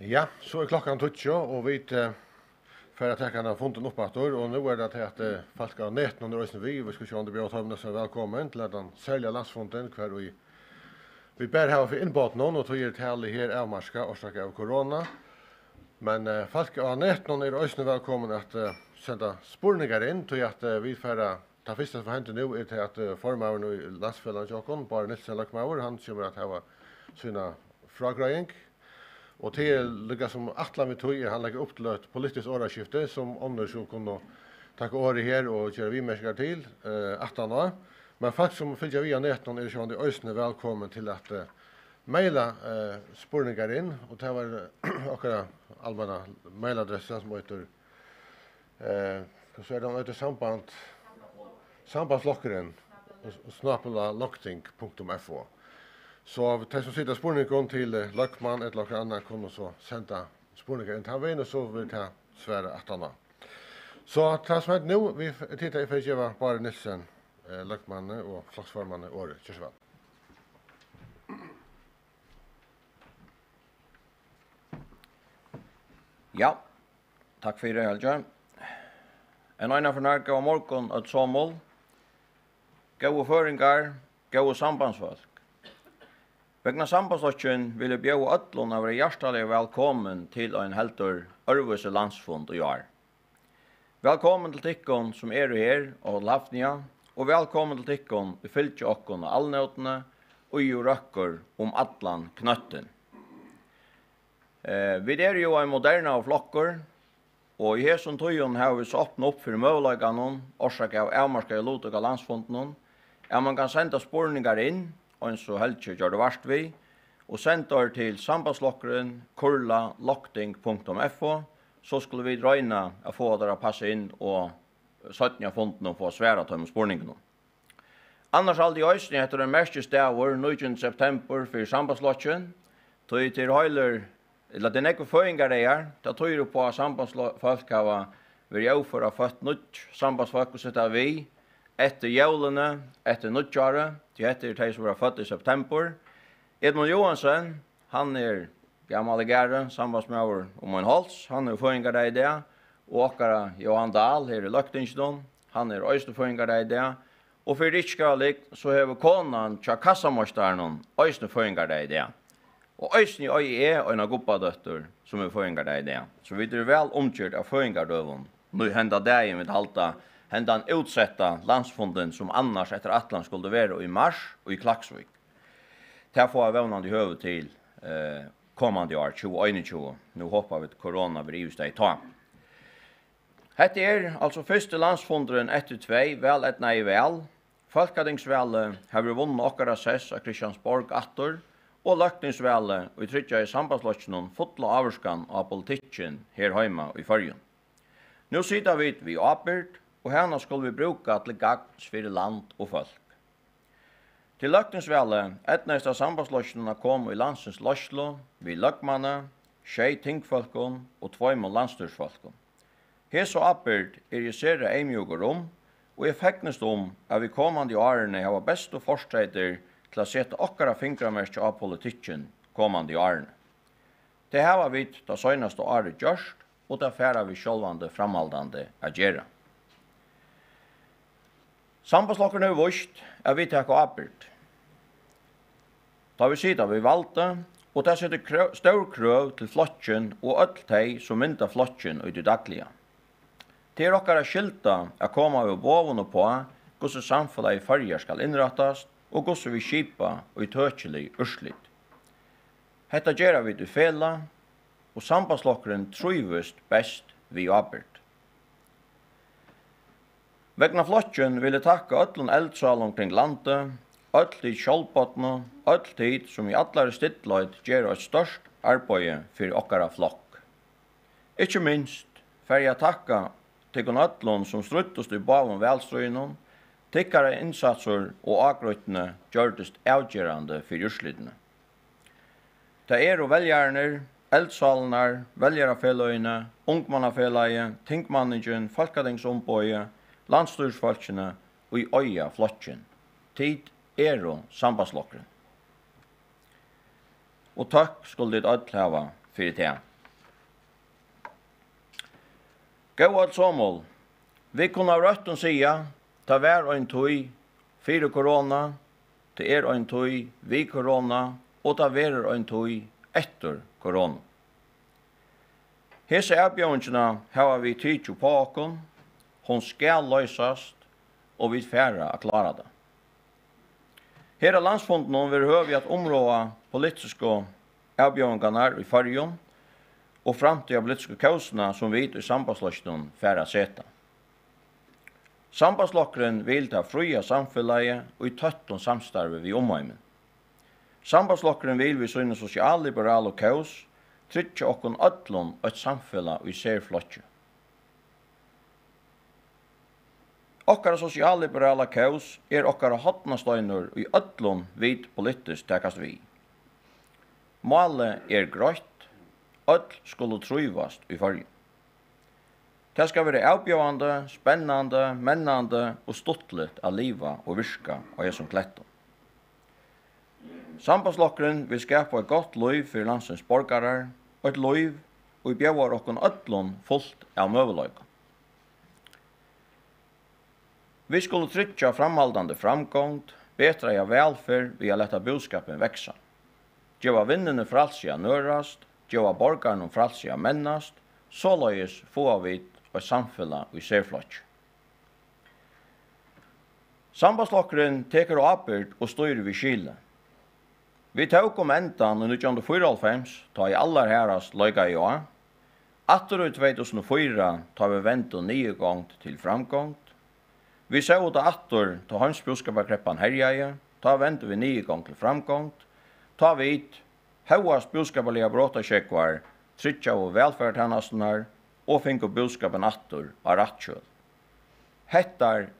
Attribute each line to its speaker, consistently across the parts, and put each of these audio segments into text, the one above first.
Speaker 1: Ja, så klockan 12 och vi för att ta fonden upp att och nu är det att folk har nät under oss vi ska se om det blir att så välkommen till den sälja landsfonden kvar vi bär här för inbåt någon och tog det här är marska och snacka av corona. Men folk har nät någon är oss välkommen att sända spårningar in till att vi förra ta första för hänt nu är till att formar nu lastfällan Jakob bara Nilsen Lackmauer han kommer att ha sina frågor. Och till lika som Atlan vi tog han lägger upp till ett politiskt åraskifte som om så kunde ta året här och köra vi människor till 18 år. Men folk som följer via nätet är ju sjön ösne välkommen till att mejla spårningar in och det var också allmänna mejladressen som heter så är det ett sambandslockaren snapelalockting.fo. Så de som sitter spårningar till Lökman eller något annat kommer så sända spårningar in till vägen och så vill ta svära att annat. Så tas med nu vi tittar för att bara Nilsen Lökman och flaxformanne året. Kör så väl.
Speaker 2: Ja, tack för det Helge. En ena för närka och morgon ett sommål. Gåa föringar, gåa sambandsfolk. Vegna sambandslokken vil jeg bjøve ødlån av hjertelig velkommen til en helter Ørvøse landsfond i år. Velkommen til tikkene som er her og Lafnia, og velkommen til tikkene i fylke okkene og allnøtene og i røkker om atlan knøtten. Vi er jo en moderne av flokker, og i hesson tøyen har vi så åpnet opp for møvleggene, årsak av avmarskede lotok av landsfonden, man kan sende spårningar inn, og så helst gjør det verst vi, og sender til sambandslokkeren kurlalokting.fo, så skulle vi drøyne å få dere passe inn og 17 fonden og få svære til spårningene. Annars aldri øyne etter den meste stedet 19. september for sambandslokkeren, tog til høyler, eller det ikke føringer det da tog det på at sambandsfolk har vært jo for å ha fått nytt sambandsfolk og sette vi, etter jævlene, etter nødtjare, til etter de som var født i september. Edmund Johansen, han gammal gære, sambandsmøver om en hals, han føringer det i det, og okkara Johan Dahl, her i Løgtingsdom, han øyste føringer det i det, og for Ritskalik, så har konan tja kassamorstaren øyste føringer det i det. Og øysten i en av goppadøtter som føringer det i det. Så vi vel omkjørt av føringardøven, nå henda det i mitt halta, hendan utsetta landsfonden som annars etter Atlant skulle være i mars og i Klaksvik. Det får jeg vevnande høve til kommande år, 2021. Nå håper vi at korona blir just det i ta. Hette altså første landsfonderen etter 2, vel et nei vel. Folketingsvelde har vi vunnet okkara sess av Kristiansborg atter, og løktingsvelde og trykja i sambandslokkenen fotla averskan av politikken her heima i Førjen. Nå sitter vi åpert, og henne skulle vi bruke til gagns for land og folk. Til løktingsvelde, etneste sambandslokkene kom i landsens løslo, vi løkmane, 6 tingfolkene og 2 landstyrsfolkene. Her så åpert jeg ser eimjoger og jeg fekknest at vi kommande årene har best og forstreiter til å sette okkara fingramerke av politikken kommande årene. Det har vi det søgnaste året gjørst, og det færer vi sjølvande framhaldande agera. Sambandslokkerne er vust at vi tar åpert. Da vi sier vi valgte, og det setter stor krøv til flokken og alt de som mynda flokken i det daglige. Det er okkara skilta å komme over bovene på hvordan samfunnet i Førjer skal innrettes, og hvordan vi skipa og i tøkjelig urslit. Hetta gjør vi til fela, og sambandslokkeren trivest best vi åpert. Vegna flokken vil jeg takke øtlen eldsal omkring landet, øtlet kjolpåtene, øtlet som i allare stidløyd gjør et størst arbeid for okkara flokk. Ikke minst får jeg takke til øtlen som struttest i baven velstrøyene, tikkare innsatser og akryttene gjørtest avgjørende for urslidene. Det og velgjerne, eldsalene, velgerafelløyene, ungmannafelløye, tingmanningen, folketingsombøye, landstyrsfolkene og i øya flokken. Tid og sambandslokkeren. Og takk skulle det alt hava fyrir det. Gå alt sommål. Vi kunne ha rødt å sige, ta vær en tøy, 4 korona, det en tøy, vi korona, og ta vær en tøy, etter korona. Hese erbjørnsene har vi tid på åken, hon skal løsast, og vi færre å klare det. Her er landsfonden vil høve at område politiske erbjørnene i fargen, og framtida politiske kausene som vi i sambandsløsningen færre seta. Sambandslokkeren vil ta fria samfunnet og i tøtten samstarve vi omheimen. Sambandslokkeren vil vi sånne sosialliberale kaus, trykke okkon ötlun og et samfunnet og i ser flotje. Okkara sosialliberale kaus okkara hotnastøyner og i ötlun vid politisk tekast vi. Målet grøtt, öll skulle truvast i fargen. Det skal være avbjørende, spennende, mennende og stuttligt av livet og virka og jeg som kletton. Sambandslokkeren vil skapa et godt liv for landsens borgare, og et liv og bjøver okkon öllun fullt av møveløyga. Vi skulle tryggja framhaldande framgångt, betra av velferd ved å leta budskapen veksa. Gjeva vinnene fralsia nørast, gjeva borgarna fralsia mennast, såleis få vi og samfunnet og i serflotj. Sambandslokkeren teker oppbyrd og styrer vi skile. Vi tok endan i 1994, ta i allar herrast løyga i år. Atter i 2004 tar vi vent og 9 gongt til framgångt. Vi så det atter ta hansbjørskaparkreppan herjeie, ta vent vi 9 gongt til framgångt. Ta vit høyast bjørskaparlige bråtasjekvar, trytja og velferdtjenestene og finko bjørskapen atter av rattkjøl. Hettar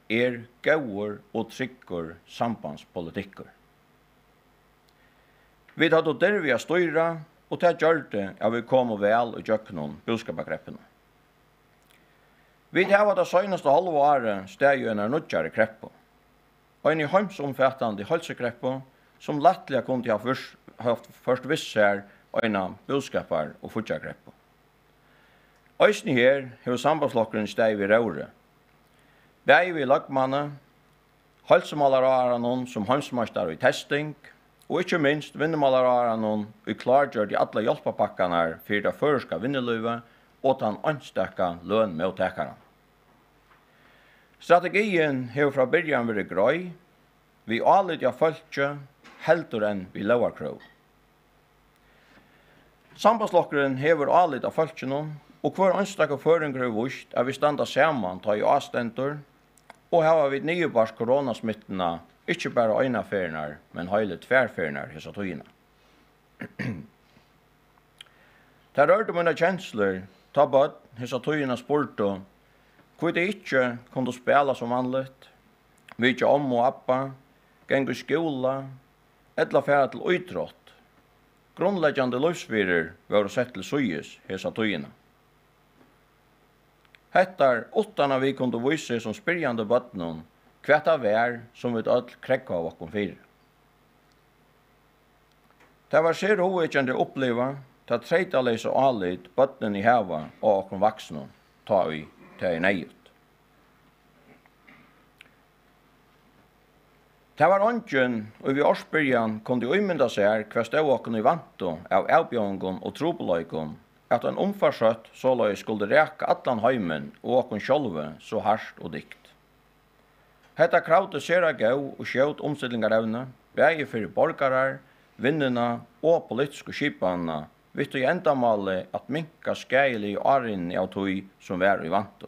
Speaker 2: gauer og tryggur sambandspolitikker. Vi tar då dervia styra, og det gjør det at vi kom vel og gjør noen bjørskaparkreppene. Vi har det søgnaste halve året steg jo en nødgjare kreppo. Og en i heimsomfattende helsekreppå, som lettelig kunne ha først visst her øyne bjørskapar og futjakreppo. Øysni her har sambandslokkeren steg vi røyre. Begge vi lagmanne, helsemalararan som heimsmeister i testing, og ikke minst vinnemalaran vi klargjør de alle hjelpepakkene for det føreska vinneløyve og den anstakka løn med tekaren. Strategien har fra byrjan vært grøy, vi avlydja fölkje heldur enn vi lovarkrøv. Sambandslokkeren hever avlydja fölkjene, og hver anstakka føringer vust at vi standa saman ta i avstendur, og hava vi nyebars koronasmittene ikke bare øynaferner, men hele tverferner hessa tøyina. Ta rørte mine kjensler, ta bad hessa tøyina spurto, hvor det ikke kunne spela som vanligt, vi ikke om og appa, geng i skola, etla færa til utrott. Grunnleggjande livsvirer var sett til suyes hessa tøyina. Hettar utan vi kunne vise som spyrjande bøtnon, hva det var som vi all krekka av okkom fyrir. Det var sér hovedkjende oppleva til at treitaleis og alit bøtnen i heva og okkom vaksne ta i til neiut. Det var ånden, og vi årsbyrjan kunne umynda seg hva stod okkom i vanto av avbjørngon og trobeløykon, at en omfarsøtt såløy skulle reka allan heimen og okkom sjolve så harsht og dikt. Hetta kravte sera gau og skjøt omstillingarevne, begge for borgarar, vinnene og politiske skipene, vitt i endamålet at minka skeilig arinni av tøy som var i vanto.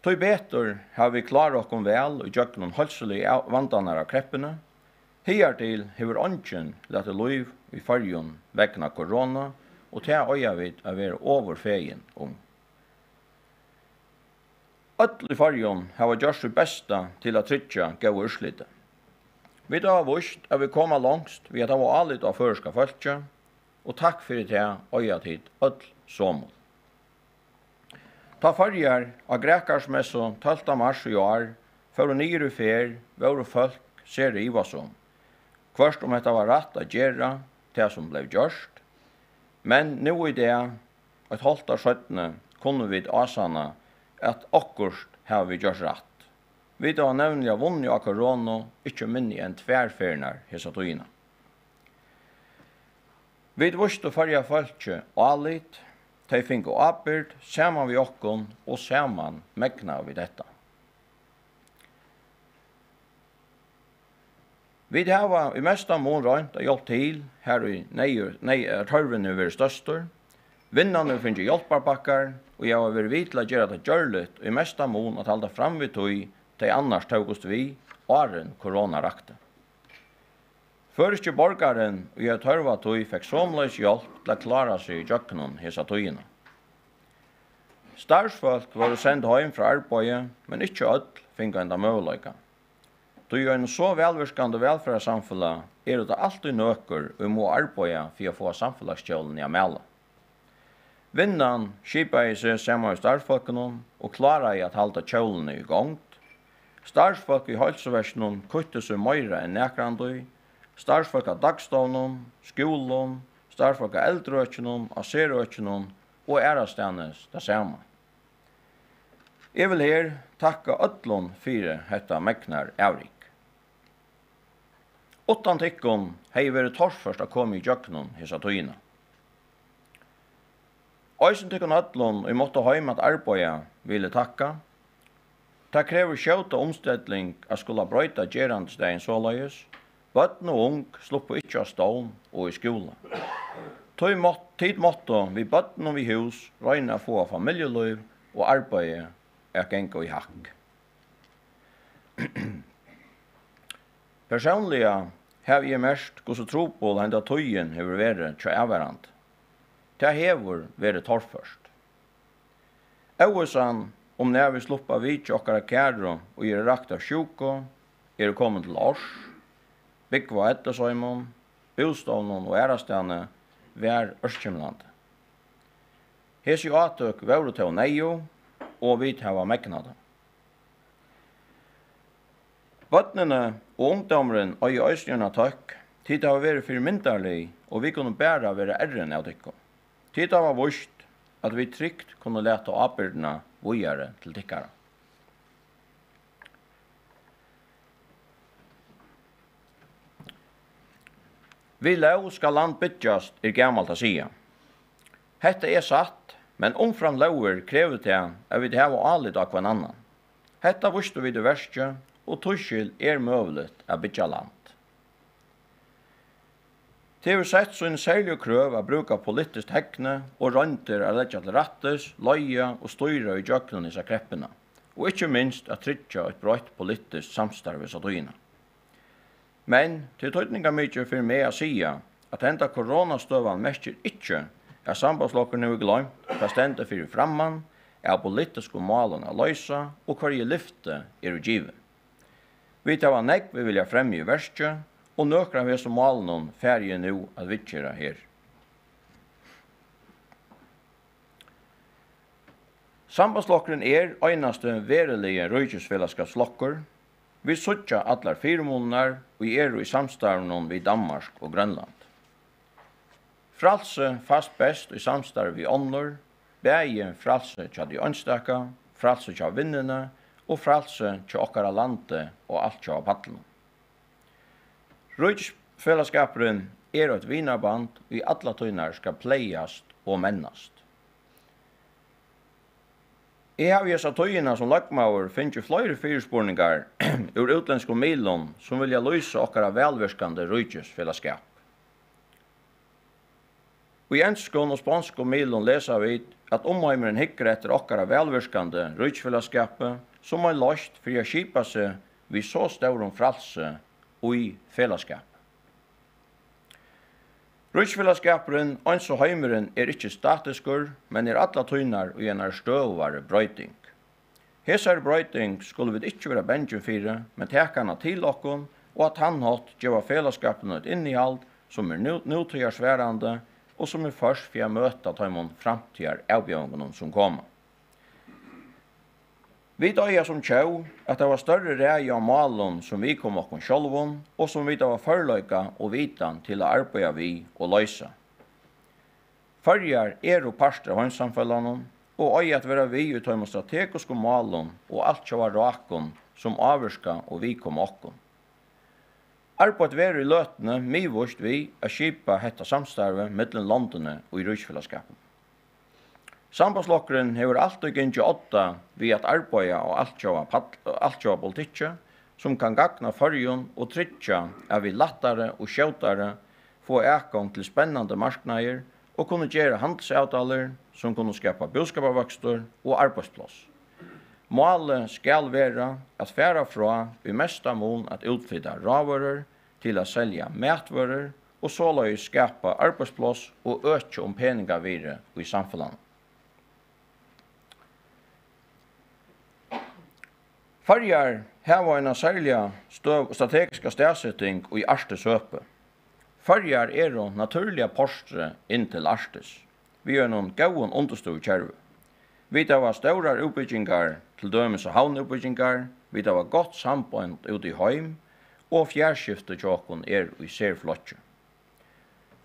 Speaker 2: Tøy betur har vi klar okkom vel og gjøk noen halselig vandanar av kreppene. Hiertil hever ånden lette liv i fargen vegna korona, og til øya vid å være overfegen om. Öll i fargen har gjort sitt bästa till att trycka gå urslite. Vi har vust att vi kommer långst vid att ha allit av förska fölkja, och tack för det öja tid öll som. Ta farger av Gräkarsmässo 12 mars i år, för och nere fer, våra folk ser det i vad som. Först om det var rätt att göra det som blev gjort, men nu är det ett halvt av 17 kunne vi asanna at akkurat har vi gjort rett. Vi har nemlig vunnet av korona, ikke minne enn tverferner hesa tøyina. Vi visste farja folket alit, de finko apert, saman vi okkon, og saman megna vi detta. Vi har i mesta mån rønt og hjelpt til her i tørvene ved støster. Vinnerne finner hjelparbakkar, og jeg har vært vidt til å gjøre det gjørligt og i mesta mån at halda fram vi tog de annars tågust vi, åren korona rakte. Først borgaren og jeg tørva tog fikk somløs hjelp til å klare seg i jøkkenen hesa togene. Starsfolk var sendt hjem fra arbeidet, men ikke ødel fikk enda møveløyga. Då är en så välverskande välfärdssamhälle är det alltid nöker och må arbeta för att få samhällskjølen i Amela. Vinnan skipar i sig samman i starfolken och klarar i att hålla kjølen i gång. Starfolk i hälsoversen kutter sig mer än näkrandøy. Starfolk av dagstavnen, skolan, starfolk av äldreökenen, aserökenen och ärastänes det samma. Jag vill här tacka ödlon för detta mäknar avrik. 8 tikkon hei vært torrførst å komme i jøkkenen hesa tøyina. Øysen tikkon ödlon og måtte heim at arbeida ville takka. Det krever skjøta omstedling at skulle brøyta gerandestegn såleis. Bøtten og ung slupp ikkje av stål og i skola. Tid måtte vi bøtten og vi hus røyna få familieliv og arbeid genga i hakk. Personliga har jeg mest gos og tro på henda tøyen hever vært tja avverand. Det hever vært torrførst. Øvesan när vi sluppa vid tjockare kärro och är rakt av sjuko, är kommet till års, byggva ettersøymon, bostavnon og ærastane vær ørskjemlande. Hesi atøk våru til neio, og vi hava megnade. Vattnene og ungdomren og i øysnjørna tøkk, tid har vært for myndarlig, og vi kunne bæra være ærren av dykko. Tid har vurst at vi trygt kunne leta avbyrdene vujare til dykkara. Vi lov skal land bytjast gammalt å sia. Hetta satt, men omfram lover krever det at vi har alit av hver annan. Hetta vustu vi det verste, og tuskil møvlet å bytja land. Det har sett så en særlig krøv å bruke politisk hekne og rønter å legge til rattes, løye og styre i jøkkenen i seg kreppene, og ikke minst å trykke et brøyt politisk samstarve så tøyene. Men til tøytninga mykje for meg å si at enda koronastøvan mestjer ikke at sambandslokkerne er glemt, hva stendet for framman, politiske målene å løse, og hva i lyfte givet. Vi tar hva nekk vi vilja fremje i verste, og nøkra vi som malen ferje nu at vitkjera her. Sambandslokkeren einaste verelige røykesfellesskapslokker. Vi suttja allar 4 måneder, og i samstarven vid Danmark og Grønland. Fralse fast best i samstarv vid ånder, begge fralse tja de ønstaka, fralse tja vinnene, og fralse tja okkara lande og alt tja paddelen. Røykesfellesskaperen et vinarband, og i alla tøynar skal pleiast og mennast. Jeg har vist tøyina som lagmauer finner flere fyrspurningar ur utländsk milon som vilja løse okkara velverskande røykesfellesskap. Og i enskon og spansk milon leser vi at omheimeren hikker etter okkara velverskande røykesfellesskapet som er løst for å skipa seg vid så stauron fralse og i fellesskap. Røykesfellesskaperen og så heimeren ikke statiskur, men alla tøynar og en støvare brøyting. Hesar brøyting skulle vi ikke være bengen fire, men tekana til okkon, og at han hatt gjeva fellesskapen et innehald som nutidar sværande, og som først for å møte tøymon framtidar avbjørnene som kommer. Vi døya som tjau at det var større rei av malen som vi kom okkon sjálvon, og som vi var førløyga og vitan til å arbeida vi og løysa. Førjar og parster av heimsamfellanen, og øye at være vi ut av strategiske målen og alt som var raken som avvirka og vi kom okken. Arbeid være i løtene mivust vi å skipa hetta samstarve mellom landene og i rysfellesskapen. Sambandslokkeren hever alltid gynnt 8 vi at arbeida og altkjøva politikk som kan gagna førjun og trytja at vi lattare og skjøtare få ekgang til spennande marknader og kunne gjøre handelsavtaler som kunne skapa boskaparvøkstor og arbeidsplass. Målet skal være at færa fra i mesta mån at utflytta råvarer til å selja matvarer og såleis skapa arbeidsplass og øke om peninga vire i samfunnet. Førjar hava en særlig strategiska stedsetting i Arstes høpe. Førjar naturliga postre inn til Arstes. Vi noen gauan understå kjerve. Vi var staurar utbyggingar til dømes og havneutbyggingar, vi var godt samband ut i heim, og fjærskiftet tjokken i ser flotje.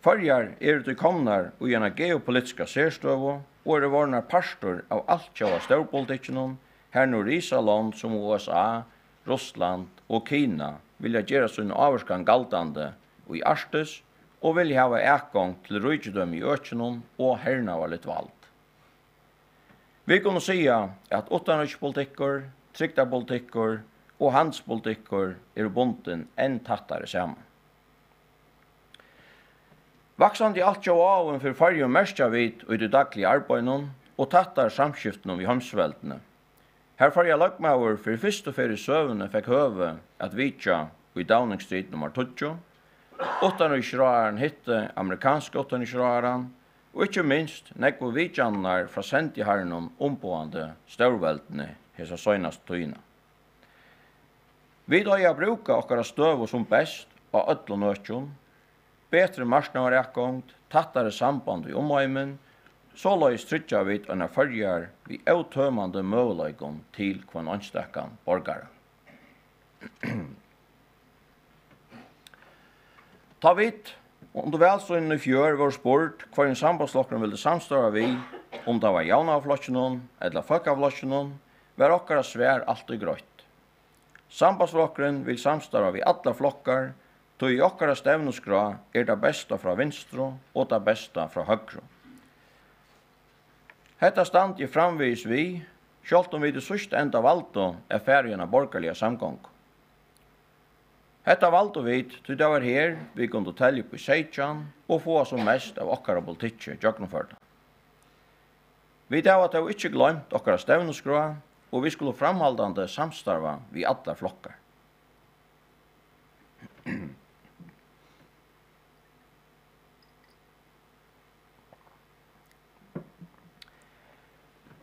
Speaker 2: Førjar til komnar og gjerne geopolitiska serstøvo, og varnar pastor av alt tjava staurpolitikken, her nå risa land som USA, Russland og Kina vilja gjøre sin avvarskan galtande i Arstes, og vilja hava ekgang til rydgjødom i økjennom og herna var litt valgt. Vi kunne säga att utanrikspolitikker, trygdarpolitikker og handelspolitikker bunden enn tattare sammen. Vaksande alt jo av for farge merska vid i det daglige arbeidene og tattar samskiftene i hamsveltene. Her farge lagmauer for fyrst og fyrir søvende fikk høve at vitja i Downing Street nummer 20, utanriksrøreren hitte amerikanske utanriksrøreren, og ikke minst nekvo vidjannar fra sendiharnon ombående størveltene hesa søgnast tøyna. Vi døya bruka okkara støv som best av ødlo nøtjon, betre marsnavarekkongt, tattare samband i omheimen, såleis trytja vid enn førjar vi autømande møvleikon til kvann anstakkan borgare. Ta vidt under velstånden i fjør var spurt hva en sambandslokkeren ville samståra vi, om det var jaunavflokkenen eller folkeavflokkenen, var okkara svær alltid grøtt. Sambandslokkeren vil samståra vi alle flokkar, då i okkara stevnuskra det besta fra vinstro og det besta fra høgro. Hetta stand i framvis vi, sjølt om vi det sørste enda valgto færgjena borgerliga samgång. Hetta valgte vi til det var her vi kunne telje på seitjan og få som mest av okkara politikk gjennomført. Vi det var til ikke glemt okkara stevnuskra, og vi skulle framhaldande samstarva vi alle flokkar.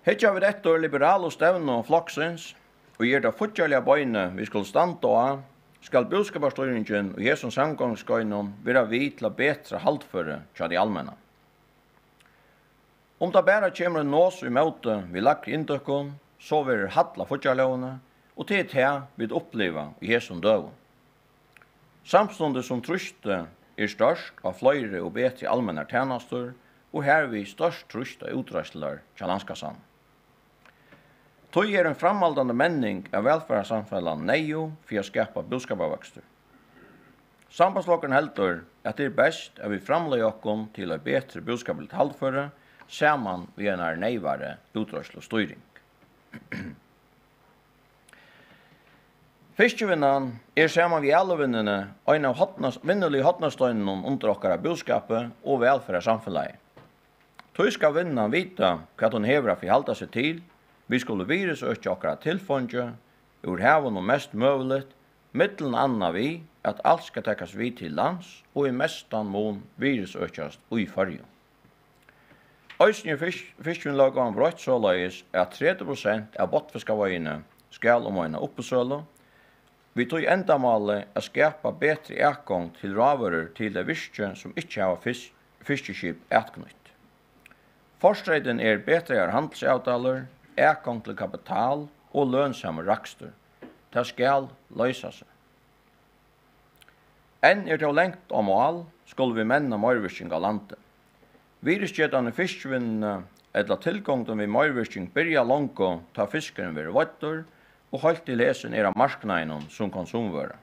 Speaker 2: Hetja vi etter liberale stevne og flokksins, og gjør det fortjellige bøyne vi skulle stande av, skal budskaparstøyringen og Jesu samgangsgøynen være vi til å betre haltføre til de allmänna. Om det bare kommer en nås i møte vi lagt inntøkken, så vil hadla fortjellåene, og til det vi oppleva i Jesu døven. Samstundet som truste størst av flere og betre allmänna tjenester, og her vi størst truste utreisler til landskassan. Tøy en framhaldande menning av velferdssamfellan neio for å skapa budskaparvøkstur. Sambandslokkeren heldur at det best at vi framlegger okkon til å betre budskapelig halvføre, saman vi en neivare utrørsel og styring. Fiskevinnan saman vi allovinnene ein av vinnelige hotnastøynene under okkara budskapet og velferdssamfellet. Tøy skal vinnan vita hva hun hever for å halda seg til. Vi skulle virusøkje okkara tilfondje, ur heven og mest møvlet, mittelen anna vi at alt skal tekkas vi til lands, og i mestan mån virusøkjast ui fargen. Øysnje fiskvinnlaget om brøtt såleis at 30% av botfiskavøyene skal omøyne oppesøle. Vi tog endamalet å skapa betre ekgang til ravører til det virke som ikke har fiskeskip etknytt. Forstreiden betre handelsavtaler, ekgang til kapital og lønnsomme rakstur. Det skal løysa seg. Enn til lengt om mål skulle vi menna mørvirking av landet. Virusgjetane fiskvinnene eller tilgången vi møyvirking byrja langt ta fiskeren ved vattur, og holdt i lesen av marknaden som konsumvøra.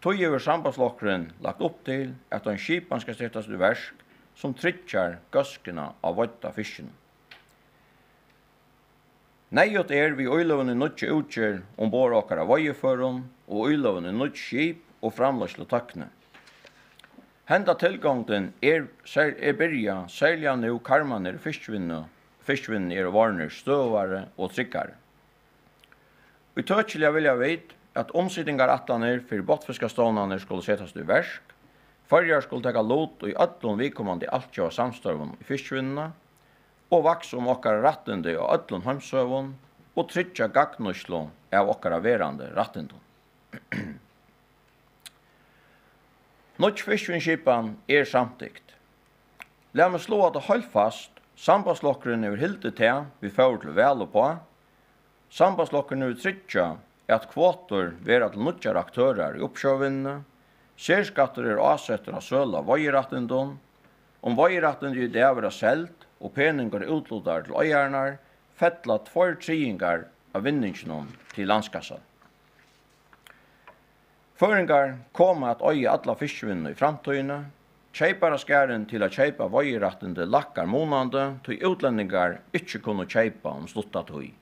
Speaker 2: Tog over sambandslokkeren lagt opp til at en skipan skal settes i versk som trykker gaskene av vatta fisken. Neiot vi øylovene nødje utgjør ombord okkara veiføren og øylovene nødje skip og framløsle takkene. Henda tilgången byrja særlig nå karmaner fiskvinner varner støvare og trykkare. Vi tøtskelig vil jeg vite at omsidningaratlaner for båtfiskastånene skulle settes i versk, farger skulle taka lot og i ødlån vikommande altjå av samstørven i fiskvinnene, og vaks okkara rattende og ødlån heimsøvun, og trytja gagnuslo av okkara verande rattende. Norsk fiskvinnskipan samtikt. La meg slå at det holdt fast, sambandslokkeren hilde til vi får til vel og på. Sambandslokkeren trytja at kvoter vera til nødjar aktører i oppsjøvinnene, særskatter avsetter av søla veierattendon, om veierattendon i det vera selt og peningar utlodar til øyarnar, fettla 2/3 av vinningsnån til landskassan. Føringar koma at øye alla fiskvinnene i framtøyene, kjeipar skæren til at kjeipa veierattende lakkar månande, til utlendingar ikkje kunne kjeipa slutta tøy.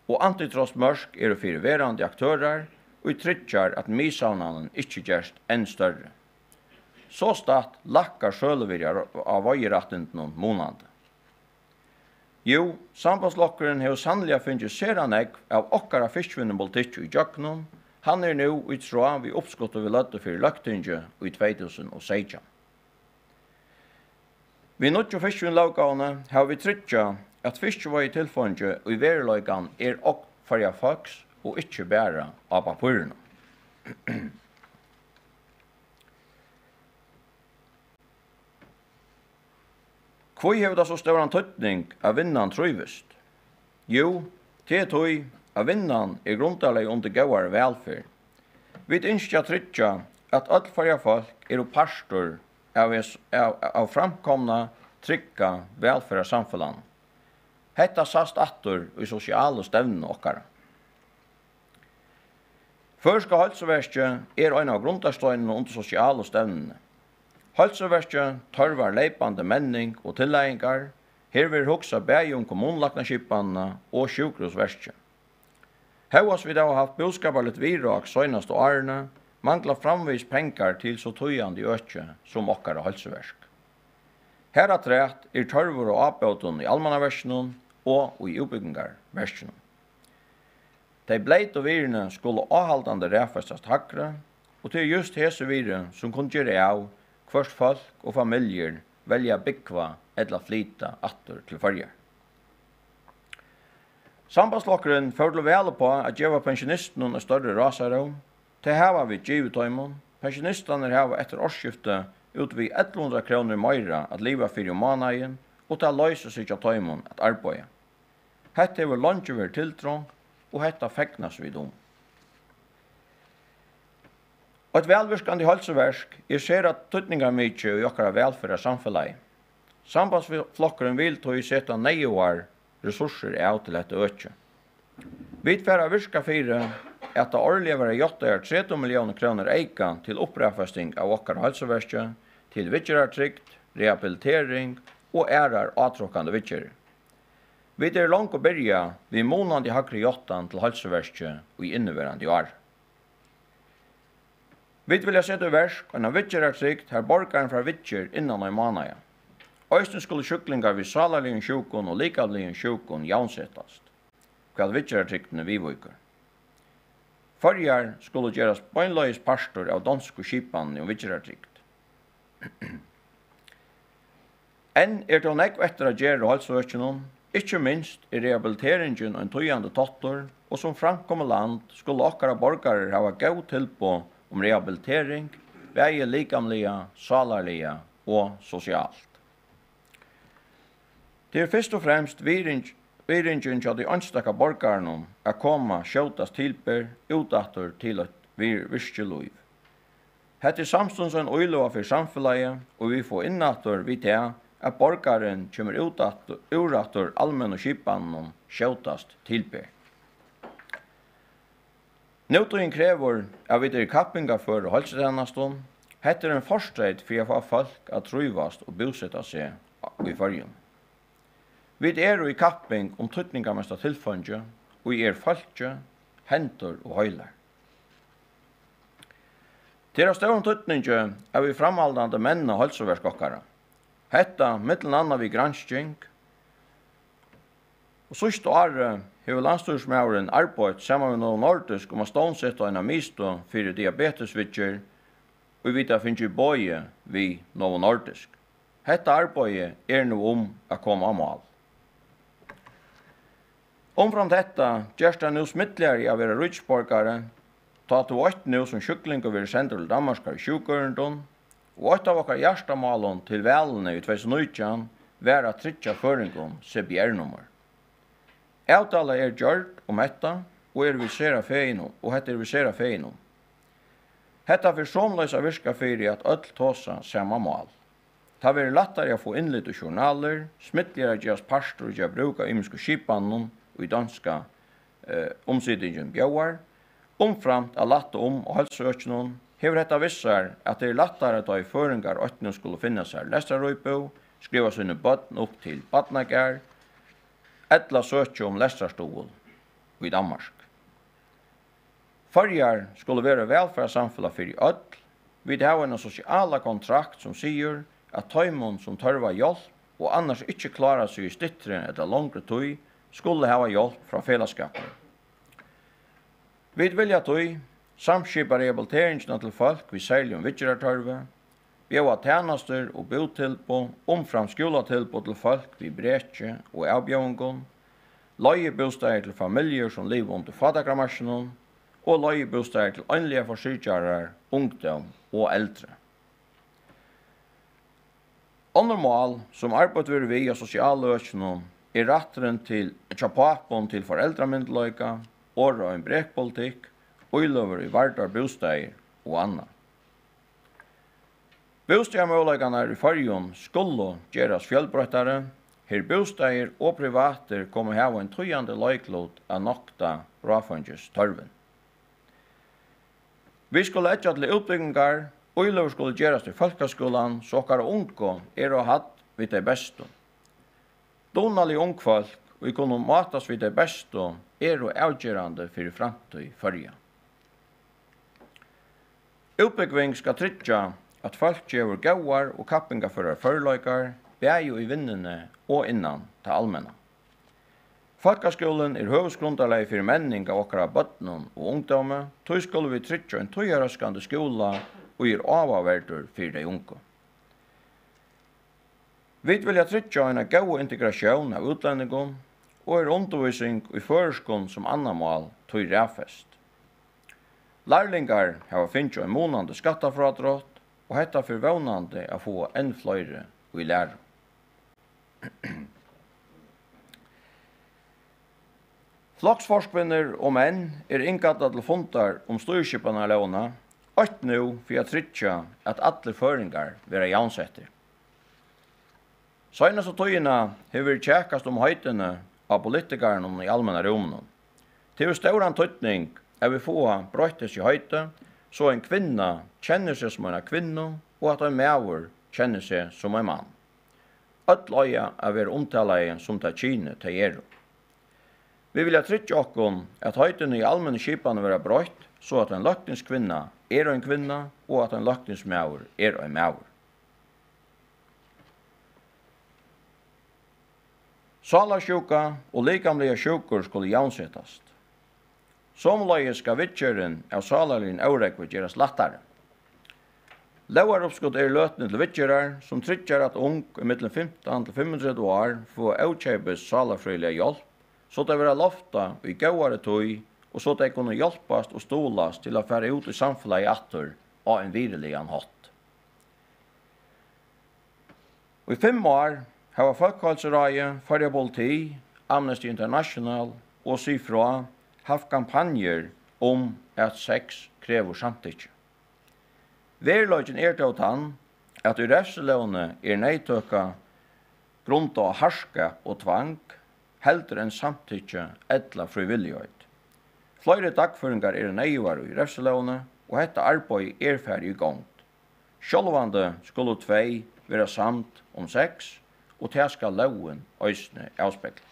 Speaker 2: Og antitrostmørsk fyrir verande aktører, og i tryggjar at misavnanen ikkje gerst enn større. Så statt lakkar sjølevirjar av veierattenden månande. Jo, sambandslokkeren har sannelig finnst seranegg av okkara fiskvinnepolitikk i Jöknum. Han nå i tråd vi oppskottet vi løtte for løgtinge i 2016. Vi nødde fiskvinnlagene har vi tryggja at fiskevei tilfanget og i vereløygan og farja faks og ikke bæra av papurene. Hvor har det så større tøtning av vinnan trøyvist? Jo, til tøy av vinnan grundaleg under gauar velferd. Vi ønsker tryggja at all farja folk pastor av framkomna trygga velferd samfellan. Hetta sast attur i sosiale stevnene okkara. Førska halseverskje ein av grundarstøynene under sosiale stevnene. Halseverskje tørvar leipande menning og tilleggingar, her vil hugsa bæg kommunlagnaskipanna og sjukrosverskje. Hevas vi da har haft boskaparligt virak søgnast og årene, manglar framvis pengar til så tøyande økje som okkara halseversk. Her har trætt tørvor og avbøten i almannaverskene og i utbyggingarverskene. De bleit og virene skulle avhaldande ræfestast hakre, og til just hese vire som kunne gjøre av hvert folk og familjer velja byggva eller flyta atter til farger. Sambandslokkeren følte vel på at gjeva pensjonistene en større rasare. Til heva vi givetøymon. Pensjonistene heva etter årsskiftet ut vi 100 kroner meira at liva fyrir månaden, og til å løse seg av tøymon at arbeide. Hette hever lunge vært tiltrång, og hetta feknas vid Og et velvirkande halseversk ser at tøtningar mykje i okkara velfyrra samfellag. Sambandsflokkeren vil tog seta neivar ressurser av til dette økje. Vi tverra virka fire at det årlige var gjottar 30 millioner kroner eika til opprefesting av okkara halseverskje, til vittjerartrykt, rehabilitering og ærar avtråkande vittjer. Vi langt å byrja vi månande hakre jottan til halseverskje og i inneverande år. Vi vil sette versk og en vittjerartrykt her borgaren fra vittjer innan en månad. Øysten skulle sjuklingar vid salarligen sjukon og likavligen sjukon jaunsettast, hva vittjerartryktene vi vujker. Farjar skulle gjeras bøynløys pastor av dansk og skipan og vittjerartrykt. Enn det nekv etter å gjøre halsøkjennom, ikke minst rehabiliteringen en tøyande tottor, og som framkommer land skulle okkara borgare hava gau tilpå om rehabilitering, veie likamlige, salarlige og sosialt. Det først og fremst viringen til de anstakka borgarene å komme skjøtast tilber utatter til et virkeliv. Hette samstunds en øylova for samfellet, og vi får innatter vi til at borgaren kommer urattur allmenn og skipanen skjøtast tilber. Nøtøyen krever at vi er kappinga for halsetjenestene. Hette en forstreit for å få folk at trivast og bosette seg i fargen. Vi er i kapping om tøtningamesta tilfange, og vi er falske, hentor og høyler. Til å større tøtninge er vi framhaldande menn og halseverskokkere. Hetta mittelen anna vi gransking. Og sørste året har landstyrsmauren arbeid sammen med Novo Nordisk om å stånsette en amisto for diabetesvitcher, og vi vet finnes bøye vi Novo Nordisk. Hetta arbeidet er nå å komme av mål. Omfram detta gjørs det nå smittligere å være rutsborgere, ta til 8 nå som sjukling og være sendt til Danmarkar i sjukørenden, og 8 av okkar hjertemålen til velene i 2019 være at trytja føringen CBR-nummer. Avtale er gjørt om dette, og hette er visera feien om. Hetta fyrir somleis av virka fyrir at öll tåsa sama mål. Ta veri lattare å få innlitt og journaler, smittligere gjøres pastor og gjør bruka ymsku skipanen og i danska omsidingen bjauar, omframt av latte og halsøkjennom, hever hetta vissar at det er lattare da i føringar åttene skulle finne seg lestrarøypo, skriva sine bøtten opp til badnagar, etla søkje om lestrarstol i Danmark. Farjar skulle være velferdssamfunnet for i ødel. Vi har en sosiala kontrakt som sier at tøymon som tørva hjelp og annars ikke klarer seg i stittre etter langere tøy skulle ha hjelp fra fellesskapen. Vi vilja tøy samskipa rehabiliteringsna til folk vi særlig om vidgerartørve, vi har tjenester og botilbå, omfram skolatilbå til folk vi bretje og avbjørngon, løyebosteder til familier som lever under fadagramasjonen, og løyebosteder til ønlige forsyrkjarar, ungdom og eldre. Andre mål som arbeider vi av sosialløsjonen er retteren til tjapapon til foreldremyndeløyka, åra en brekpolitikk, øyløver i vardar bosteder og anna. Bostedmøleikene i fargen skulle gjøres fjellbrøttere, her bosteder og privater kommer her en tøyende løyklot av nokta brafanges tørven. Vi skulle etter til utbyggingar, øyløver skulle gjøres til folkeskolan, så okkar unge er å hatt vid det beste. Donalig ungfolk, og vi kunne matas vid det beste, er å avgjørende for framtid fargen. Utbygging skal tryggja at folk gjør gauar og kappingar for førløykar, bæg i vinnene og innan til allmenna. Folkeskolen er høvdsgrundarleie for menning av okkara bøtnen og ungdomme, tog skulle vi tryggja en tøyaraskande skola og gir avaverdur for de unge. Vi vilja tryggja en gau integrasjon av utlendingon og er undervisning i føreskon som annamål tøy ræfest. Lærlingar har finnst en månande skattafradrott, og hetta for vånande å få enn fløyre i lære. Floksforskvinner og menn er innkattet til fundar om styrskipene av låna, og nå for å tryggja at alle føringar være jaunsetter. Søgnes og tøyene har vært tjekkast om høytene av politikerne i allmänna rummen. Til stor tøytning er vi få brøytes i høyte, så en kvinna kjenner seg som en kvinna, og at en maver kjenner seg som en mann. Ødløya er vi omtalet som ta kine til gjerne. Vi vil trykke okken at høytene i allmenne skipene være brøyt, så at en løgtingskvinna er en kvinna, og at en løgtingsmaver er en maver. Salarsjuka og likamlige sjukur skulle jaunsettast. Somleie skal vidtjøren av salarlin avrekve gjøres lattare. Lauaroppskott er løtene til vidtjører som trykker at ung i middelen 15 til 35 år får avkjøpes salarfrilige hjelp, så det vil lofta i gauare tøy, og så det kunne hjelpast og stolas til å fære ut i samfunnet i atter av en virelig hatt. Og i 5 år har Folkehelserådet, Farja politi, Amnesty International og Sifra haft kampanjer om at sex krever samtykke. Verløgjen er til han at i refselåne er neitøkka grunnt av harska og tvang, heldur enn samtykke etla frivillighet. Flere dagføringar neivar i refselåne, og hetta arbeid ferdig i gang. Sjálvande skulle 2 vera samt om 6, og det skal loven øysne avspekla.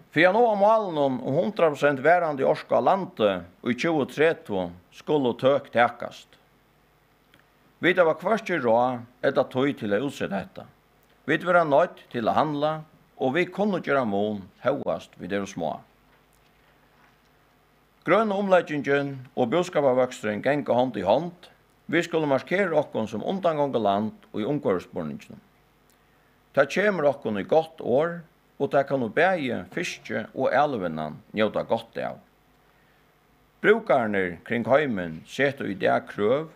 Speaker 2: For jeg nå av malen om 100% værande orska av landet og i 2030 skulle tøk tekast. Vi var kvarst i råd etter tøy til å utsette dette. Vi var nødt til å handla, og vi kunne gjøre mån høyast vid det små. Grønne omleggingen og bjørskapavøkstring gikk hånd i hånd. Vi skulle markere okkon som undangående land og i omgårdsborningen. Det kommer okkon i godt år, og det kan bæge fiske og elvennen njøta godt av. Brukarne kring heimen setter i det krøv,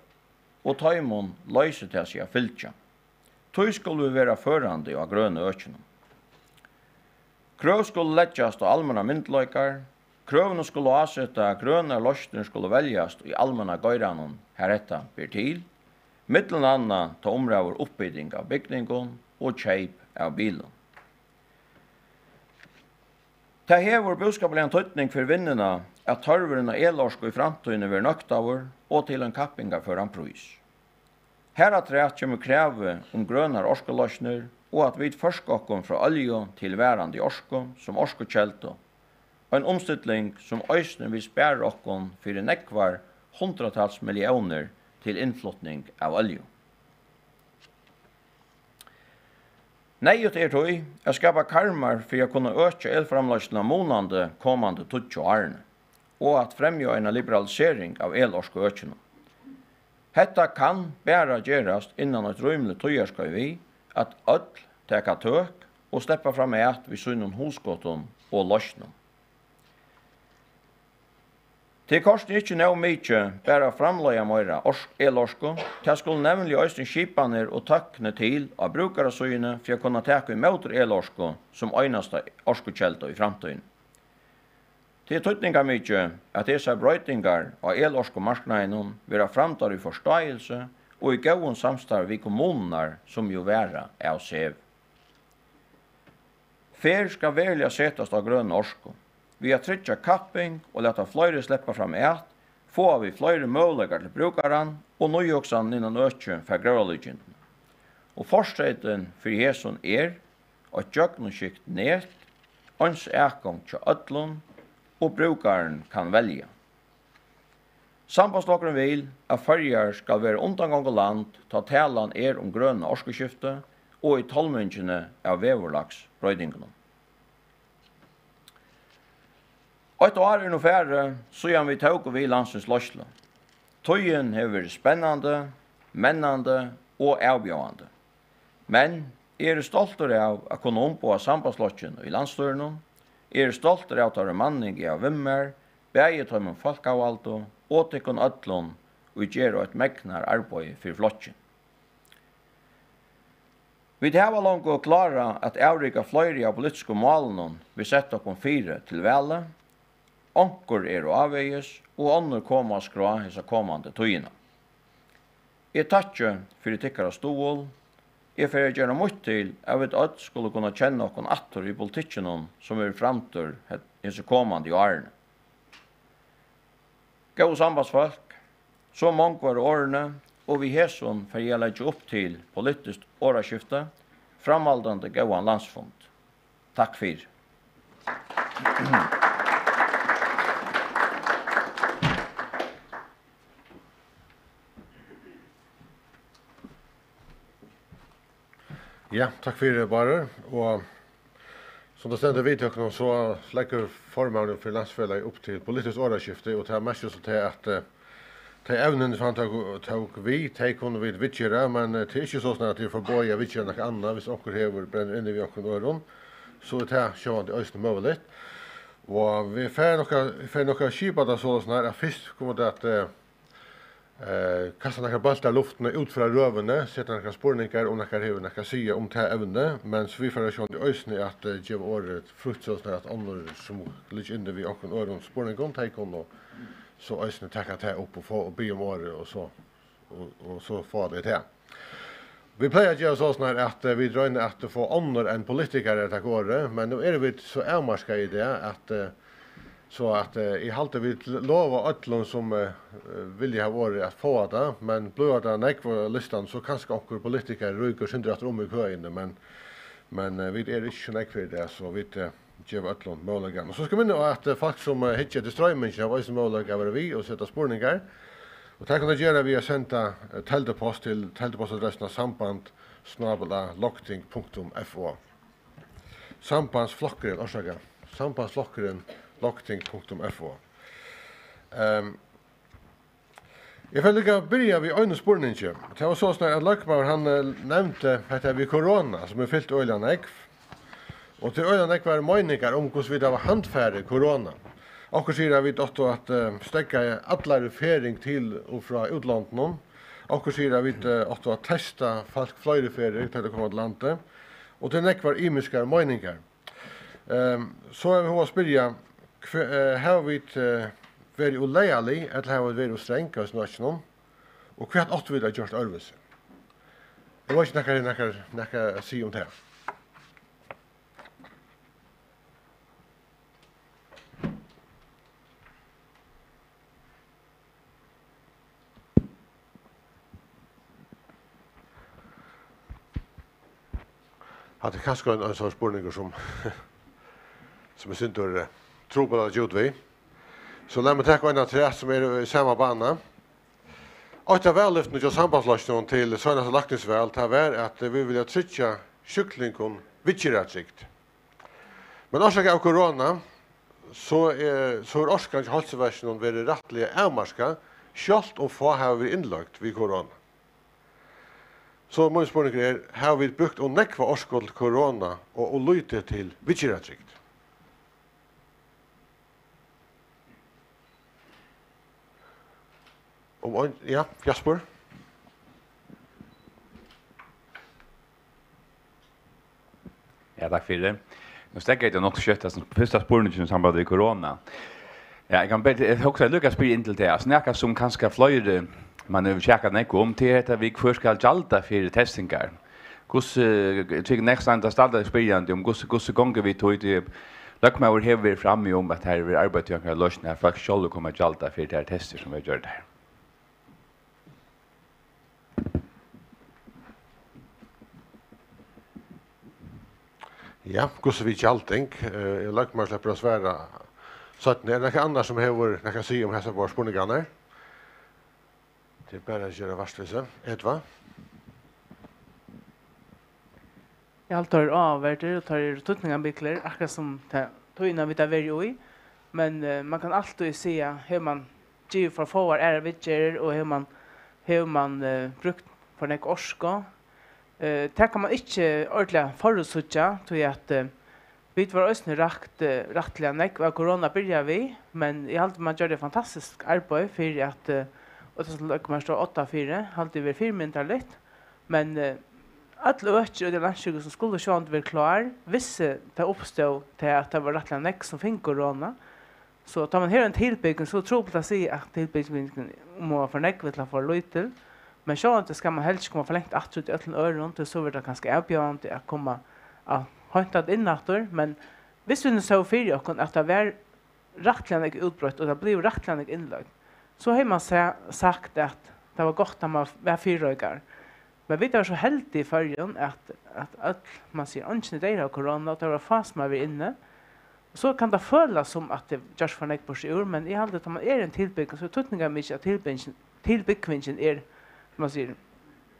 Speaker 2: og taimon løser til seg fylkja. Tøy skulle vi være førande av grønne økene. Krøv skulle leggjas av allmänna myndløykar, krøvene skulle avsette at grønne løsner skulle veljas i allmänna gøyranen heretta ber til, mittlen anna ta områder oppbygging av bygningen og kjeip av bilen. Det hever budskapelig en tøytning for vinnene at tarveren av elorsko i framtiden vil nøktavur og til en kappinga for en prøys. Her at rett kommer kreve om grønner orskoløsner og at vi forskåkken fra olje til værende orsko som orskokjelte, og en omstidling som øysene vil spære okken for nekvar 100-tals millioner til innflytning av olje. Neiet tøy skapa karmar for å kunne øke elframløsene månande kommande 20 årene, og at fremja en liberalisering av elorskoøkene. Hetta kan bæra gjerast innan et rymlig tøyerskøy vi, at öll teka tøk og sleppa fram et vi synnen hosgåten og løsnen. Til korsen ikke nå mykje bæra framløya møyra elorsko, til skulle nemlig øysten skipaner og tøkkne til av brukarasøyene for å kunne teka imot elorsko som øyneste orskokjelta i framtiden. Det tøytninga mykje at disse brøytingar av elorskomarknaden vera framtar i forståelse og i gåen samstarv vi kommuner som jo vera av sev. Fer skal velja setast av grønne orsko. Vi har tryggja kapping og leta fløyre sleppa fram får vi fløyre mølegar til brukaran og nøyoksan innan økje for grøvaligjenten. Og forstreiten for Jesun at jøgnoskykt ned, ans ekong til ødlun, og brukaren kan velja. Sambandslokkeren vil at førjar skal være undangående land ta talan om grønne orskeskifte og i tolvmyndjene av veverlags brøydingene. Et år nå færre, så gjør vi tog og vi landsens løsle. Tøyen har vært spennende, mennende og avbjørende. Men jeg stolt av å kunne ombå sambandslokken i landstøren. Jeg stolt av å ta manning av vimmer, beie ta med folkavvaldo, og til kun ødlån, og gjøre et megnar arbeid for flokken. Vi har langt å klare at avrika fløyre av politiske målene vi setter opp 4 til vele. Onkur avveies, og andre kommer og skra hese kommande tøyene. Jeg takker for tikkere stål. Jeg får gjøre mye til at vi alle skulle kunne kjenne noen atter i politikken som framtør hese kommande årene. Gå sambandsfolk, så mange var årene, og vi hesson får jeg legge opp til politisk åreskifte, framaldende gåan landsfond. Takk for.
Speaker 1: Ja, takk for det bare. Og som det stender vidt, så legger formannen for landsfellet opp til politisk åreskifte, og det er mest så til at de evnene som han tok vi, de kunne vi vidtgjøre, men det er ikke så sånn at de får bøye vidtgjøre noe annet hvis dere hever brenner inne i dere øren, så det er sånn at det er mulig. Og vi får noe skipet av sånn her, at først kommer det at kasta några bollar i luften ut fra rövene, sätta några spårningar och några hever några säga om det här ämne, men så vi får se i ösnen att ge året fruktsåsna att andra som ligger inne vid och öron spårningar ta kon så ösnen tacka det upp och få och be om året och så få det här. Vi plejer göra så snart att vi dröjner att få andra än politiker att gå, men nu är vi så avmarska i det att så att I halta vi lova öllon som vill ha varit att få det, men blir det nekva listan så kanske också politiker ryker synder att I köinne, men vi är inte nekva i det, så vi ger öllon möjligen. Och så ska vi nu att folk som hittar till strömmingen har också möjlighet att vara vi och sätta spårningar. Och det kan det göra via sända teldepost till teldepostadressen samband@lokting.fo. Sambandsflockeren lokting.fo. Jag vill lika börja vid en spårning. Det var så snart att Lökmar han nämnde att det vid corona som fyllt öjlan ägg. Och till öjlan ägg var meningar om hur vi det var handfärdig corona. Och sier vi då att stäcka alla fering till och från utlandet. Och sier vi att testa folk flera ferier till att komma till landet. Och det nekvar imiska meningar. Så vi har spyrja har vi varit olejali eller har vi varit stränga hos nationen. Och kvart åt vi det gjort örvelse. Det var inte näka att säga om det. Hade kanske en sån spårning som syntor trobel att gjort vi. Så låt mig ta en av tre som I samma bana. Och det var lyft nu sambandslösningen till Södernas lackningsväl det var att vi vill trycka kycklingon vidtjeratsikt. Men orsaka av corona så är orskan halsversionen väldigt rättliga avmarska självt om få har vi inlagt vid corona. Så många spårningar har vi brukt och nekva orskål till corona och lyte till vidtjeratsikt. Ja, Jasper?
Speaker 3: Ja, tack för det. Nu stäcker jag nog kötta som första spårningen samband med corona. Ja, jag kan bättre också lyckas spela in till det. Snacka som kanske flöjde man över checka nek om till att vi först ska jalta för testingar. Tycker nästan att starta spelande om hur gånger vi tog det Lökmauer har framme om att här är arbetet jag kan lösna här folk själva kommer att jalta för det här tester som vi gör där.
Speaker 1: Ja, hur vi jalting. Lökmauer släpper oss svära. Så att det är något annat som jag kan säga om dessa våra spårningarna. Det är bara att göra varstvise. Edva?
Speaker 4: Jag tar avvärder och tar tutningar akkurat som tog vi tar väldigt i. Men man kan alltid se hur man giver för få är vidger och hur man brukt för nek orska. Det kan man inte ordentligt förutsutja till att vi var östne rättliga nek vad corona börjar vi. Men I allt man gör det fantastiskt arbete för att och så kommer stå 8-4, alltid över 4 minuter lätt. Men alla ökter och det landsjuka som skulle se inte vara klar, visste det uppstod till att det var rättliga näck som fick corona. Så tar man här en tillbyggnad så tror jag att säga att tillbyggnaden må för näck vill få lite. Men så inte ska man helst komma förlängt att ut till öron till så vart det ganska avgörande att komma att hämta in natter. Men visst vi så för och att det var rättliga näck utbrott och det blev rättliga näck inlagd. Så har man sagt att det var gott att man var 4 år. Men vi var så heldiga I förrjun att man ser önskan där av corona och det var fast man var inne. Så kan det føles som att det görs för nek på sig ur, men I halde att man en tillbyggnad så tutningar mycket att tillbyggningen som man säger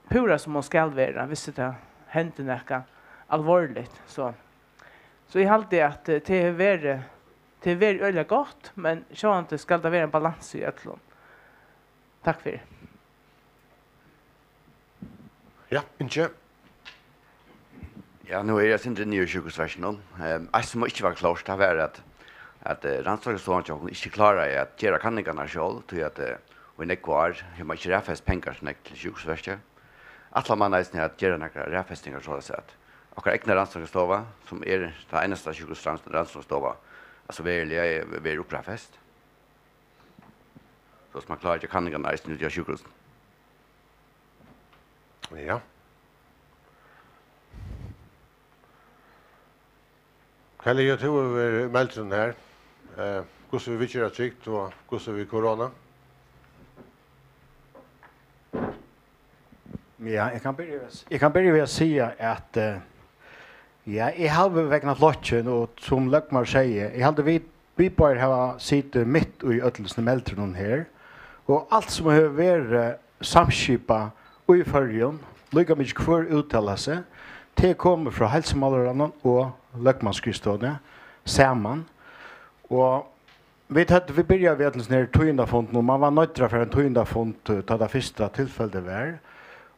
Speaker 4: pura som man skall vara, visst det händer näka allvarligt. Så I halde att det är väldigt öliga gott, men så inte ska det vara en balans I ötlån. Tack för det.
Speaker 1: Ja, inte.
Speaker 5: Ja, nu jag inte ny sjukhusversionen. Som inte var klart det var att Randstorgsstånd inte klarar att göra kanningarna själv till att vi inte kvar hur man inte räffest pengar till sjukhusversionen. Alla man är att göra några räffestingar så att säga. Och egna Randstorgsståva som är det enaste sjukhusrandstorgsståva. Alltså vi är uppräffest. Så man klarar inte kanningarna nu till sjukhusen.
Speaker 1: Ja. Kalle, jag tror vi meldt den här. Hur vi vill göra tryckt och hur vi corona?
Speaker 6: Ja, jag kan börja med att säga att ja, jag har vägnat lotchen och som Lökmar säger, jag hade vi bara ha sitt mitt i ödelsna meltron här. Och allt som har varit samskipa i förrjun, lika mycket kvar uttala sig, det kommer från hälsomålaren och Lökmanskristorna samman. Och vi började vid ödelsna här tøyndafonden, och man var nöjtra för en tøyndafond ta det första tillfället var.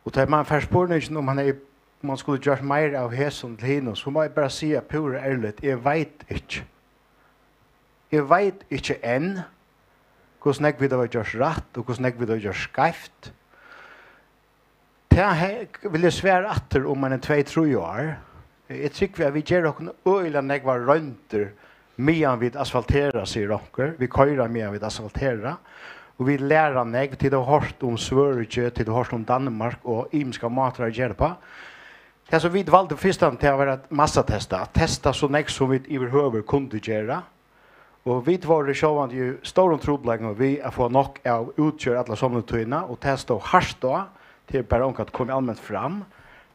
Speaker 6: Och där man förspårningen om man skulle göra mer av häsen till henne, så må jag bara säga pura ärligt, jag vet inte. Jag vet inte än hvordan vi det har gjort rätt och hvordan vi det har gjort skævt. Det vill jag svära atter om man är 2-3 år. Jag tycker vi gör också öjla negva rönter medan vi asfalterar, säger de. Vi körar medan vi asfalterar. Och vi lärer neg till det har hört om Sverige, till det har hört om Danmark och imska matrar gör på. Det så vi valde först till att vara massatesta, att testa så neg som vi överhuvud kunde göra. Och vi var det sjåvande ju stor troblägg och vi får nog av utgör alla sådana tyna och testa och harsta till bara att komma allmänt fram.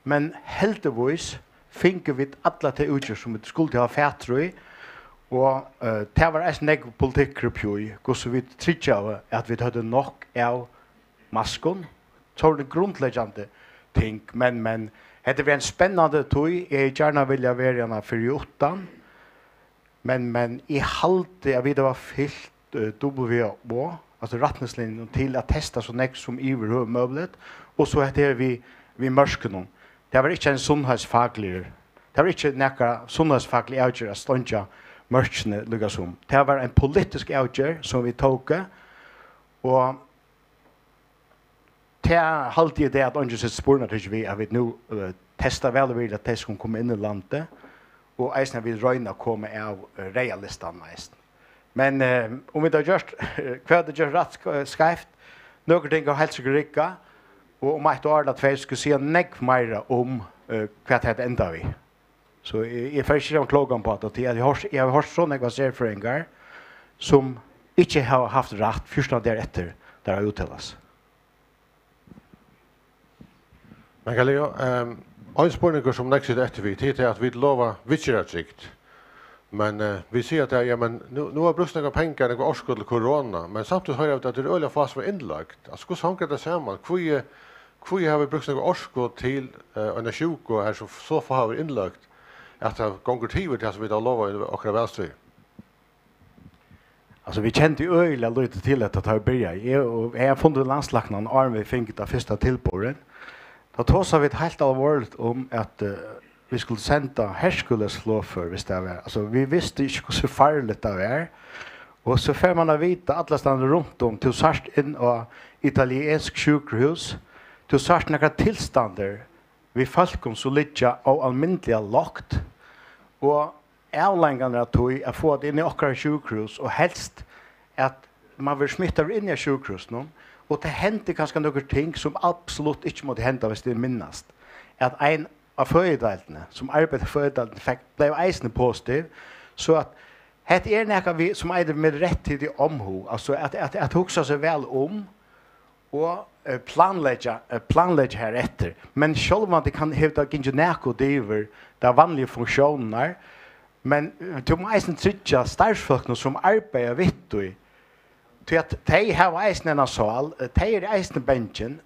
Speaker 6: Men heldigvis finker vi alla till utgör som vi skulle ha fättröj. Og det var en negg politikkruppjøy, hvordan vi trodde at vi hadde nok av maskon. Så var det grundleggende ting, men det var en spennende tøy. Jeg gjerne ville være gjerne for 8. Men i halte jeg videre var fyllt WHO, altså rettneslinjen til å testa så negg som iverhøv møblet. Og så heter vi mørskene. Det var ikke en sunnhetsfaglig, det var ikke nekka sunnhetsfaglig avgjør å ståndja mørkene lykkes om. Det var en politisk avgjør som vi tok, og det er alltid det at andre sitt spørne til vi at vi nå testet vel og vil at de skal komme inn i landet, og eisen vil røyne komme av realistene eisen. Men om vi har gjort, hva det gjør rett skreift, noen ting har helt sikkert rikket, og om et år at vi skulle si nekk mer om hva det enda vi. Så jag får inte klaga på att jag har hört sådana kvaserföringar som inte har haft rätt första därefter där har uttalas.
Speaker 1: Men kan jag en spårning som nästa efter vi till att vi lovar vitcheratsikt. Men vi ser att ja men nu har brukt några pengar det går årskuld till corona, men samtidigt har jag att det är öliga fast var inlagt. Alltså hur hanka det samman? Kvui har vi brukt några årskuld till en sjuk och här så får har vi inlagt. Att det gånger tid till att vi har lovat och välstry.
Speaker 6: Alltså vi kände ju öjla lite till att ha börjat. Jag har funnit landslagnan arm vi fick det första tillborden. Då tåsar vi ett helt allvarligt om att vi skulle sända Herkules flåför visst det var. Alltså vi visste inte hur så farligt det var. Och så får man vita alla stannar runt om till särskilt in och italiensk sjukhus. Till särskilt några tillstånder vi folk så ligga av allmänliga lagt. Og avlengarna tog att få det in i åkra sjukhus och helst att man vill smitta in i sjukhus nu. Och det hände ganska några ting som absolut inte måste hända hvis det minnast. Att en av födelserna som arbetar födelsen blev eisende positiv. Så att det är något vi som är med rätt till det omho. Alltså att huxa sig väl om och planlägga här efter. Men själv om det kan hävda inte näko driver där vanliga funktioner. Men du må eisen trygga starfsfolkene som arbeider vitt i. Til at de har eisen en sal, de er eisen benchen,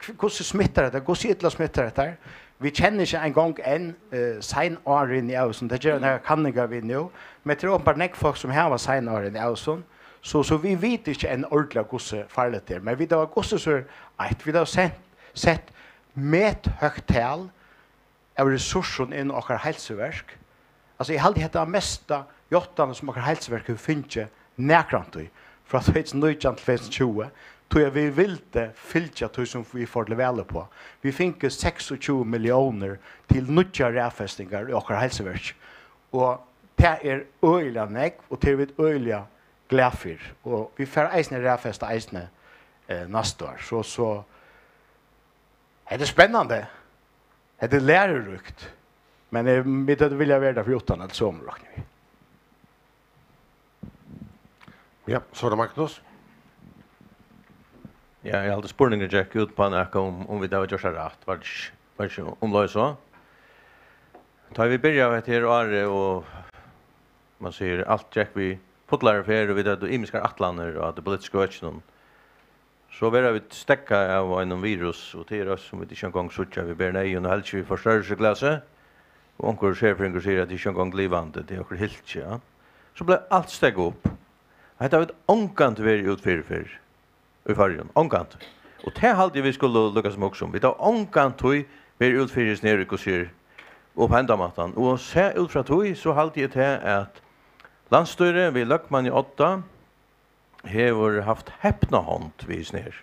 Speaker 6: hvordan smittar det, hvordan ytla smittar det. Vi kjenner ikke en gang en sein åren i Ausen, det gjør denne kanninga vi nå, men det er åpenbart nek folk som har sein åren i Ausen, så vi vet ikke en ordentlig hvordan farlet er. Men vi har hvordan så vi har sett med et høgt tal av ressursen inn i okkar helseverk. Alltså jag hade det mesta jottarna som har hälsoverk finche närkrant i för att det nu inte till 20 tror jag vi ville fylla det som vi får leva på. Vi fick 26 miljoner till nya räfästningar i våra hälsoverk. Och det är öliga näck och det är öliga glädjer och vi får eisne räfästa eisne nästa år. Så är det spännande. Det är lärorikt. Men vi vill jag vara för 8 eller så räknar vi.
Speaker 1: Ja, så det Magnus.
Speaker 7: Ja, jag hade spurningen Jack ut på en om vi då gör så rätt. Var det om det så? Tar vi börjar med här år och man ser allt Jack vi fotlar för och vi då imiskar atlander och det politiska öknen. Så vill vi stäcka av en virus och till oss som vi inte en gång såg vi ber nej och helst vi förstörelseklasse. Och onkel chefen säger att det inte en gång livande det är helt ja. Så blev allt stäcka upp. Det har ett onkant veri utfyrir i fargen, onkant. Og det halde vi skulle lukkast med også. Vi tar onkant tog veri utfyrir nere og sier opp hendamatan. Og se ut fra tog så halde jeg til at landstyret vi Løkman i 8 hever haft heppna hånd vis ner.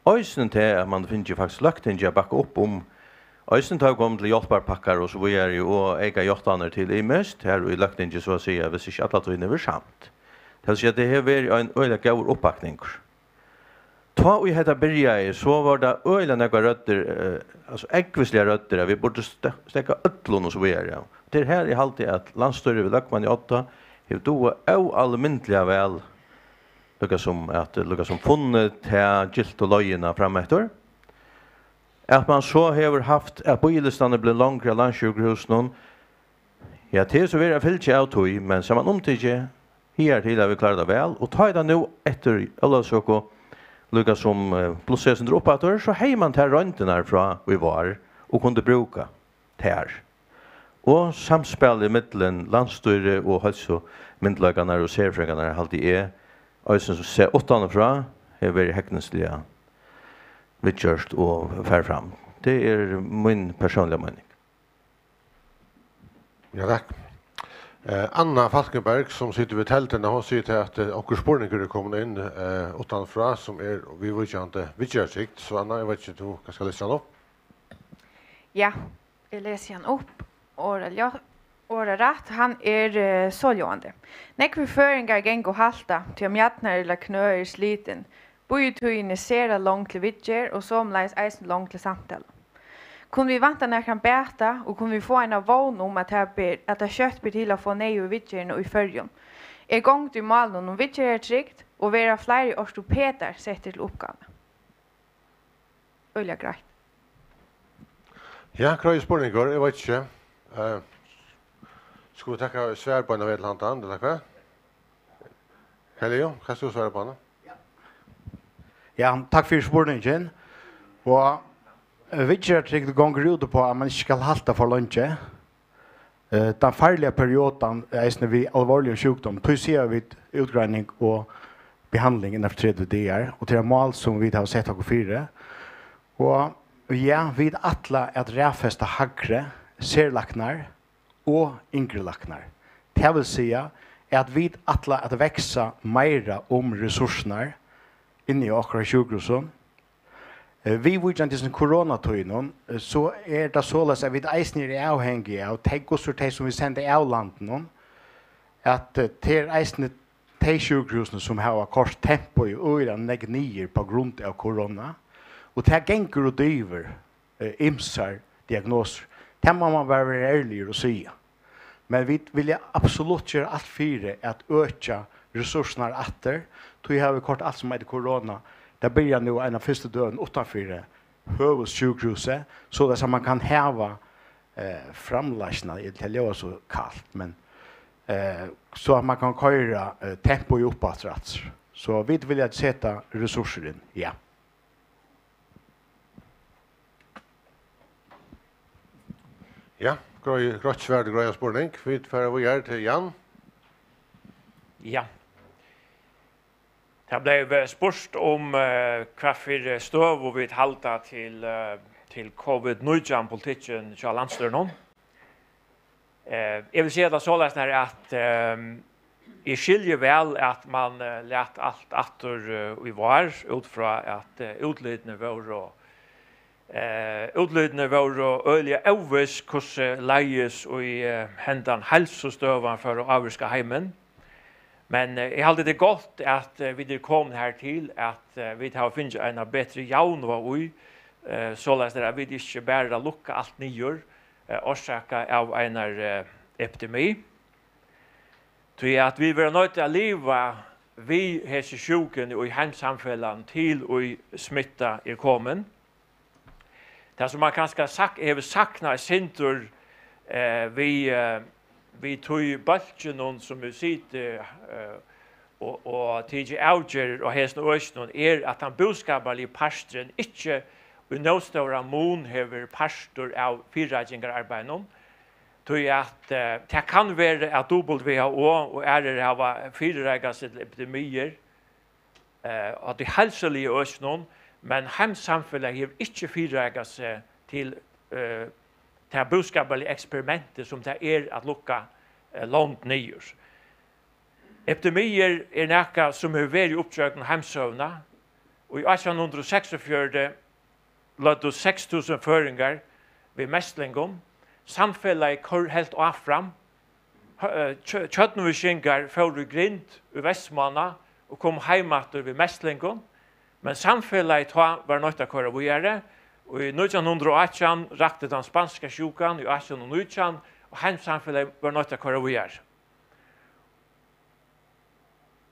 Speaker 7: Øysen til at man finner faktisk løkting å bakke opp om Øysen tar kom til hjelparpakkar og så vi er jo og ega hjeltaner til i mest her og i løkting så å si hvis ikke alle tog never samt. Det vil si at det har vært en øyla gaur oppakning. Ta og hetta byrja så var det øyla nekva røtter, altså ekvislige røtter, vi burde stekka øtlån og så videre. Ja. Det er her i halte at landstyret ved Løkman i 8 har doa av allmyntliga vel lukka som funnet til gilt og løyina frametter. At man så har haft at bylistane ble langre av landsjukhusen, ja, til så vil jeg fylke av tog, men så man omtidje her til vi klarar det väl och tar det nu efter alla så lukka som plussesen droppator så hej man tar röntorna från vi var och kunde bruka här. Och samspel i mitten landstyre och hälso myndlagarna och serfrägarna alltid är alltså så ser 8 från är väldigt häcknesliga vidgjørst och fär fram. Det är min personliga mening.
Speaker 1: Ja, tack. Anna Falkenberg som sitter vid telten hon säger till att onkel spårningar kommer in utanför som är vi vet inte vidgjørsikt så Anna jag vet inte du ska läsa den upp.
Speaker 8: Ja, jag läser han upp. Rätt, han är såljående. När vi föringar gäng och halta till om hjärtnar eller knö är sliten, bojutugin är sera långt till vidger och somlais eisen långt till samtal. Kunde vi vänta när kan bäta och kunde vi få en av vån om att det kött blir till att få nej och vidgern och i följen. Är gång till malen om vidger är tryggt och vara flera ortopeter sätter till uppgången. Öliga grejt.
Speaker 1: Ja, kröj spårningar, jag vet inte. Ska vi tacka svär på en av Edlandan, eller vad? Helio, kan du svara på den?
Speaker 6: Ja, tack för spårningen. Och vidger tryggd gånger ut på att man inte ska halta för lunch. Den farliga perioden är när vi allvarliga sjukdom. Då ser vi utgrävning och behandling inom 3 dagar. Och det är mål som vi har sett och fyra. Och ja, vi alla att räfästa hackre, serlaknar och ingrelaknar. Det vill säga att vi alla att växa mera om resurserna inne i akra sjukhusen. Vi vet inte som coronatiden så är det så att vi eisner är avhängiga av tegosor som vi sänder av landet att till eisner sjukhusene som har kort tempo i öra negnier på grund av corona och det gänger och driver imsar diagnoser. Det må man vara ärlig och säga. Men vi vill absolut göra allt för att öka resurserna efter. Då har vi kort allt som är corona. Det börjar nu en av första dörren utanför huvudsjukhuset så att man kan häva framlägsna till det så kallt men så att man kan köra tempo i uppåt. Så vi vill att sätta resurser in. Ja.
Speaker 1: Ja, grått svärd gröja spårning. Vi får vi gör till Jan.
Speaker 9: Ja. Det blev spurt om hva støv vi halta til covid-19-politikken til landstyren. Jeg vil si det så løsner at jeg skiljer vel at man lät alt atter i var ut fra at utlydene var øyelige øves hvordan leies og i hendan helsestøven for å avvirke heimen. Men jeg halte det godt at vi er kommet her til at vi har finnet en bedre jaun var ui, så at vi ikke bare lukker alt nyer, orsaka av en epidemi. Så att vi var nødt til å leva vi hese sjuken og i heimsamfellan til og smitta kommen. Det som man kanskje har sakna sintur vi tog baltjen som vi sitter og tidlig avgjer og hesen og øsnen at han boskaparlige pastren ikke i nåstora mån hever pastor av fyrradjengararbeidet tog at det kan være at WHO og av fyrradjengas epidemier at det helselige øsnen men heimsamfunnet har ikke fyrradjengas til det boskaparlige eksperimentet som det at lukka langt nyer. Epidemier nekka som har vært i oppdragen heimsøvna, og i 1846 lødde 6.000 føringar ved mestlingom, samfellet helt affram, kjøttnoviskingar fører grind i Vestmanna og kom heimater ved mestlingom, men samfellet var nødt til å køre videre, og i 1918 rakte den spanska sjukan, i 1819, og heimsamfellet var nødt til å køre videre.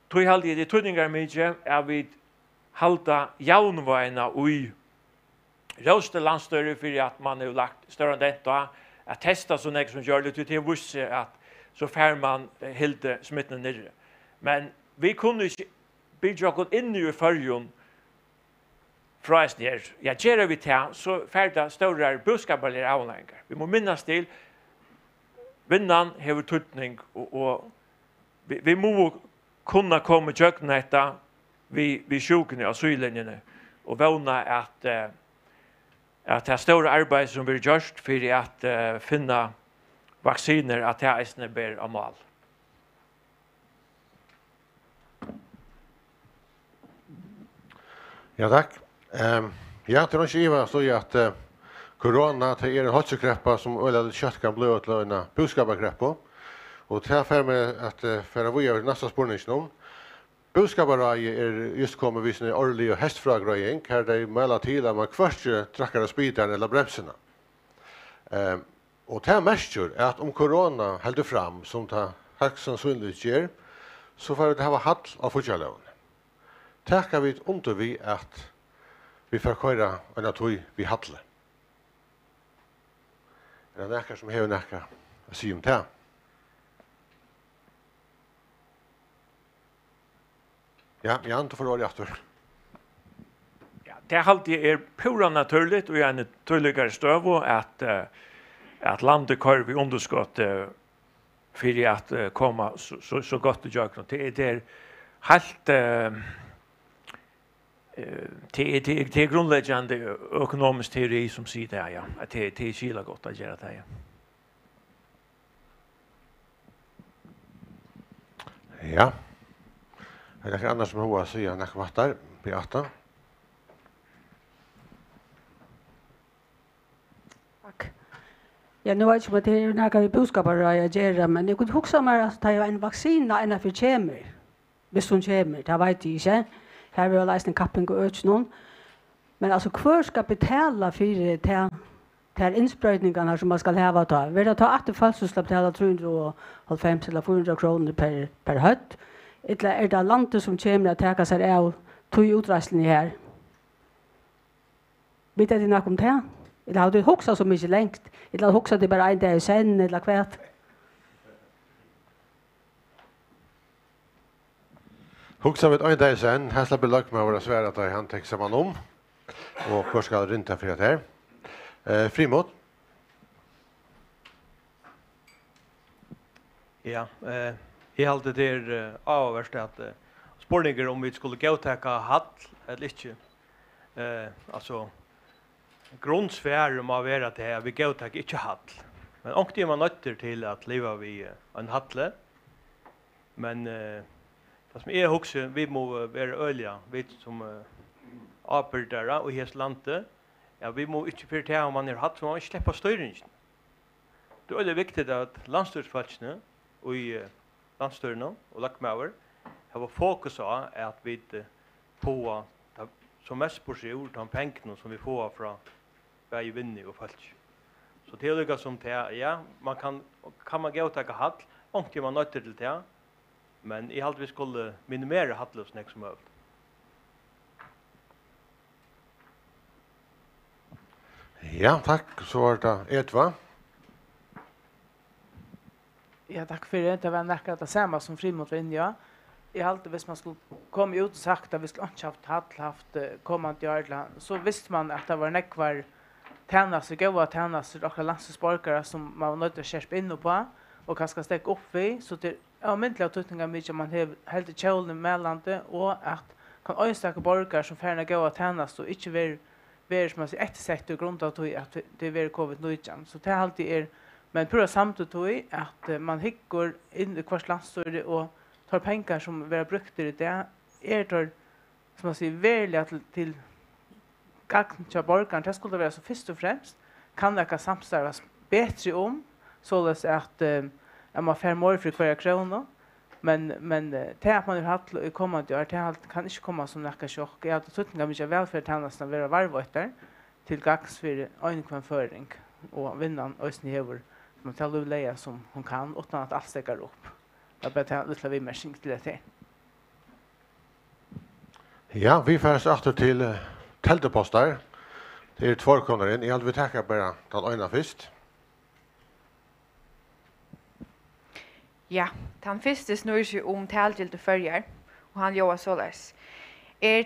Speaker 9: Tog halde det tydningar mykje vi halda jaunvajna ui råste landstøyre for at man har lagt større enn dette at testa så nek som gjør det til å vise at så fær man hilde smittene nere. Men vi kunne ikke bygge oss inn i førjon fra oss nere. Ja, gjør vi til så fær det større budskapelige avlengar. Vi må minnes til vinnan hever tydning og vi må kunna komma tjökna detta vi sjukene og sylinjene og vana at det stora arbeid som blir gjort for at finna vacciner at det eisne ber av mal.
Speaker 1: Ja, takk. Ja, det er ikke Iva så at korona til en hotsekreppa som øyla kjøtt kan bli til en boskaparkreppa. Og til affär med att för vi har nästa spårning. Boskaparai just kommer vi sin årlig och hästfragröjning här det mellan till att man kvart trackar spiten eller bromsarna. Och det mestjur är att om corona håller fram som ta högst sannolikt ger så får det ha hall av fortjällen. Tackar vi under vi att vi får köra en tog vi hallar. Det är näka som har näka att säga om det. Ja, Jan, du får lov efter.
Speaker 9: Ja, det alltid pura naturligt och en tydligare stöv att landet kör vi underskott för att komma så gott det gör. Det är helt det är grundläggande ekonomisk teori som säger det, ja. Att det är skila gott att göra det, ja.
Speaker 1: Ja. Det är annars som hoa säga när jag där Beata.
Speaker 10: Tack. Ja, nu vet jag att det är några vi boskapar jag gör, men jag kunde huxa mig att ta en vaccin när en för kemer. Hvis hon kemer, det vet jag inte. Här vill jag läsa en kapping och öch någon. Men alltså kvar ska betala för det inspröjningarna som man ska leva ta. Vill jag ta att fall så ska betala 350 eller 400 kronor per hött. Eller det landet som kommer att täcka sig av tog utrastlen här. Vet du något om det? Eller har du huxat så mycket längt? Eller har du huxat det bara en dag sen eller kvart?
Speaker 1: Huxa vid en dag sen. Här släpper lag med våra svära att han tänker samman om. Och kvar ska det rinta för det här. Frimot.
Speaker 7: Ja, jag hade det avvärst att spårningar om vi skulle gå täcka hall eller inte. Alltså grundsfär om att vara det vi går täcka inte hall. Men också är man nötter till att leva vid en halle. Men det som är också vi må vara ölja, vi som arbetar och hela landet. Ja, vi må inte prioritera om man är hatt så man släpper styrningen. Det är viktigt att landstyrsfolkene och i landstyrene og lakkmauer har fokus på at vi får som mest på seg ord de pengene som vi får fra hver vinner og folk. Så det är lika som det, ja, kan man gå och ta hall, och man nöjt till det, men i allt vi skulle minimera halllösning som möjligt.
Speaker 1: Ja, tack. Så var det Edva.
Speaker 4: Ja, tack för det. Det var näkert det samma som Frimot var inne, ja. I allt hvis man skulle komma ut och sagt att vi skulle inte haft kommande år, så visste man att det var nekvar tjänster, goda tjänster och landsborgare som man var nöjd att skärpa in på och kanske stäcka upp vid. Så det är myntliga tutningar mycket man har helt i kjolen med landet och att kan önstaka borgare som färna goda tjänster och inte ver som man säger eftersett och grund av att det är covid-19. Så det är alltid men pröva samtidigt att man hickar in i kvart landsstörre och tar pengar som vi har brukt i det tar som man säger välja till gagn till borgaren. Det skulle vara så först och främst kan det kan samstarvas bättre om så att man får mer för kvar krona men det att man har haft i kommande år det kan inte komma som några chock. Jag har tutningar mycket välfärdstjänsterna vara varvåter till gagn för önkvanföring och vinnan ösni över man talar leja som hon kan utan att allt stäcker upp. Jag ber att lite vimmersing till det här.
Speaker 1: Ja, vi färs åter till teltepostar. Det är 2 kronor in. Jag vill tacka bara till Øyna först.
Speaker 8: Ja, den første snur seg om talgilde førjar, og han gjør såleis.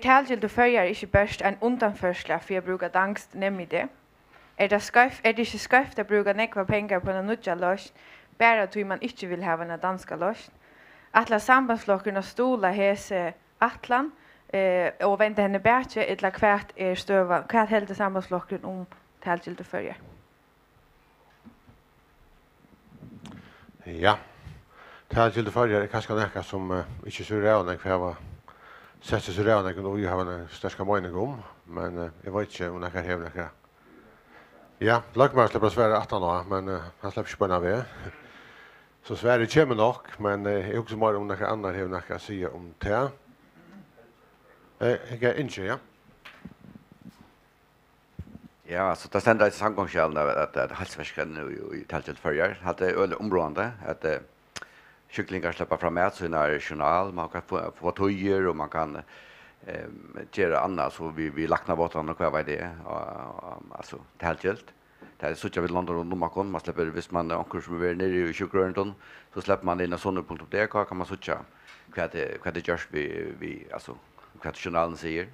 Speaker 8: Talgilde førjar ikke børst en undanførsla for å bruke dangst nemlig det? Det ikke skøft å bruke nekva penger på en nødja løs, bare at man ikke vil ha en danska løs? Atla sambandsflokkerne stola hese atlan, og vente henne bætje, etla hvert støva, hvert helte sambandsflokkerne om talgilde førjar?
Speaker 1: Ja. Talgilde førjar kanskje nekka som ikke så rævnek, for jeg var sett så rævnek, og jeg har en sterska mening om, men jeg vet ikke om nekka hev nekka. Ja, Løkmar slipper Sverre 18 år, men han slipper ikke på en ved. Så Sverre kommer nok, men jeg også mer om nekka annar hev nekka sige om det. Jeg er ikke, ja.
Speaker 5: Ja, så det stender i samgångskjelen at halsverskeren i talgilde førjar hadde øle områdende, at kycklingar släppa fram mat så är journal man kan få tojer och man kan göra annat så vi lacknar båten och vad är det alltså det helt helt det är så att vi landar runt om man släpper visst man ankor som är nere i kycklingen så släpper man in en sån punkt där kan man söka vad det görs vi alltså vad journalen säger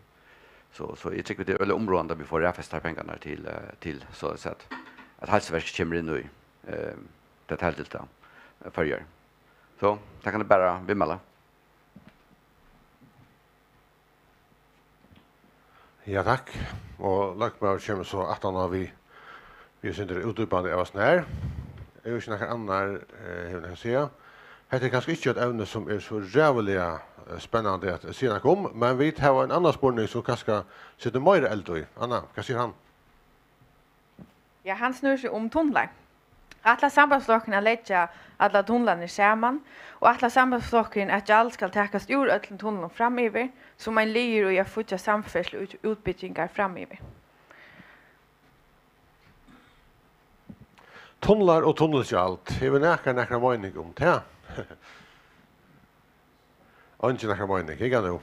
Speaker 5: så jag tycker det är väl områden där vi får räfesta pengarna till så sätt att halsverk kommer in nu det helt helt förgör. Så, det kan det bara vimmela.
Speaker 1: Ja, tack. Och Løkmar kommer så 18 år vi synder utdypande av oss nær. Jeg vil ikke noen annar hevne å si. Dette er kanskje ikke et evne som er så rævelig spennende at si noe om, men vi tar en annan spurning som kanskje sitter mer eldre i. Anna, hva sier han?
Speaker 8: Ja, han snur seg om tunnlar. Alla sambandsflokken lägga alla tunnlarna samman och alla sambandsflokken att allt ska täckas ur alla tunnlarna framöver så man lyr och jag fortsätter samfärsel och utbytningar framöver.
Speaker 1: Tunnlar och tunnelskjalt. Jag vill näka mening om det. Och inte näka mening, ikke nu.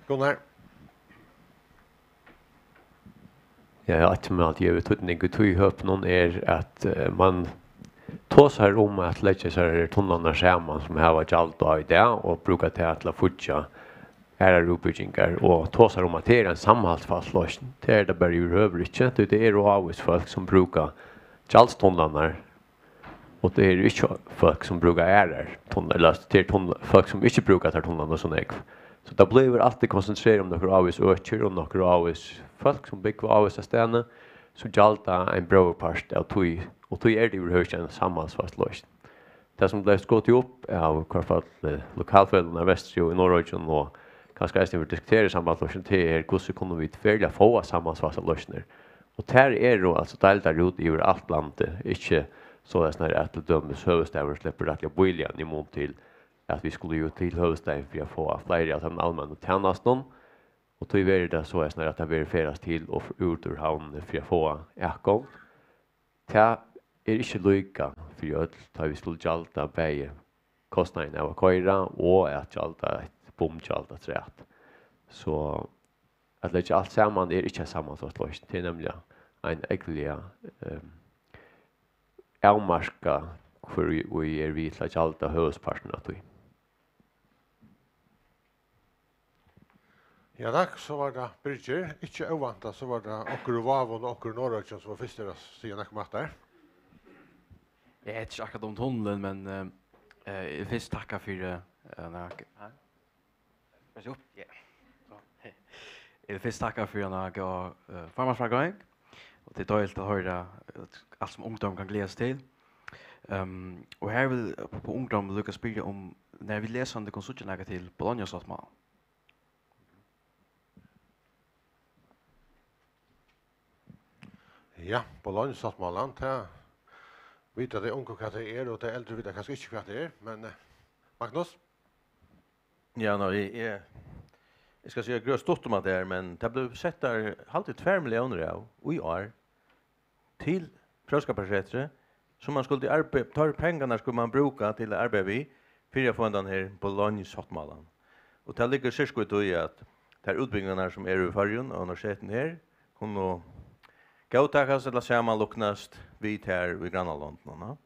Speaker 1: Gunnar.
Speaker 11: Ja, jag vet inte att jag vet att det tog ihop någon att man tåsar om att lägga sig tunnlarna samman som här var allt och idé och brukar till att fortsätta här uppbyggingar och tåsar om att det är en samhällsfast lösning. Det är det bara ur övrigt. Det är avvis folk som brukar tunnlarna och det är inte folk som brukar tunnlarna. Det är folk som inte brukar ta tunnlarna som ägg. Så det blir alltid koncentrerat om några avvis ökar och några avvis folk som bygger avvis ställen så jalta en bra part av tog och tog det ur högst en samhällsfast lösning. Det som blev skott upp av kvarfall lokalföljderna västjo i Norröjden och kanske resten vi diskuterar samhällslösning till hur så kunde vi välja få samhällsfasta lösningar. Och där är då alltså delta ut i allt landet, inte så att när att dömes huvudstäder släpper att jag börjar ni mot till att vi skulle ju till huvudstäder för att få fler av de allmänna tjänsterna. Och då är det så att när det verifieras till och ut ur hamnen för att få ägång. det ikke lykka for öll, da vi skulle gjalda begge kostnaden av å køyre, og at gjalda et bomgjalda træt. Så at lägga allt samman inte samma sorts lösning. Det är nämligen en äckliga avmarska för vi vid att allt högsparten att vi.
Speaker 1: Ja, tack, så var det Birger. Ikke ovanta, så var det okkur Vavon og okkur Norrøkjen som var først til å si noe mat der.
Speaker 12: Jeg vet ikke akkurat om tunnelen, men jeg vil takke for Jeg vil først takke for å gå farmarsfragøying, og det er døylt å høre alt som ungdom kan glede seg til. Og her vil på ungdom lykke spørre om når vi leser om det konsultjenlegget til Bologna-Sottmal.
Speaker 1: Ja, Bologna-Sottmalan, det vet at det unge hva det er, og det eldre vet kanskje ikke hva det er, men Magnus?
Speaker 7: Ja, jeg ska säga gröst stort om det, men det blev sett där alltid 2 miljoner av i år till fröskaparsrättre som man skulle arbeta, ta pengarna skulle man bruka till arbete vi för att få den här Bologna-Sottmalan. Och det ligger särskilt i att de utbyggnaderna som är i färgen och universiteten här kunde gåtakas eller sammanloknast vid här vid grannaländerna.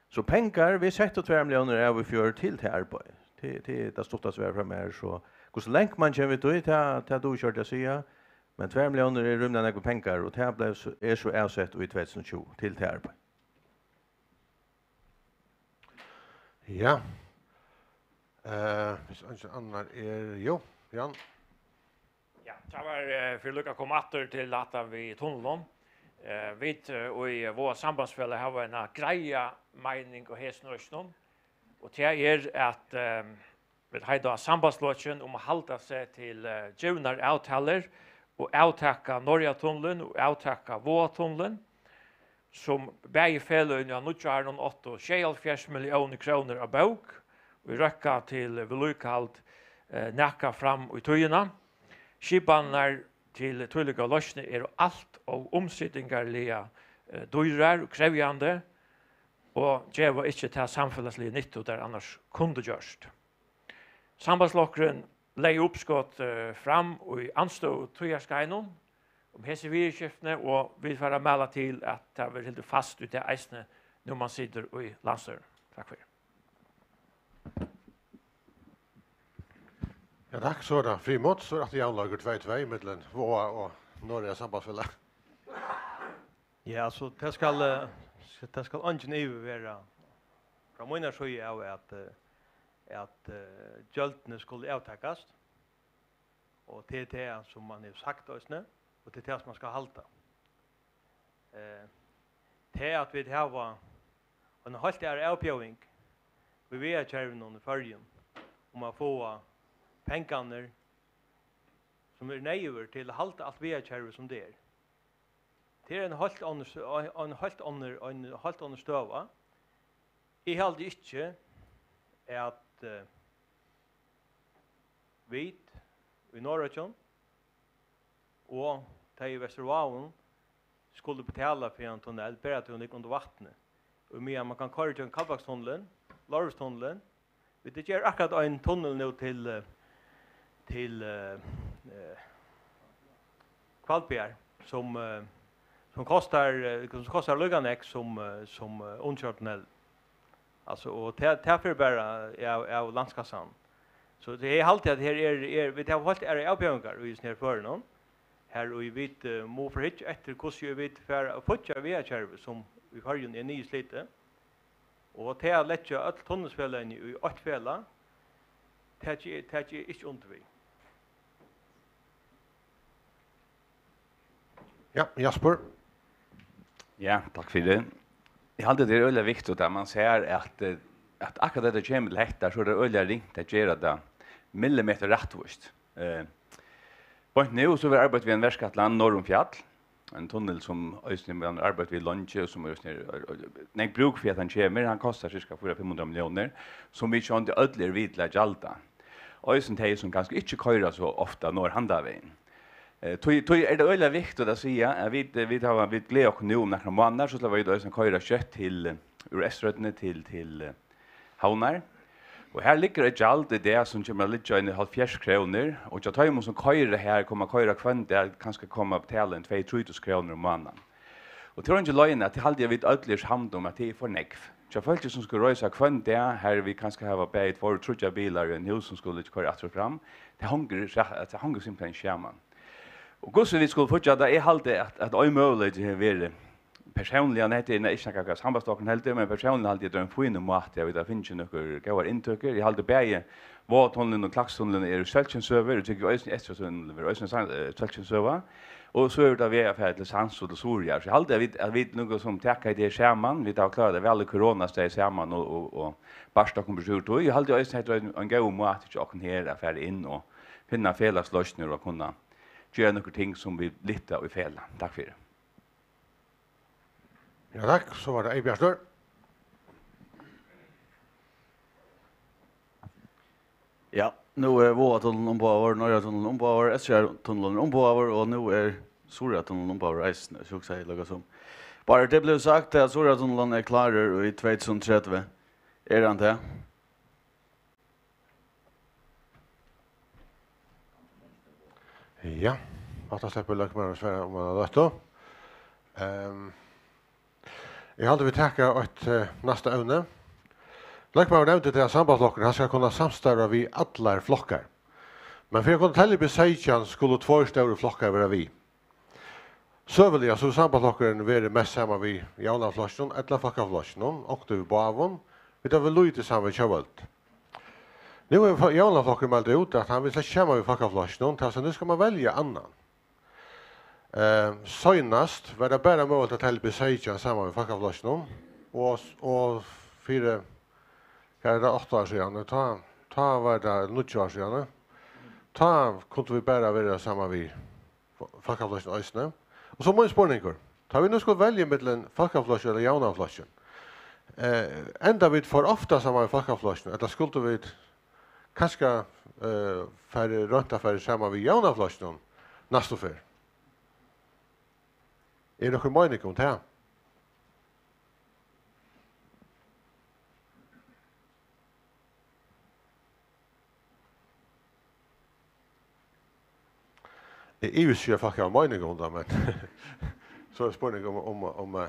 Speaker 7: Så pengar, vi sätter 2 miljoner av i fjör till arbete. Det stort att svära fram här så hur länge man kommer till det då kört jag säga men 2 miljoner är rymden några pengar och det blev så avsett i 2020 till det arbete.
Speaker 1: Ja. Hvis ikke annar jo, Jan.
Speaker 9: Ja, det var för lycka komma åter till att vi tunneln. Vi i vår sambandsfälla har en greja mening och hesnörsnom. Och det är att vi har sambandslåtjen om att hålla sig till djurnar avtaler och avtacka Norja-tunneln och avtacka Våtunneln som bäger fällön av 8,76 miljoner kronor av bok. Vi rökar till vedlikehald näka fram i tøyina. Skipanar till tydliga lösningar är allt och omsättningarliga dyrar och krävjande och det var inte till samfällsliga nyttor där annars kunde görst. Sambandslockren lägger uppskott fram och i anstå tøyarskainon om hese virkeskiftene och vi får mäla till att det är helt fast ute i eisne när man sitter i landsdörren. Tack för det.
Speaker 1: Ja, takk, så da. Frimot, så at jeg anlager 2-2 mellom Våa og Norge sambandsfälla.
Speaker 13: Ja, så det skal ingen EU være fra måneder så av at gjøltene skulle avtakkast, og det er det som man har sagt også, og det er det som man skal halta. Det er at vi har en halvt avbjøving vi vet kjærven i fargen om å få pengarna som nöjver till att hålla allt vi kärver som det är. Det är en helt annan stöva. I helt inte att vi i Norrötjön och i Västervågen skulle betala för en tunnel bara till under vattnet. Och mer man kan köra till Kallbakstunneln, Lorvstunneln. Det ger akkurat en tunnel nu till Kvalbjer som kostar Luganek som undkörtunnel. Alltså och därför bara av landskassan. Så det är alltid att här är vi har hållit avbjörningar och just ner för någon. Här och vi vet må för hit efter hur vi vet för futcha vi är kärv som vi har ju en ny slite. Och det är lätt att tunnelspelen i 8 fälla. Det är inte ont vi.
Speaker 1: Ja, Jasper.
Speaker 3: Ja, tack för det. Jag hade det öliga viktigt att man ser att akkurat det kommer till hetta så det öliga ringt att göra det millimeter rättvist. På nu så vi arbetar vi en verkskatland norr om fjäll. En tunnel som man arbetar vid Lunche som just när bruk för att han kommer han kostar cirka 400-500 miljoner som vi inte ödler vidla jalta. Och sen det som ganska inte köra så ofta norr handavägen. Tog är det öliga viktigt att säga att vi gläder oss nu om några månader så ska vi då sen köra kött till ur Eströdne till Havnar. Och här ligger det alltid det som kommer att ligga i 70 kronor och jag tar ju som köra här kommer köra kvant det kanske komma på till en 2-3 kronor om månaden. Och tror inte lögna att det hade jag vid ödlers hand om att det är för nekv. Jag följde som skulle rösa kvant det här vi kanske ha bäit för trutja bilar och en hus som skulle köra att fram. Det hänger simpelthen skärman. Och hur vi skulle fortsätta är alltid att möjligt det är personligen det är inte några sammanstocken helt men personligen alltid en fin mat jag vet att finns ju några goda intryck i alltid bäge vad tunneln och klaxtunneln är Seltjenserver det tycker jag är Eströdne vi är Seltjenserver och så är det vi är för till Sans och Soria så alltid att vi något som täcka det skärman vi tar klara det väl corona stay samman och basta kommer ut och jag alltid är en god mat och kan här affär in och finna felas lösningar och kunna göra några ting som vi lite och fel. Tack för det.
Speaker 1: Ja, tack. Så var det Eibjørsdør.
Speaker 12: Ja, nu är Våatunneln ombord, Norratunneln ombord, Esskjærtunneln ombord och nu är Soratunneln ombord reisen, så jag säger något som. Bara det blev sagt att Soratunneln är klar i 2030. Är det inte?
Speaker 1: Ja, att jag släpper lökmar och svära om man har dött då. Jag hade vi tacka ett nästa ämne. Lökmar nämnde det att sambandsflocken han ska kunna samstarva vid alla flockar. Men för att kunna tälja besejtjan skulle 2 stora flockar vara vi. Söveliga så sambandsflocken vara mest samman vid jaunaflocken, ett flockaflocken och det vid bavon. Vi tar väl lite samman vid kövölt. Nu är jaunaflocken meldt ut att han vill släcka samman vid flockaflocken så nu ska man välja annan. Senast var det bara möjligt att tälja besejtjan samman vid flockaflocken och 4 här är det 8 år sedan. Ta var det 9 år sedan. Ta kunde vi bara vara samman vid flockaflocken ösne. Och så må en spårningar. Ta vi nu ska välja mellan flockaflocken eller jaunaflocken. Ända vid för ofta samman vid flockaflocken. Eller skulle vi kanske för rönta för samman vid jaunaflocken nästa för. Är det någon mening om det här? Det är ju så jag faktiskt har mening om det, men så är det spårning om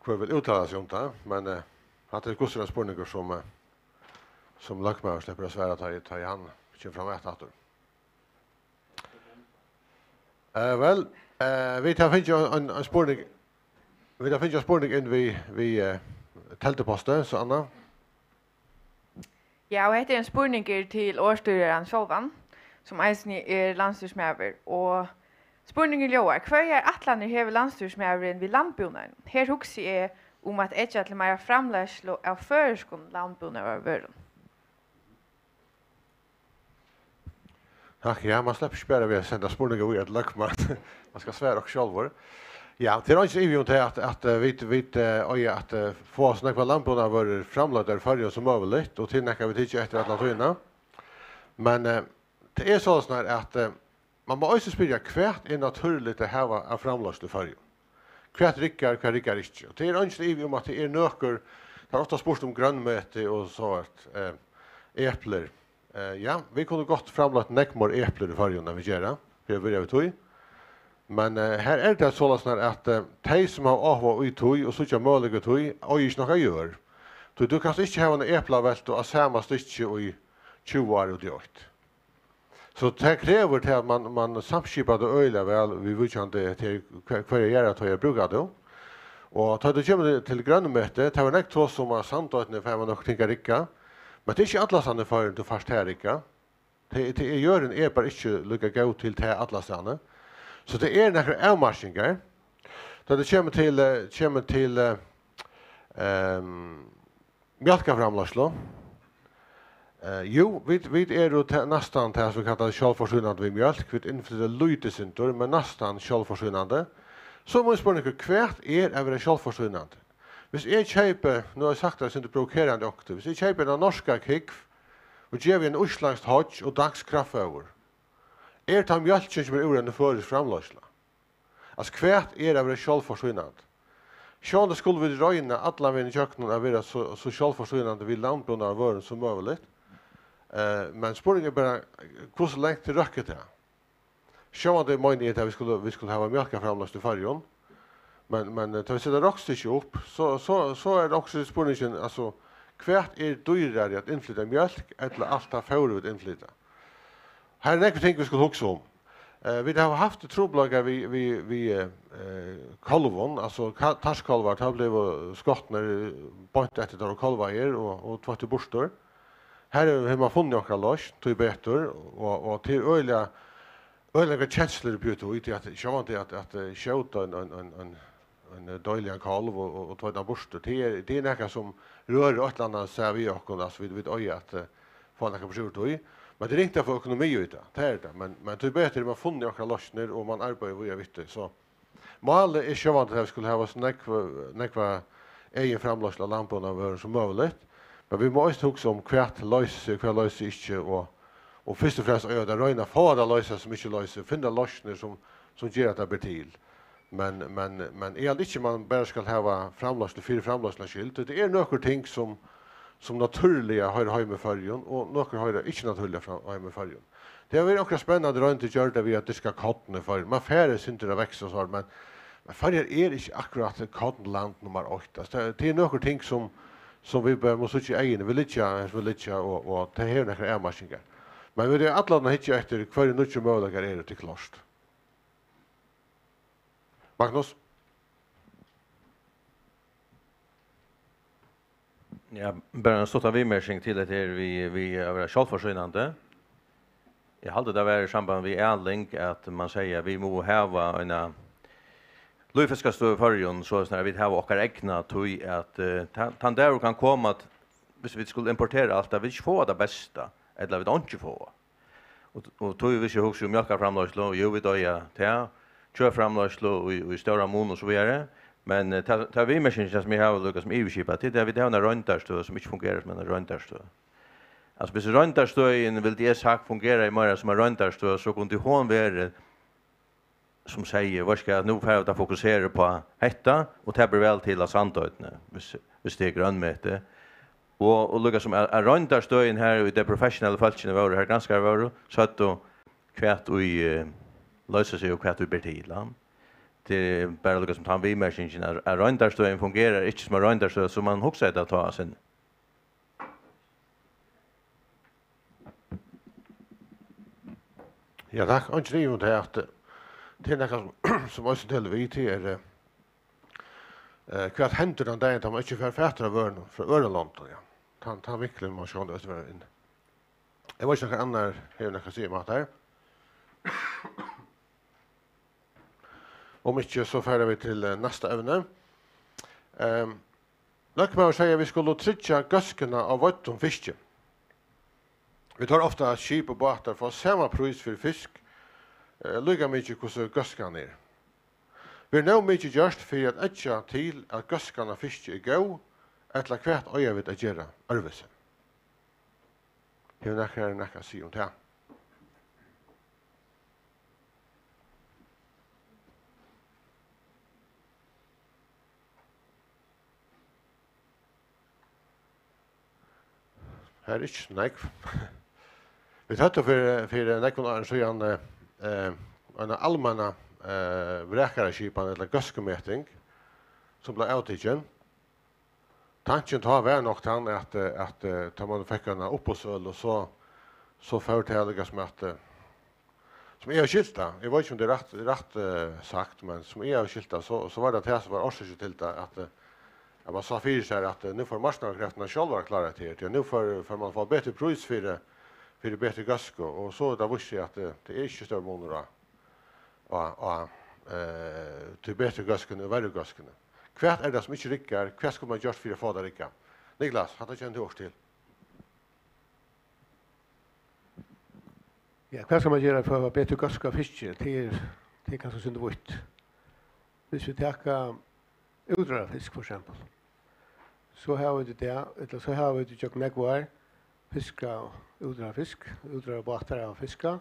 Speaker 1: hur vill uttala sig om det, men att det är gossarna spårningar som Lökmar släpper att svära ta i hand kör fram ett åter. Vi tar finns ju en spårning. Vi tar finns ju spårning in vi tälteposten så Anna.
Speaker 8: Ja, och det är en spårning till årsstyraren självan som eisen är landstyrsmäver och spårningen låar kvar är atlander hever landstyrsmäveren vid landbonen. Här huxi är om att etja till mer framlägslo av förskon landbonen av världen.
Speaker 1: Tack, ja, man släpper spärra vid att sända spårningar vid ett Lökmar. Man ska svära och självor. Ja, det är inte så ivigt att vi att få oss några lamporna var framlagda förrän som möjligt och tillnäcka vi tidigt efter att latorna. Men det är så snart att man måste också spela kvärt är naturligt att ha av framlagda förrän. Kvärt rickar inte. Det är inte så ivigt om att det är nöker. Det har ofta spurt om grönmöte och så att äppler. Ja, vi kunde gott framlagt nekmor äppler i förrän när vi gör det. Vi börjar vi tog. Men här är det så att de som har avva i tog och så inte möjliga tog och inte något gör. Du kan inte ha en äpplavälto av samma stycke i 20 år och gjort. Så det kräver till att man samskipar det öliga väl vi vet inte till kvar jag att jag brukar det. Och tar det kommer till grönnmöte tar vi näkt som har samtalet för man nog tänka ricka. Men det är inte alla sanna för du fast här ricka. Det gör en är bara inte lika gå till alla sanna. Så det är några avmarsningar. Då det kommer till mjölkaframlöslo. Jo, vi är då nästan till så kallat självförsynande vid mjölk. Vi inflyter lytesintor, men nästan självförsynande. Så måste man inte kvärt över självförsynande. Hvis jag köper, nu har jag sagt det, inte provokerande också. Hvis jag köper en norska kikv och ger vi en uslangst hodge och dagskraft över. ta mjölken som urande föres framlösla. Alltså kvärt av det självförsvinnande. Sjån det skulle vi röjna alla vid köknen att vara så självförsvinnande vid landbrunna av vören som möjligt. Men spåringen bara hur så länge till röcket det. Sjån det möjligt att vi skulle ha mjölka framlöst i färgen. Men tar vi sätta rockstick upp så är det också spåringen alltså kvärt dyrare att inflytta mjölk eller allt har för att inflytta. Här är några ting vi skulle huxa om. Vi har haft troblagar vi kolvon, alltså tarskolvar, det har blivit skottner bort efter där kolvar och två till borstor. Här har man funnit några loss, till bättre och till öliga känslor på ut att skjuta en dålig kolv och två borstor. Det är något som rör ett annat så vi och alltså vid öja att få några beslut i. Men det är inte för ekonomi utav, det är det. Men det är bättre man funnit några lossner och man arbetar via vitt. Så målet är sjövant att vi skulle ha så nekva egen framlösla lamporna av som möjligt. Men vi måste också om kvärt löser inte och först och främst öda röjna fara löser som inte löser. Finna lossner som ger att det blir till. Men är det inte man bara ska ha framlösla, fyra framlösla skilt. Det är några ting som naturliga har hemma färjan och några har inte naturliga hemma färjan. Det har varit också spännande runt att göra det vi att det ska kottna för. Man färres inte att växa så men färger är inte akkurat kottland nummer 8. Det är några ting som vi bör måste se egen vill inte och det här några ermarsningar. Men vi det alla hittar efter kvar mycket möjligheter är det till klart. Magnus.
Speaker 7: Ja, bara en sån vimersing till att vi är självförsörjande. Jag hade det var i samband med ärling att man säger vi må ha en luffiskastöv förjon så när vi har och egna tog att han där kan komma att hvis vi skulle importera allt det vi får det bästa eller vi inte får. Och tog vi ju också mjölka framlöslo och ju vi då ja kör framlöslo och i stora mån och så vidare. Men tar vi maskiner som vi har Lucas som EU-skipa till där vi har en röntarstöd som inte fungerar som en röntarstöd. Alltså hvis röntarstöden vill det sagt fungera i mer som en röntarstöd så kunde hon vara som säger vad ska nu för att fokusera på detta och det blir väl till sandötne hvis det är grönmete. Och Lucas som är röntarstöden här i det professionella fallet var det här ganska var så att då kvärt och löser sig och kvärt och bertilan. Det är bara något som tar vi med sin är röntarstöden fungerar inte som röntarstöd som man också att ta sen.
Speaker 1: Ja, tack. Och det är ju det att det är något som också till vi till kvart händer den där att man inte får fätter av vörn för Öreland ja. Ta vinklen man ska det vara in. Jag vet inte några andra hur några säger mat här. Om inte så färdar vi till nästa ämne. Låt mig säga att vi skulle trycka göskarna av vatten fiske. Vi tar ofta skip och båtar för samma pris för fisk. Lika mycket hos göskarna är. Vi är nog mycket just för att etja till att göskarna fiske är gå eller kvärt öja vid att göra örvisen. Hur näka sig om det. Här är inte snäck. Vi tar för näkon så en allmänna vräkarskipan eller göskemätning som blir avtigen. Tanken tar vara nog han att tar man fick en uppåsöl och så förtäligas med att som är skilta. Jag vet inte om det är rätt sagt men som är skilta så var det här som var orsök till att man sa för sig att nu får marknadskrafterna själva klara det. Nu får man få bättre pris för bättre gask och så där visste jag att det är inte större månader till bättre gasken och värre gasken. Kvärt är det som inte rickar, kvärt ska man göra för att få det ricka. Niklas, har du känt års till?
Speaker 14: Ja, kvärt ska man göra för att bättre gask och fiske till kanske synd och vitt. Hvis vi tar utrara fisk för exempel. Så har vi det eller så har vi det jag nekvar fiska utrara fisk, utrara båtar av fiska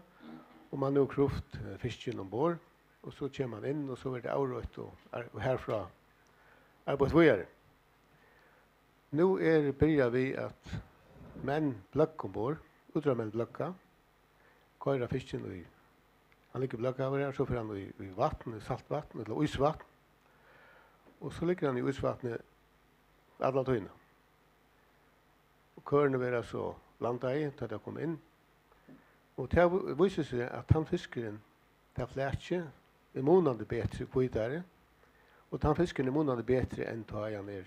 Speaker 14: Och man nu kroft fisken ombord. Och så kommer man in och så är det avrött och härifrån arbetet vidare. Nu börjar vi att män blöck ombord, utramän blöcka, köra fisken i. Han ligger blöcka över här, så får han i vatten, i saltvatten eller isvatten. Och så ligger han i isvattnet alla tøyna. Och körna vill så landa i, till det kommer in. Och det visar sig att han fiskaren, det flätje, är månande bättre på vidare. Och han fiskaren är månande bättre än tar han ner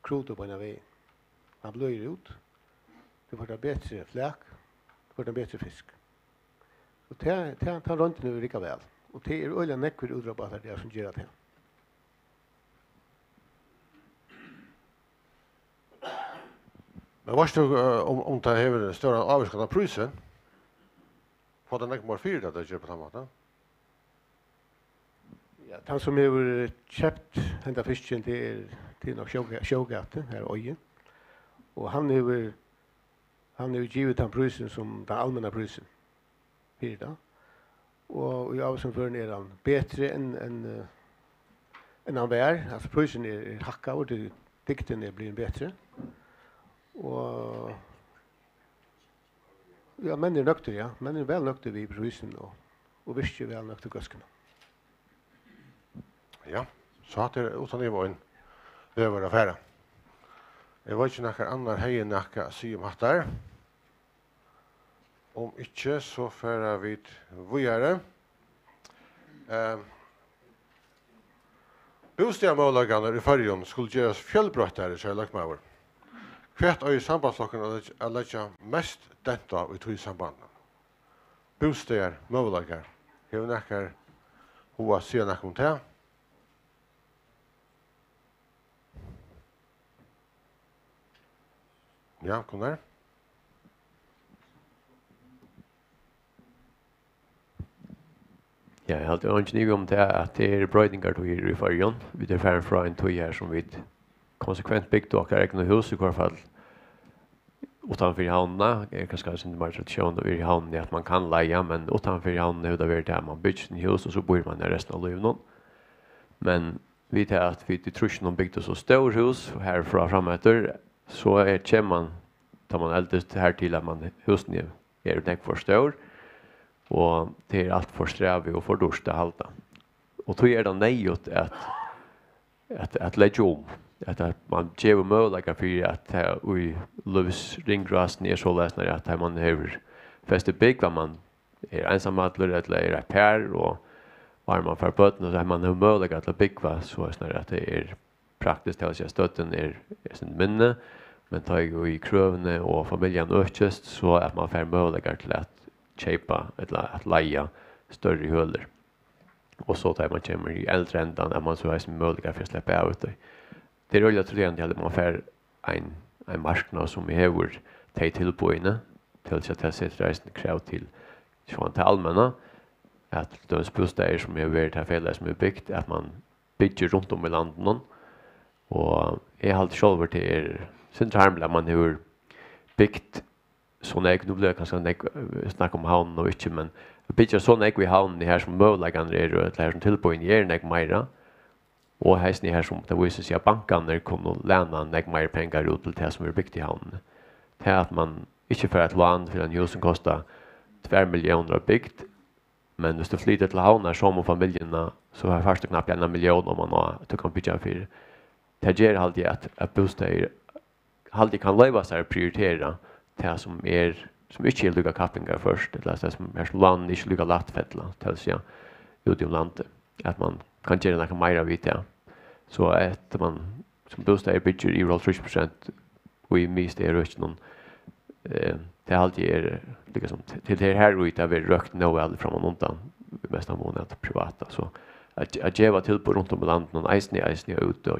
Speaker 14: krotor på en väg. Han blöjer ut. Det får det bättre fläk. Det får det bättre fisk. Och det tar runt nu lika väl. Och det är öliga näckor udrabbatar det som gör det.
Speaker 1: Men varst du om det har större avskat av prisen? Får den inte mer fyra att det gör på samma sätt?
Speaker 14: Ja, han som har köpt hända fisken till nog sjögate här Öje. Och han har givit han prisen som den allmänna prisen. Fyra. Och jag som för ner han bättre än han var. Alltså prisen är hacka och dikten blir bättre. Och ja, men är nökter, ja. Men är väl nökter vid prisen och visst är väl nökter guskarna.
Speaker 1: Ja, så att det utan det var en över affär. Jag vet inte några andra hejer näka sig om hattar. Om inte så för vi vidare. Bostadsmålagarna i Färjön skulle göras fjällbröttare, säger Lökmaur. Kvärt är sambandslocken att lägga mest detta i två sambanden. Bostäder, målagar, hur näkar hoa ser näkar om det. Ja, kom där.
Speaker 11: Ja, jag hade inte nyg om det att det är brödningar till i Färjön. Vi är färden från en tog här som vi konsekvent byggt och egna hus i alla fall. Utanför hamnarna är kanske inte mer tradition över i hamnen att man kan leja, men utanför hamnen är det väl där man bygger sin hus och så bor man där resten av livet. Men vi tar att vi tror inte de byggde så stor hus härifrån framöver, så är man tar man eldest här till att man husen är det för stor och det är allt för strävigt och för dåligt att hålla. Och då är det nejut att lägga om. Att man ger möjligheter för att i Lövs ringgrasen är så läsnar att man har fäste bygg vad man är ensammadler eller är per och var man för böten och så har man har möjlighet att bygga så snarare att det är praktiskt att stötten är sin minne. Men tar ju i krövne och familjen ökast så att man får möjlighet till att köpa eller att leja större höller. Och så tar man kommer i äldre ändan att man så har som möjlighet för att släppa ut det. Det är roligt att man får en marknad som vi har tillbörjande till att det sätter resten krav till allmänna. Att de bostäder som är varit här fällar som är byggt, att man bygger runt om i landet. Och jag har alltid själv till centralt man har byggt såna nu blir kanske snacka om havnen och inte, men bygger såna i havnen här som möjligen är och det här som tillbörjande är näck mera. Och här är här som det visar sig att bankerna kommer lämna näck mer pengar ut till det som är byggt i havnen. Det är att man inte för ett land för en hus som kostar 2 miljoner byggt. Men hvis du flyter til havner som og familjerna så har først knappt 1 miljon om man har du kan bygge for. Det gjør alltid at bostäder alltid kan løyva seg å prioritere det som ikke er lykka kappingar først, eller det som er land ikke lykka lattfettla til å si ut i landet. At man kan gjøre noe mer av det. Så at man som bostäder bygger i 30% og i mist er ikke noen det alltid liksom till det här ut av rökt nå väl från någon annan mest av månad privata så att ge vad till på runt om landet någon isne ut då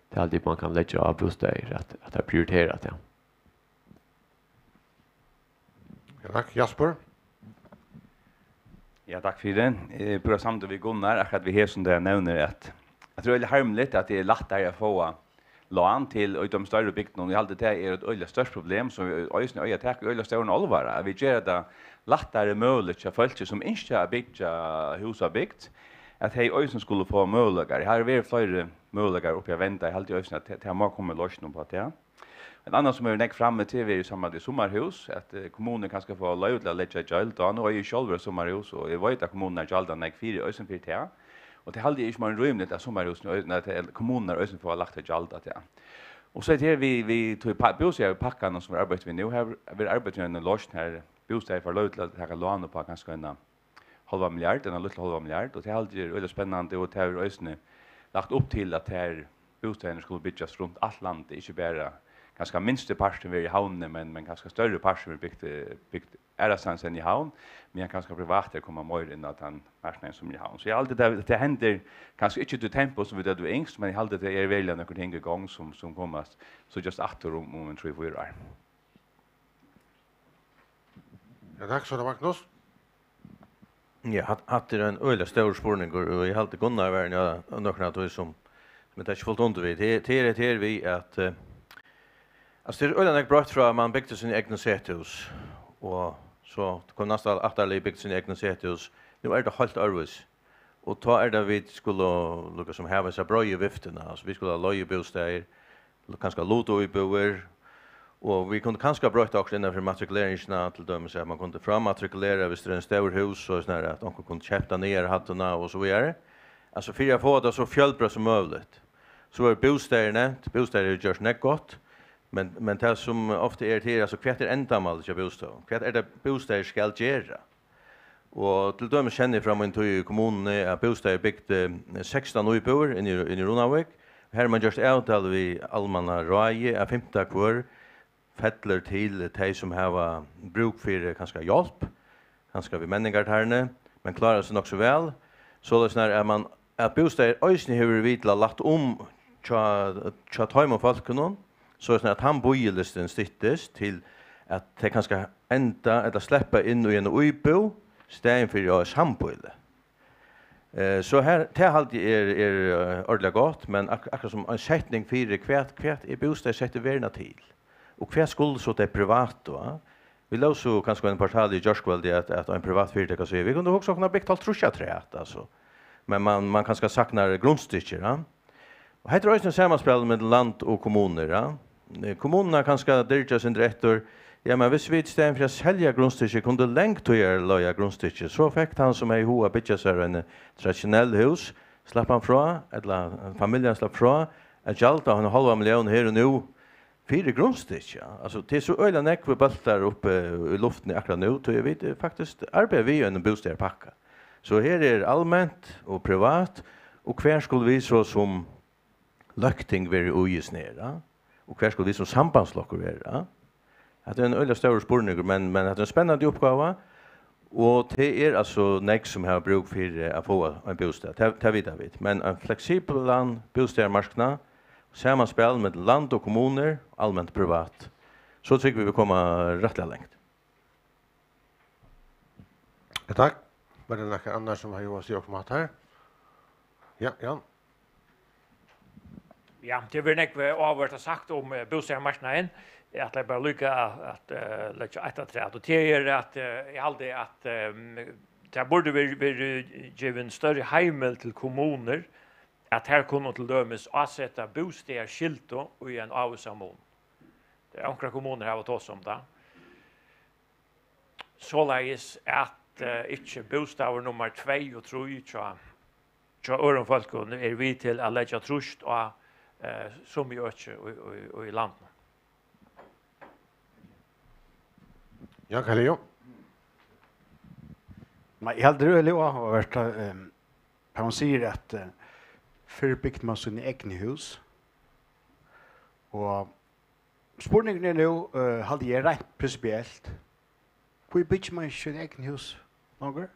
Speaker 11: det är alltid man kan lägga av bostäder att prioritera det.
Speaker 1: Ja, tack Jasper.
Speaker 3: Ja, tack för det. På samt vi Gunnar att vi har som det nämner att jag tror det är harmligt att det är lättare att få lån till och de större bygden och alltid det är ett öle störst problem så ösnö jag tar öle större allvar. Vi gör det lättare möjligt för folk som inte har byggt hus och byggt att hej ösen skulle få möjligheter. Här är det flera möjligheter uppe att vänta i halvtid ösen att det må komma lösning på det. En annan som är näck framme till är ju samma det sommarhus att kommunen kanske få lov att lägga gäld och nu är ju själva sommarhus och jag vet att kommunen har gäldan näck 4 ösen för det. Och det hade ju man rymligt att sommarhus när kommunen ösen får lagt gäld att ja. Och så är vi tog bostäder packarna som arbetar vi nu har vi arbetar med en lösning här bostäder för lov att ta lån på kanske en halva miljard en liten halva miljard och det är alltid väldigt spännande och det har ösen lagt upp till att här bostäderna skulle byggas runt allt landet inte bara ganska minste parten i havnen men ganska större parten byggt ärastans än i havn men ganska privat kommer mer in att han marknaden som i havn så jag alltid det händer kanske inte till tempo som vi det du ängst men jag håller det är väl något ting igång som kommer så just åter om en 3-4 år.
Speaker 1: Ja, tack så Magnus.
Speaker 7: Ja, hade en öle stor spårning och jag hade Gunnar värn jag några då som men det är inte fullt under vid det är vi att alltså det är ölen bra från man byggde sin egna säthus och så kom nästan återlig byggt sin egna säthus nu är det helt arvus och ta är det vi skulle lucka som här så bra i vifterna alltså vi skulle ha loje bostäder kanske loto i boer och vi kunde kanske bröta också innan för matrikuleringsna till dem så att man kunde frammatrikulera vid en stor hus så snarare att de kunde köpa ner hattarna och så vidare alltså för jag får det så fjällbra som möjligt så är bostäder görs näck gott men det som ofta är till alltså kvätt är ändamålet av bostad. Kvätt är det bostäder ska göra. Och till dömes känner jag fram till kommunen att bostäder byggt 16 nybor in i Ronavik. Här man just avtal vi allmänna råje av 15 kvar fettler till de som har bruk för kanske hjälp. Kanske vi människor här men klarar sig nog så väl. Så det är man att bostäder ösni hur vi lagt om tja time of folknon så att han bojelisten stittes till att det kanske ända eller släppa in i en uibo stän för jag samboile. Så här det alltid är ordentligt gott men akkurat som en sättning för kvärt är bostad sätter värna till. Och kvärt skulle så det privat då. Vi låg så kanske en portal i Joshua det att en privat företag så vi kunde också kunna bygga allt truschaträt alltså. Men man kanske saknar grundstycken, ja. Och här tror jag att sammanspel med land och kommuner, ja. Kommunerna kanske dirka sin rättor. Ja, men hvis vi istället för att sälja grundstycken kunde längt till er löja grundstycken så fick han som är i hoa bygga sig en traditionell hus slapp han fra, eller familjen slapp fra att jalta han 500 000 här och nu fyra grundstycken. Alltså det är så öjla näkva bultar uppe i luften akkurat nu så jag vet faktiskt arbetar vi en bostäderpacka. Så här är allmänt och privat och kvar skulle vi så som lökting vara ojesnera och kvar skulle vi som sambandslockor vara. Det är en öjla stor spårning men det är en spännande uppgave och det är alltså näck som har bruk för att få en bostad. Det vet vi. Men en flexibel bostadsmarknad sammanspel med land och kommuner allmänt privat så tycker vi komma rätt långt.
Speaker 1: Ja, tack. Var det några andra som har gjort sig upp med här? Ja, Jan.
Speaker 9: Ja, det blir nekve avhørt sagt om bostadsmarknaden. Att det bara lycka att lägga ett träd och det är att i all det att det borde vi given större heimel till kommuner att här kunna till dömes avsätta bostäder skilt och i en avsamon. Det är några kommuner har varit oss om det. Så läges att inte bostäder nummer 2 och 3 tja öron folk är vi till att lägga trust och som gör och i landet.
Speaker 1: Ja, Kaleo.
Speaker 6: Men jag hade really har varit man säger att förbyggt man sin egen hus. Och spårningen är nu hade jag rätt principiellt. Hur bygger man sin egen hus? Några?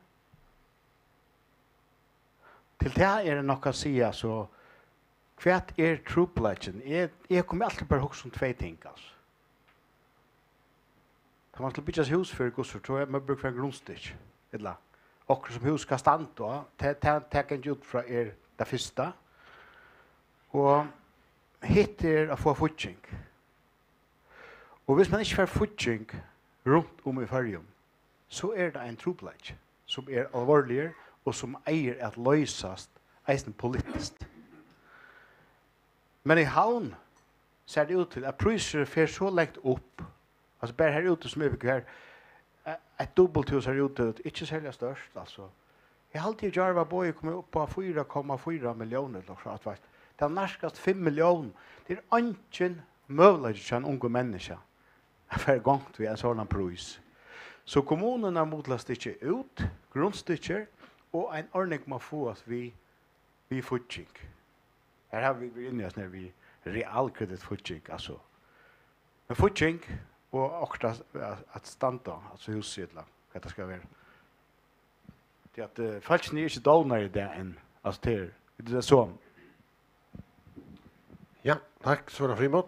Speaker 6: Till det är det nog att säga så kvart är trupplägen. Jag kommer alltid bara huxa om 2 ting alltså. Kan man skulle bygga hus för gossor tror jag man brukar för grundstyck. Eller och som hus ska stanna ta kan ju ut från det första. Och hittar att få fotching. Och hvis man inte får fotching runt om i färjan så det en trupleik som alvorligere og som eier at løsast eisen politiskt. Men i havn ser det ut til at priser fer så lengt opp, altså bare her ute som vi her, et dobbelthus her ute, ikke særlig størst, altså. Jeg har alltid gjør hva boi kommer opp på 4,4 millioner, det er nærskast 5 millioner. Det er ingen mulighet til en unge menneske for gongt vi en sånn pris. Så kommunen har motlast ikke ut, grunnstykker, og en ordning må få at vi futching. Her har vi inne oss når vi realkredit futching, altså. Men futching, og också att standa, alltså hussidla, vad det ska vara. Det att falskni är inte donar i det än, alltså det är så.
Speaker 1: Ja, tack så det Frimod.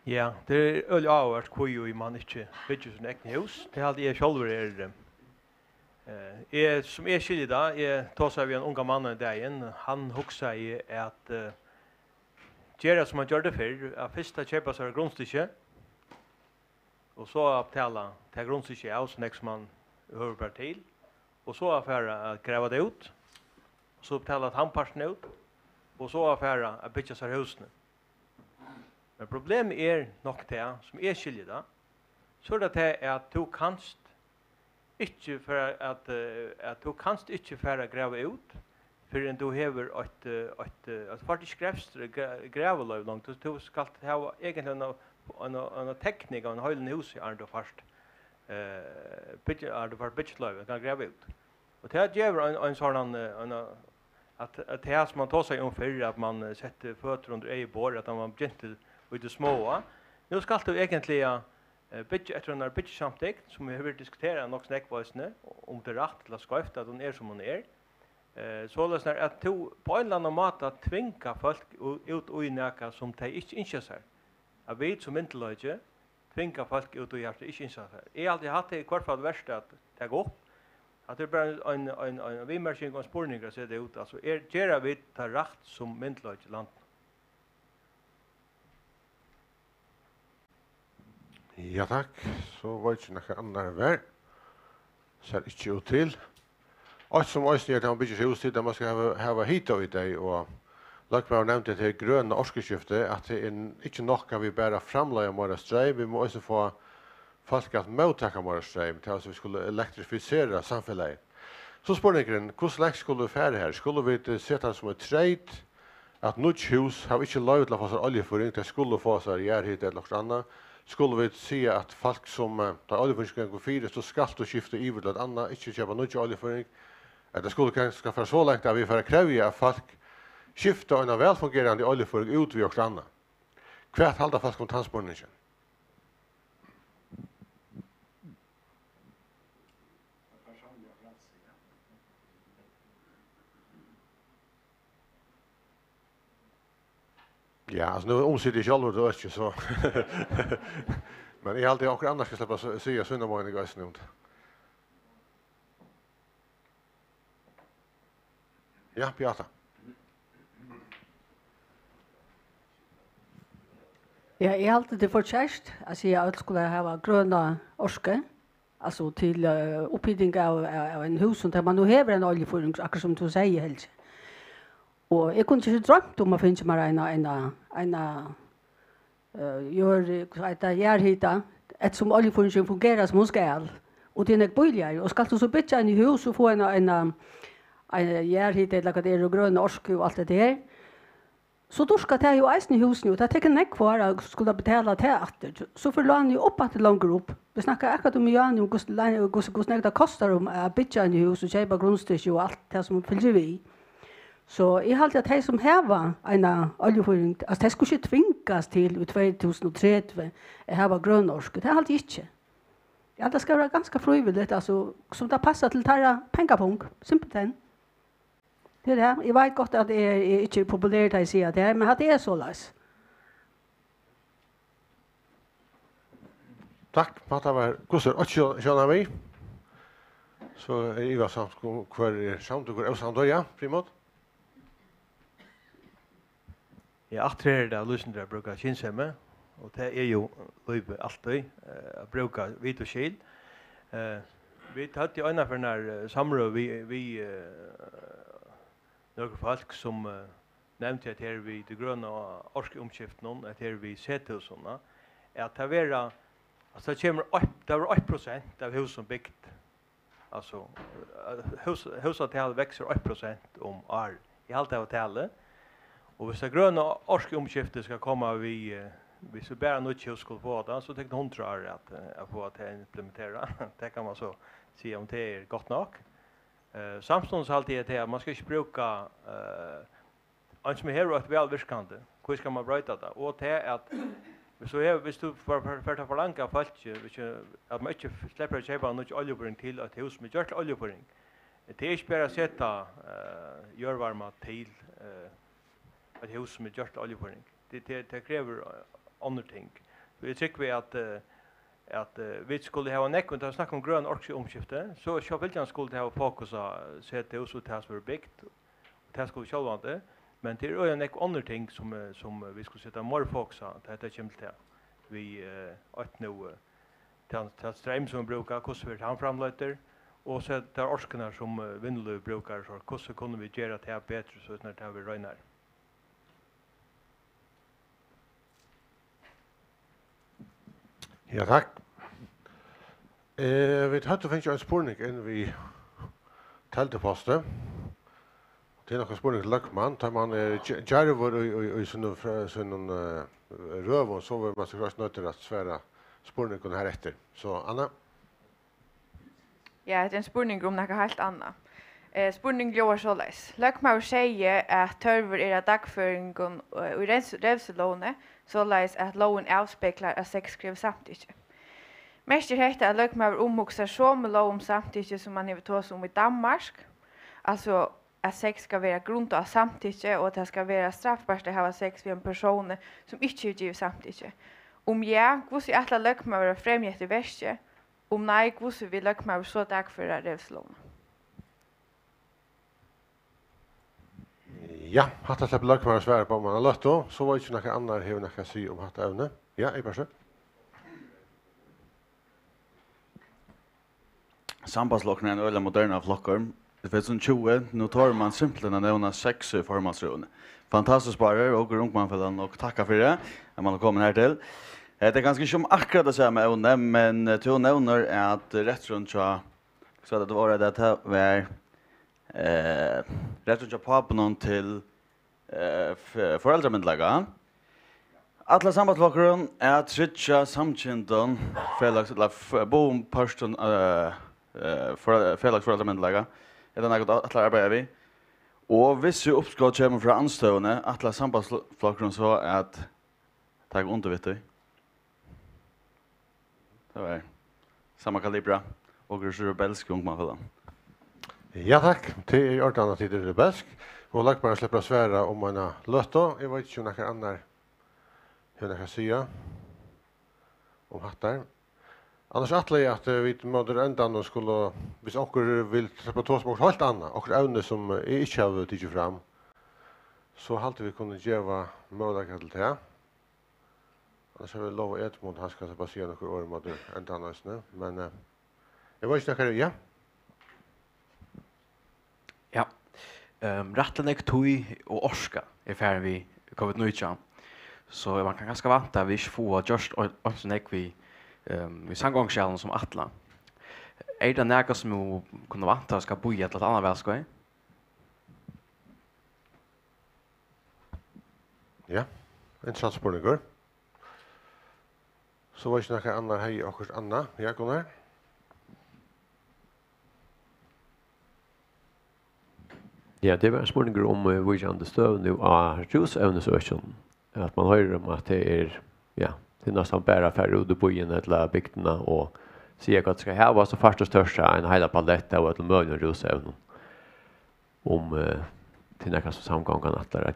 Speaker 13: Ja, det är öll avart kvar i man inte bygger sin egen hus. Det hade jag själv som är skiljd där, tar sig vi en unga man där igen. Han huxar i att göra som man gjorde förr, att första köpa sig grundstycke. Och så avtala till grundstycke av som man hör per till. Och så affära att gräva det ut. Så betala att han parten ut. Och så affära att bygga sig husen. Men problemet är nog det som är skilda. Så det är att du kanst inte för att du kanst inte för gräva ut förrän du häver ett faktiskt grävlöv långt. Du ska ha egentligen en teknik av en höjden hus är det först. Är det för bitchlöv kan gräva ut. Och det ger en sån att det som man tar sig om för att man sätter fötter under ej bor att man gentle with the små. Nu ska du egentligen bitch efter en bitch samtidigt som vi har diskuterat något snäckvåsne om det rätt till att skafta att den som hon är. Så lösnar att to på en annan mat att tvinga folk ut och inäka som de inte inser. Jag vet som inte löje tvinga folk ut och hjärta inte inser. Jag har alltid haft det i kvart fall värst att det går upp. Att det bara en vimmärking och spårningar ser det ut. Alltså gera vi tar rätt som myntlöje land.
Speaker 1: Ja, tack. Så var det inte några andra värld. Ser inte ut till. Och som också är att man bygger hus till där man ska ha hit och i det. Och Lagbrau nevnte det gröna årsskiftet att det är inte nog kan vi bara framlägga våra sträv. Vi måste få folk att mottaka våra sträv till att vi skulle elektrifiera samhället. Så spårningen, hur länge skulle vi färre här? Skulle vi sätta som ett trade att nytt hus har inte lov till att få sig oljeföring. Det skulle få sig järhit eller något annat. Skulle vi se att folk som tar oljeföring går fyra så ska du skifta över till ett annat, inte köpa nytt oljeföring. Det skulle kanske vara så långt att vi får kräva att folk skiftar en välfungerande oljeföring ut vid något annat. Kvart halda folk om transportningen. Ja, alltså nu omsider jag själv då inte så. Men jag alltid också annars ska släppa säga såna många guys nu. Ja, Beata.
Speaker 10: Ja, jag har alltid det förtjänst att säga att jag skulle ha gröna orske, alltså till upphittning av en hus där man nu har en oljeföring, akkurat som du säger helt. Och jag kunde inte drömt om att finna mig järhita, ett som oljeföringen fungerar som hon ska. Och det är en bojligare. Och ska du så byta en hus och få en järhita eller det är gröna orske och allt det där. Så då ska det ju eisen i husen ut. Jag tänker nek kvar att skulle betala det efter. Så förlåter ni upp att det långt upp. Vi snackar akkurat om Jan och hur det kostar om att byta en hus och köpa grundstycke och allt det som följer vi. Så jag har alltid att de som har en oljeföring, alltså de skulle inte tvingas till i 2030 att ha grönorsk. Det är alltid inte. Det ska vara ganska frivilligt, alltså, som det passar till tarra pengapunkt. Simpelt än. Det är det. Jag vet gott att det är inte populärt att säga det här, men att det är så läs.
Speaker 1: Tack, Patta var kusser. Och tjena vi. Så är Iva samt kvar är samt och går samt ja, primat.
Speaker 13: Ja, efter det lyssnar brukar kinshemme och det är ju löp alltid att bruka vit och skil. Vi hade ju ena för när samrå vi några folk som nämnde att här vi det gröna orske omskiften att här vi sett hos såna att det var alltså det kommer det var 8% av hus som byggt alltså husatal växer 8% om år i allt av talet och hvis det gröna orske omskiftet ska komma vi så bara något hus skulle få det så tänkte hon tror att få att implementera det kan man så se om det är gott nog samstånds alltid är att man ska inte bruka en som är här och välvirkande. Hur ska man bryta det? Och det är att så är hvis du för långa folk att man inte släpper köpa något oljeboring till ett hus med gjort oljeboring. Det är inte bara att sätta görvarma till ett hus med gjort oljeboring. Det kräver andra ting. Vi tycker vi att vi skulle ha nekkunt att snacka om grön omskifte så vill skulle ha fokus att sätta hus ut här för byggt. Det skulle självande men det är en andra ting som vi skulle sätta mer fokus på att det kommer till vi att nu till ström som brukar hur han framlöter och så där orskarna som vindlu brukar så hur kunde vi göra det bättre så när det vi regnar.
Speaker 1: Ja, tack. Vi hade finns ju en spårning in vi telteposten. Det är några spårning till Lökman, tar man Jarvor i sån röv och så var man så klart nöjt att svära spårningen här efter. Så Anna?
Speaker 8: Ja, det är en spårning om något helt annat. Spårning går så läs. Lökman säger att törver är dagföringen och revselåne så läs att lån avspeglar att sex skrev samtidigt. Mest är det att Lökman omhuxar så med lån samtidigt som man eventuellt som i Danmark. Alltså att sex ska vara grund av samtycke och att det ska vara straffbart att ha sex med en person som inte ger samtycke. Om ja, hur ska alla Lökman vara främjat i västje? Om nej, hur ska vi Lökman så dagföra revslån?
Speaker 1: Ja, hatta släpper Lökman svära på om man har lött då, så var det inte några andra här några säga om hatta ävne. Ja, i person.
Speaker 15: Sambandslockene er en øyla moderna flokkar. Det finns en 20, nu tar man simpelthen att nämna 6 formansrune. Fantastiskt bara, och Ungmannfällan, och tacka för det, att man har kommit här till. Det är ganska inte akkurat att säga med ävne, men till nämner är att rätt runt så att det var det här var rätt runt papen till föräldramindlaga. Alla sambandslockaren är att trycka samkyndan boomparsten föräldramindlaga. Det är något att arbeta vi. Och hvis vi uppskott kommer från anstående alla sambandsflockaren så att ta undervitt. Det var samma kalibra och rebelsk Ungmannfällan.
Speaker 1: Ja tack, det är ordnat till rebelsk. Och Lökman släpper svära om man har lött då. Jag vet inte om några andra hur jag kan säga om hattar. Annars attlar jag att vi måste ändan och skulle, hvis onker vill släppa tås mot helt annat, och ävne som inte har tidsit fram, så halte vi kunde geva möjlighet till det. Annars har vi lov Edmund, han ska bara säga några år mot ändan och men jag vet inte ja.
Speaker 12: Ja. Rattlenek tui och orska är färdig vi covid-19. Så man kan ganska vanta vi inte få just och sånek vi sangångskällen som Atla. Är det något som kunde vanta ska bo i ett annat välskoj?
Speaker 1: Ja, intressant spårningar. Så var det några andra hej och Anna, ja Gunnar.
Speaker 11: Ja, det var en spårning om vidjande stöv nu av ljusövnesöksen. Att man hör om att det är det är nästan bara färre ut på in eller bygderna och säga att ska här vara så först och största en hela palett av att möjligen ljusövnen. Om till några som samgången att lära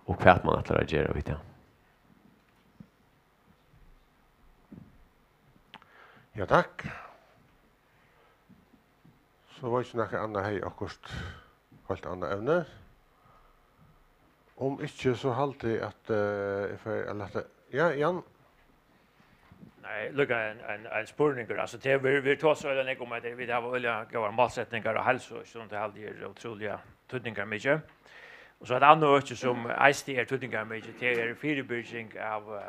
Speaker 11: och kvart man att lära göra vet jag.
Speaker 1: Ja tack. Så var det några andra hej och helt andra ämne. Om inte så halte att för eller ja Jan.
Speaker 9: lukka en spurningar. Alltså det vi tar så eller nek om att vi har olika goda målsättningar och hälso som det alltid otroliga tydningar mycket. Och så ett annat öke som IST tydningar mycket det är förebygging av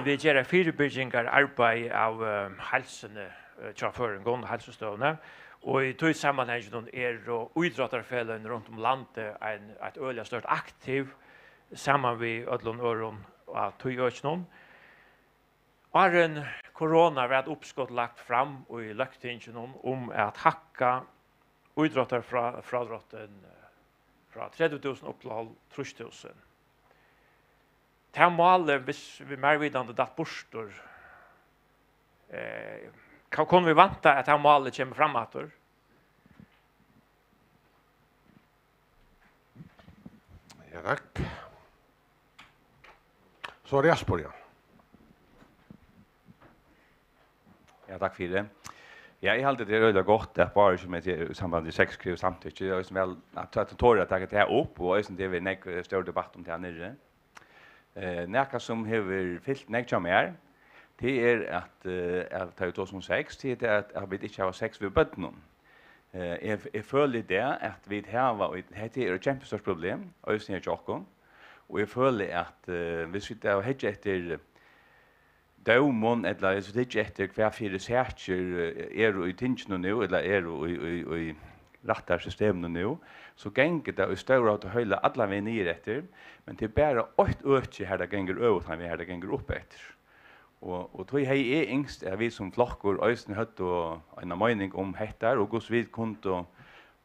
Speaker 9: vi gör förebyggingar arbete av hälsan chauffören gång hälsostövna. Och i tog sammanhanget är idrottarfällen runt om landet ett öliga stort aktiv samman vid ödlon öron och tog öknon. Arren corona var ett uppskott lagt fram och i löktingen om att hacka idrottar från drotten från 30 000 upp till 30 000. Det här målet, hvis vi mervidande datt borstor, kan vi vanta at det målet kommer framator?
Speaker 1: Ja, tack. Så Jesper, ja.
Speaker 3: Ja, tack för det. Ja, jag hade det röda gott att bara som ett samband med sex skriv samtidigt. Jag är väl att torra att ta det här upp och sen det vi nek stor debatt om det här nere. Näka som har fyllt nek mer. Det är att ta ut oss som sex till det att vi inte har sex vid bötten. Jag följer det att vi har det är ett jättestort problem och just när jag kom och jag följer att vi sitter och hedge efter dömon eller så det efter kvar för researcher i tingen nu eller i rätta systemen nu så gänger det och stora att hölla alla vi ner efter men det är bara ett öke här det gänger över han vi här det gänger upp efter och tror jag är ängst är vi som flockor östen hött och en mening om hettar och hur vi kunde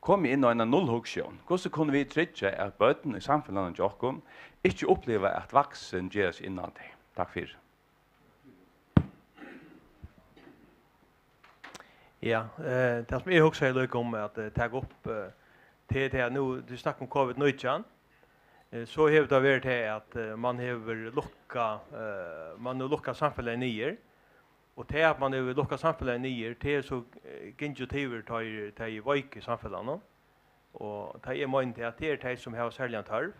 Speaker 3: komma in i en nollhugsion. Hur så kunde vi trygga att böten i samfunnet och kom inte uppleva att vuxen ges innan det. Tack för.
Speaker 13: Ja, det som jag också är om att ta upp till nu du snackar om covid-19. Så har det varit att man har lockat samhället ner. Och det att man har lockat samhället ner det så initiativer tar i vike samhället. Och det är man till att det är det som har särskilt tarv.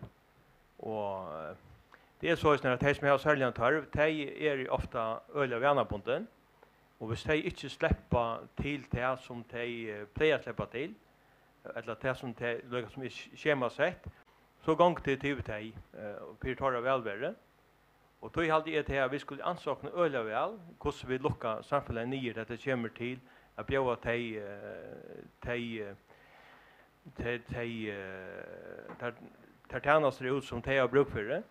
Speaker 13: Och det är så att det som har särskilt tarv det är ofta öliga vännerbunden. Och hvis de ikke släppa til det som de pleier släppa til, eller det som de som er skjemasett, så gang det til de prioriterer velvære. Og då hadde jeg til at vi skulle ansakne øyla vel, hvordan vi lukka samfunnet nye, at det kommer til at bjøve de tjenester ut som de har bruk for det.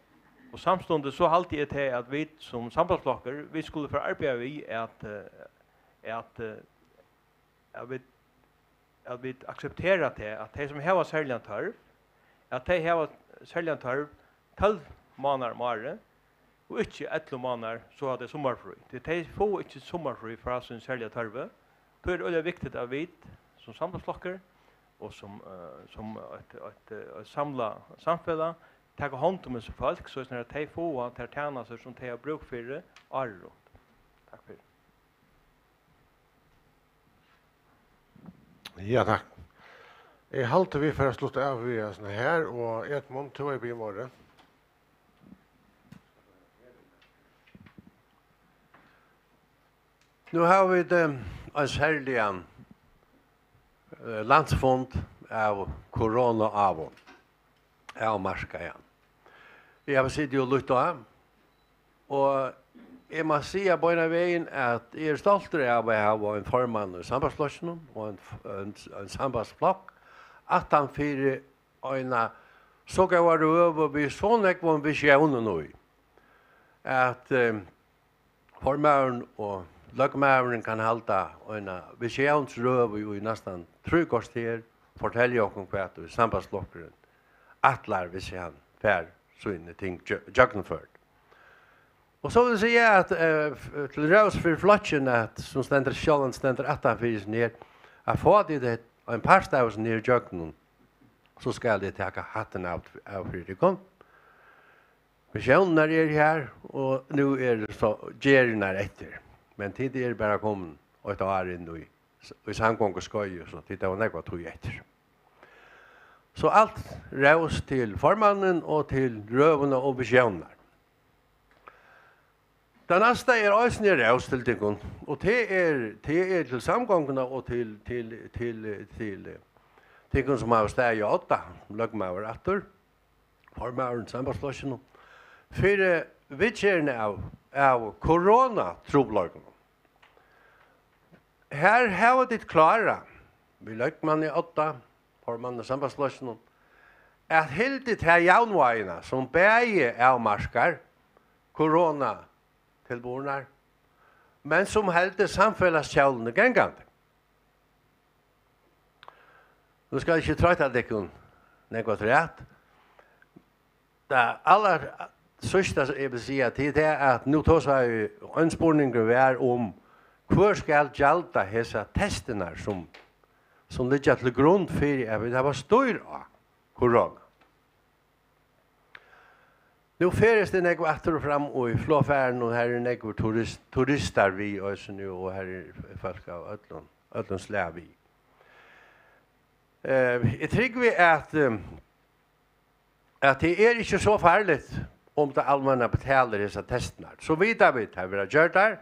Speaker 13: Og samstundet så halte jeg til at vi som sambandsblokker, vi skulle få arbeide i at vi aksepterer til at de som har særlig tarv, at de har særlig tarv 12 måneder om året, og ikke 11 måneder så er det sommerfri. De får ikke sommerfri fra sin særlig tarv. Det er veldig viktig at vi som sambandsblokker og som et samlet samfunn ta hand om så folk så att de får att tjäna sig som de har bruk för det året. Tack för det.
Speaker 1: Ja, tack. Jag halte vi för att sluta av vi såna här och ett mån tog jag i morgon.
Speaker 14: Nu har vi en särlig landsfond av corona av marska igen. Jag har suttit och lyssnat och jag måste säga på en vägen att jag är stolt av att ha en formann i sambandsflocken och en sambandsflock att han för en så kan vara över vi sån ekvon visionen nu att formann och lagmären kan hålla en visionsröv i nästan 3 kvarter fortälja om kvart i sambandsflocken attlar vi ser han fär så inne ting juggenford. Och så vill säga att till Rose för flotchen att som ständer själva ständer att finns ner att få det en par stavs ner juggen så ska det ta hatten av för det kom. Vi ser när det är här och nu är det så Jerry när efter. Men tid är bara kommen och ett år in i samgång och skoj så titta och något tog efter. Så allt rävs till formannen och till rövarna och visioner.
Speaker 16: Den nästa är också nere av stiltikon och det är till samgångarna och till tikon som har stått i 8 lagmaur attor formauren sambandslossen för vitcherna av corona troblagen. Här har det klara. Vi lagman i 8 formanna sambandslossen att helt det här jaunvajna som bäge avmarskar corona tillbornar, men som helt samfällskjälene gängande. Nu ska jag inte trötta det kun något rätt. Det allra sista jag vill säga till det är att nu tar sig anspårningen är om hur ska gälda dessa testerna som ligger till grund för att det var stor av corona. Nu färdas det något efter och fram och i flåfärden och här är något turister vi också nu och här är folk av ödlon släv vi. Jag tycker vi att det är inte så farligt om det allmänna betalar dessa testerna. Så vidare vi har vi gjort där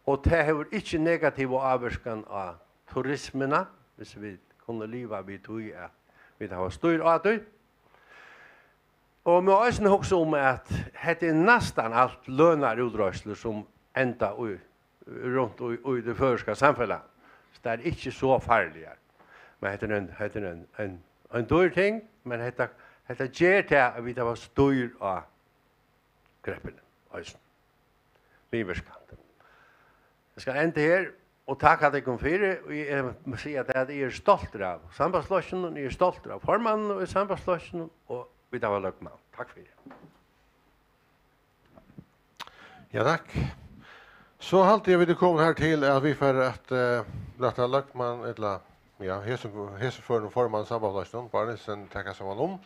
Speaker 16: och det har inte negativ avverkan av turismerna hvis vi kunde leva vid tog att vi har stor åter. Och med oss också om att det är nästan allt lönar utrörsler som ända runt i det förska samhället. Så det är inte så farligt. Men det är en dyr ting, men det ger till att vi har stor av greppen. Vi verskanten. Jag ska ända här och tacka dig om för och jag måste säga att jag är stolt av sambandslossen och jag är stolt av formannen och sambandslossen och vi tar väl man. Tack för det.
Speaker 1: Ja, tack. Så halt jag vill komma här till att vi för att låta Lökman eller ja, hese för formann sambandslossen bara sen tacka som om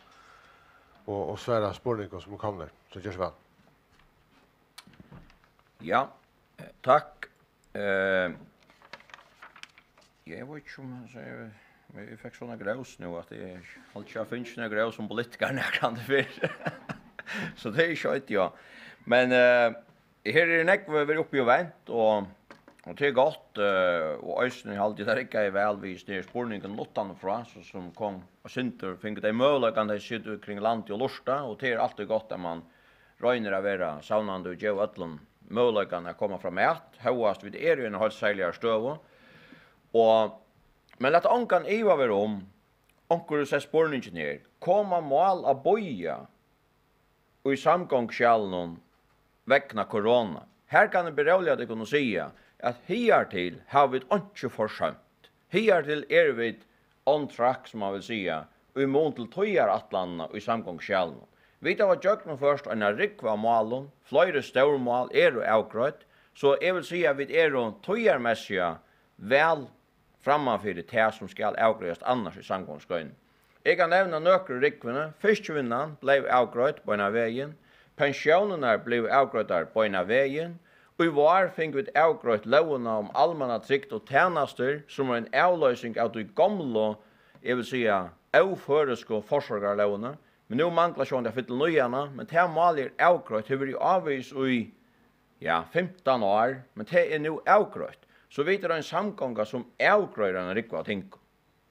Speaker 1: och svära spårningen som kommer. Så görs väl.
Speaker 2: Ja, tack. Jag vet inte om jag säger vi fick såna gräs nu att det hållt jag finns några gräs som politikerna kan det för. Så det är skit ja. Men här är det vi uppe i vänt och det är gott och ösnen har alltid där inte väl vis ner spårningen lottan från så som kom och synter fick det möjligheten att sitta kring land och lusta och det är alltid gott att man röjner av era saunande och ge ödlon möjligheten att komma fram med högast vid är ju en halv säljar stöv och men låt onkan Eva vara om onkur så spårningen ner komma mål av boja och i samgångskällen väckna corona. Här kan det beröliga det kunna säga att här till har vi inte försömt. Här till är vi on track som man vill säga och i mån till tojar atlanna och i samgångskällen. Vi tar att jökna först en rikva målen, flera stora mål är och avgrött, så jag vill säga att vi är tojarmässiga väl framför det som ska avgröjas annars i samgångsgången. Jag kan nämna några rikvarna. Fiskvinnan blev avgröt på ena vägen. Pensionerna blev avgrötar på ena vägen. Och i var fick vi avgröt lovna om allmänna trygt och tjänster som en avlösning av de gamla, jag vill säga, avföresko forskarlovna. Men nu manglar sån det för nyarna, men det mål är avgröt hur vi avvis i 15 år, men det är nu avgröt. Så vet det en samgånga som avgröjer en rikva ting.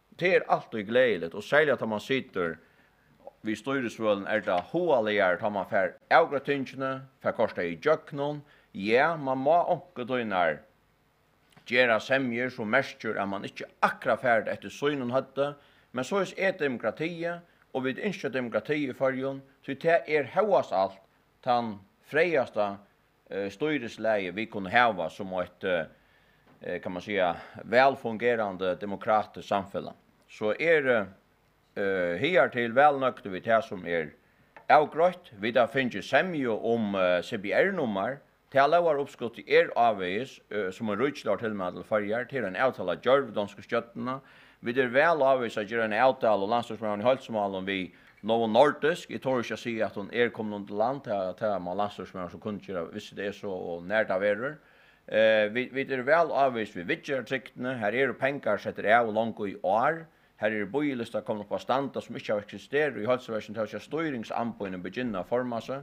Speaker 2: Det är alltid glädligt och särskilt att man sitter vid styrelsevålen är det håligare att man får avgröt tingene, får kosta i jöknon. Ja, man må onke døgnar gjera semjer som mestjer at man ikke akkurat færd etter synen hadde, men så er demokratiet, og vi ønsker demokrati i fargen, så det er høyast alt den freiaste styresleie vi kunne hava som et, kan man säga, välfungerande demokratiskt samhälle. Så är här till välnökt vi det som är avgrött. Vi där finns semjo om CBR-nummer. Det lovar uppskott i avvis som en rutschlar till med förjar till en avtala jörv de ska stötterna. Vi där väl avvis att göra en avtal och landslagsman i Halsmal om vi Novo Nordisk. Jag tror jag säga att hon kom någon land att man landslagsman som kunde göra visst det är så och när det är vi är väl avvis vi vidgertryktene. Här är pengar sätter av långt i år. Här är bojlista kommer på standa som inte existerar i halsversen till att styrningsampoinen begynna forma sig.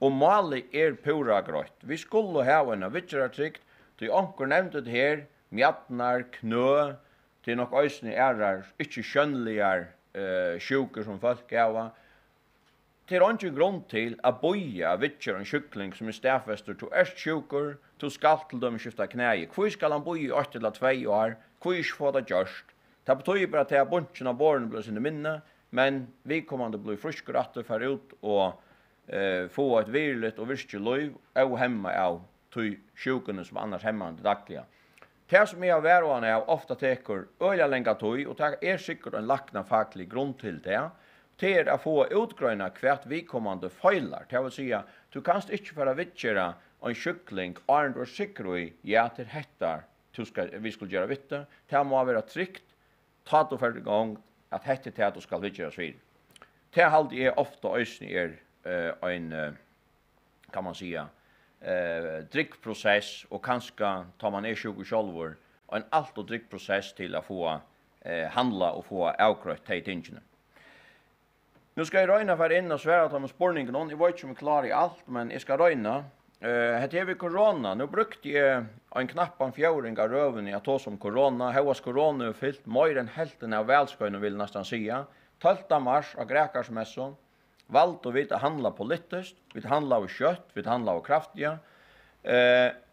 Speaker 2: Og målet pura grøtt. Vi skulle ha en vitserartrykt, til onker nevnte det her, mjatnar, knø, til nok øysene ikke skjønnligar sjuker som folk gava. Det ikke grunn til å boja vitser en sjukling som stafester til sjuker, til skal til dem skifta knæi. Hvor skal han boja 8 eller 2 år? Hvor ikke få det gjørst? Det betyr bare at bunchen av båren blir sine minne, men vi kommer til å bli friskere at det fer ut og få et virligt og virkelig liv og hemma av de sjukene som annars hemma til dagliga. Det som jeg har vært av ofte teker øyla lenga tøy, og det sikkert en lakna faglig grunn til det, til å få utgrøyna hvert vikommande feilar. Det vil si at du kanst ikke for vittjera en sjukling, og du sikker i, ja, til hettar vi skulle gjøre vitte. Det må være trygt, ta du for gang at hette til at du skal vittjera svir. Det halde jeg ofte øyne en, kan man säga, drickprocess och kanske tar man sjuk självor en allt och drickprocess till att få handla och få avkrött till tingene. Nu ska jag röjna för in och svära att spårningen jag vet inte om jag klarar i allt, men jag ska röjna. Hette vi corona, nu brukte jag en knappan fjäring av röven jag tog som corona. Här var corona fyllt mer än hälften av välsköjnen vill nästan säga. 12 mars av Gräkarsmässon. Valt och vi handla politiskt, vi handla av kött, vi handla av kraftiga.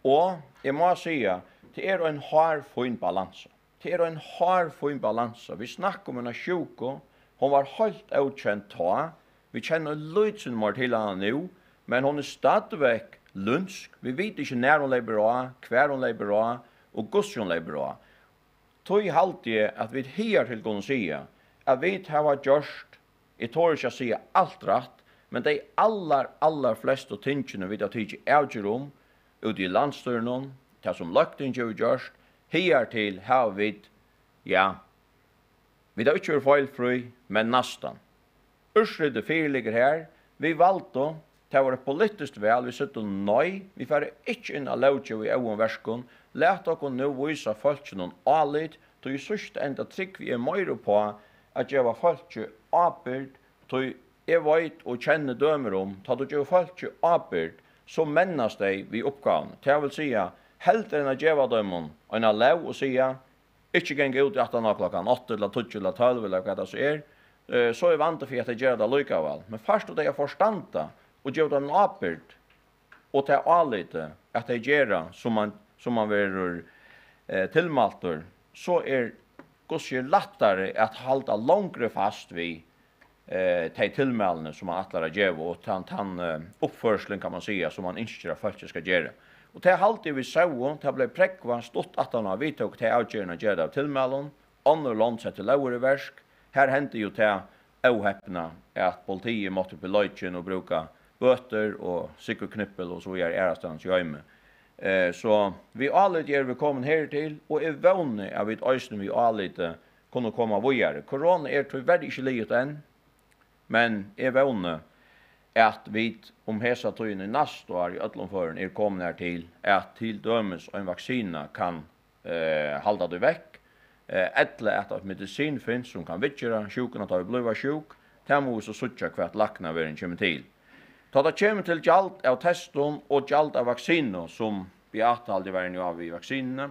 Speaker 2: Och jag måste säga, det är en hard fin balans. Det är en hard fin balans. Vi snackar om en sjuko, hon var helt outkänd ta. Vi känner lite mer till henne nu, men hon är stadigväck lunsk. Vi vet inte när hon lever bra, kvar hon lever bra och hur hon lever bra. Tog alltid att vi här till kunna säga att vi har gjort. Jag tror inte att säga allt rätt, men de allar flesta tingene vi har tidsi avgjør ut i landstyrnen, det som løgten gjørst, her til har vi, ja, vi har ikke vært feilfri, men nastan. Ursrydet fyrirligger her, vi valgte, det var et politisk vel, vi sitter nøy, vi får ikke inn av lovtjøv i øvn verskon, let dere nå vise folk noen alit, til i sørste enda trygg vi mer på at jeg var folk apert, så jeg vet og kjenner dømer om, ta du gjør folk apert, så mennes de vi oppgaven. Det vil si, helt enn å gjøre dømen, og en lov og si, ikke gjenge ut i 18 klokken 8 eller 12 eller 12 eller hva det så er vant for at jeg gjør det likevel. Men først og det er forstanda, og gjør dem apert, og til alite, at jeg gjør som man vil tilmalter, så ganske lettere at halda langere fast vi de tilmeldene som man atler å gjøre, og den oppførselen kan man säga som man ikke at folk skal gjøre. Og det alltid vi så, det ble prekva stått at han har vidtog til avgjørende gjøre av tilmeldene, andre land setter lover i versk. Her hendte jo til avheppene at politiet måtte på løytjen og bruke bøter og sikkerknippel og så gjør ærestans i øyme. Så vi alle gjør vi kommet her til, og er vågne av et øyne vi alle kunne komme videre. Korona til veldig ikke livet enn, men er vågne at vi hesa tøyene neste år i Øtlundføren kommet her til at til dømes og en vaksine kan halda det vekk, etter at et medisin finnes som kan vitjere sjuken at vi blir sjuk, det må vi så suttje hvert lakna vi kommer til. Da det kommer til gjald av testen og gjald av vaksiner, som vi aldrig vært av i vaksinene.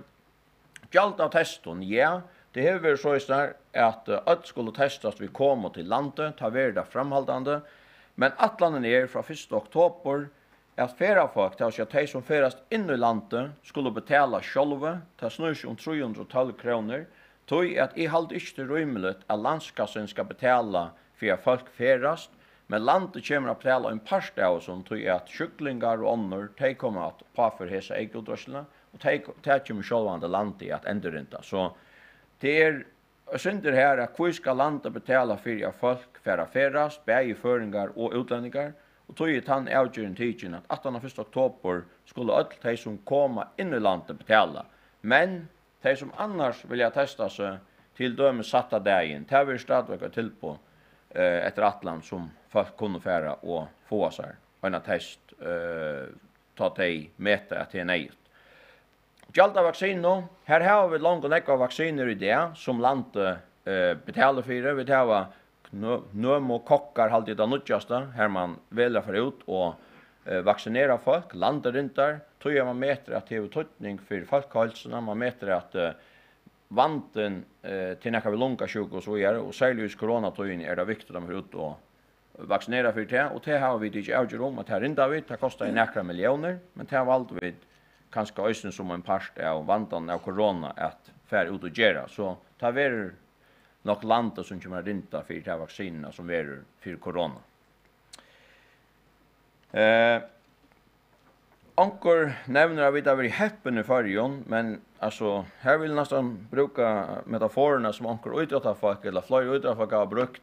Speaker 2: Gjald av testen, ja, det har vært så i stedet at alt skulle testes vi kommer til landet, ta vært det fremhaldende, men atlanen fra 1. oktober at feriafolk, til at de som ferast inn i landet, skulle betala sjølve, til snus om 312 kroner, tog at jeg halde ikke til rymelig at landskassen skal betala for at folk ferast, men landet kommer å betala en parst av som tog at sjuklingar og ånder, de kommer at påføre hese egeldrøslene, og de kommer sjølvande landet at enderinta. Så det synder her at hvor skal landet betala for at folk ferast, begge føringar og utlendingar, og tog at han avgjøren tidsen at 18. oktober skulle alle de som kommer inn i landet betala. Men de som annars vilja testa seg til døme satta dagen, det vil stadigvæk til på etter atland som folk kunne færa og få seg en test, ta til meta at det nøyt. Gjald av vaksiner, her har vi langt og nekka vaksiner i det, som landet betaler for. Vi har nøm og kokkar alltid det nødjaste, her man velger for ut, og vaccinera folk, landar intar, tog man meter att det är tydning för folkhälsan, man meter att vanten till näka vid långa sjuk och så vidare, och särskilt i coronatiden är det viktigt att man ut och vaccinera för det, och det har vi inte avgjort om att här inte vi, det kostar i näka miljoner, men det har valgt vi kanske östen som en part av vantan av corona att färre ut och göra, så tar vi nog landet som kommer rinta för de vaccinerna som är för corona. Ankor nämner att vi har varit häppen i förrjon, men alltså, här vill nästan bruka metaforerna som ankor utdragfolk eller fler utdragfolk har brukt,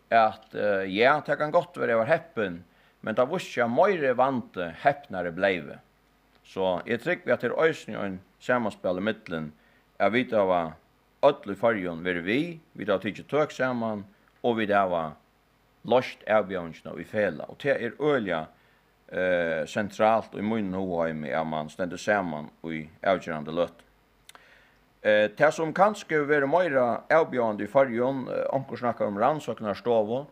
Speaker 2: att ja, det kan gott vara häppen, men det var inte mer vante häppnare blev. Så jag tycker att det är ösning och en sammanspel i mittlen, att vi har ödlig förrjon vi har tidsit tök samman, och vi har lost avbjörnsna i fela. Och det är öliga centralt och i munnen hoheim är man ständer samman i avgörande lött. Det som kanske vara mer avbjörande i förrjon, omkring snackar om rannsaknar stov,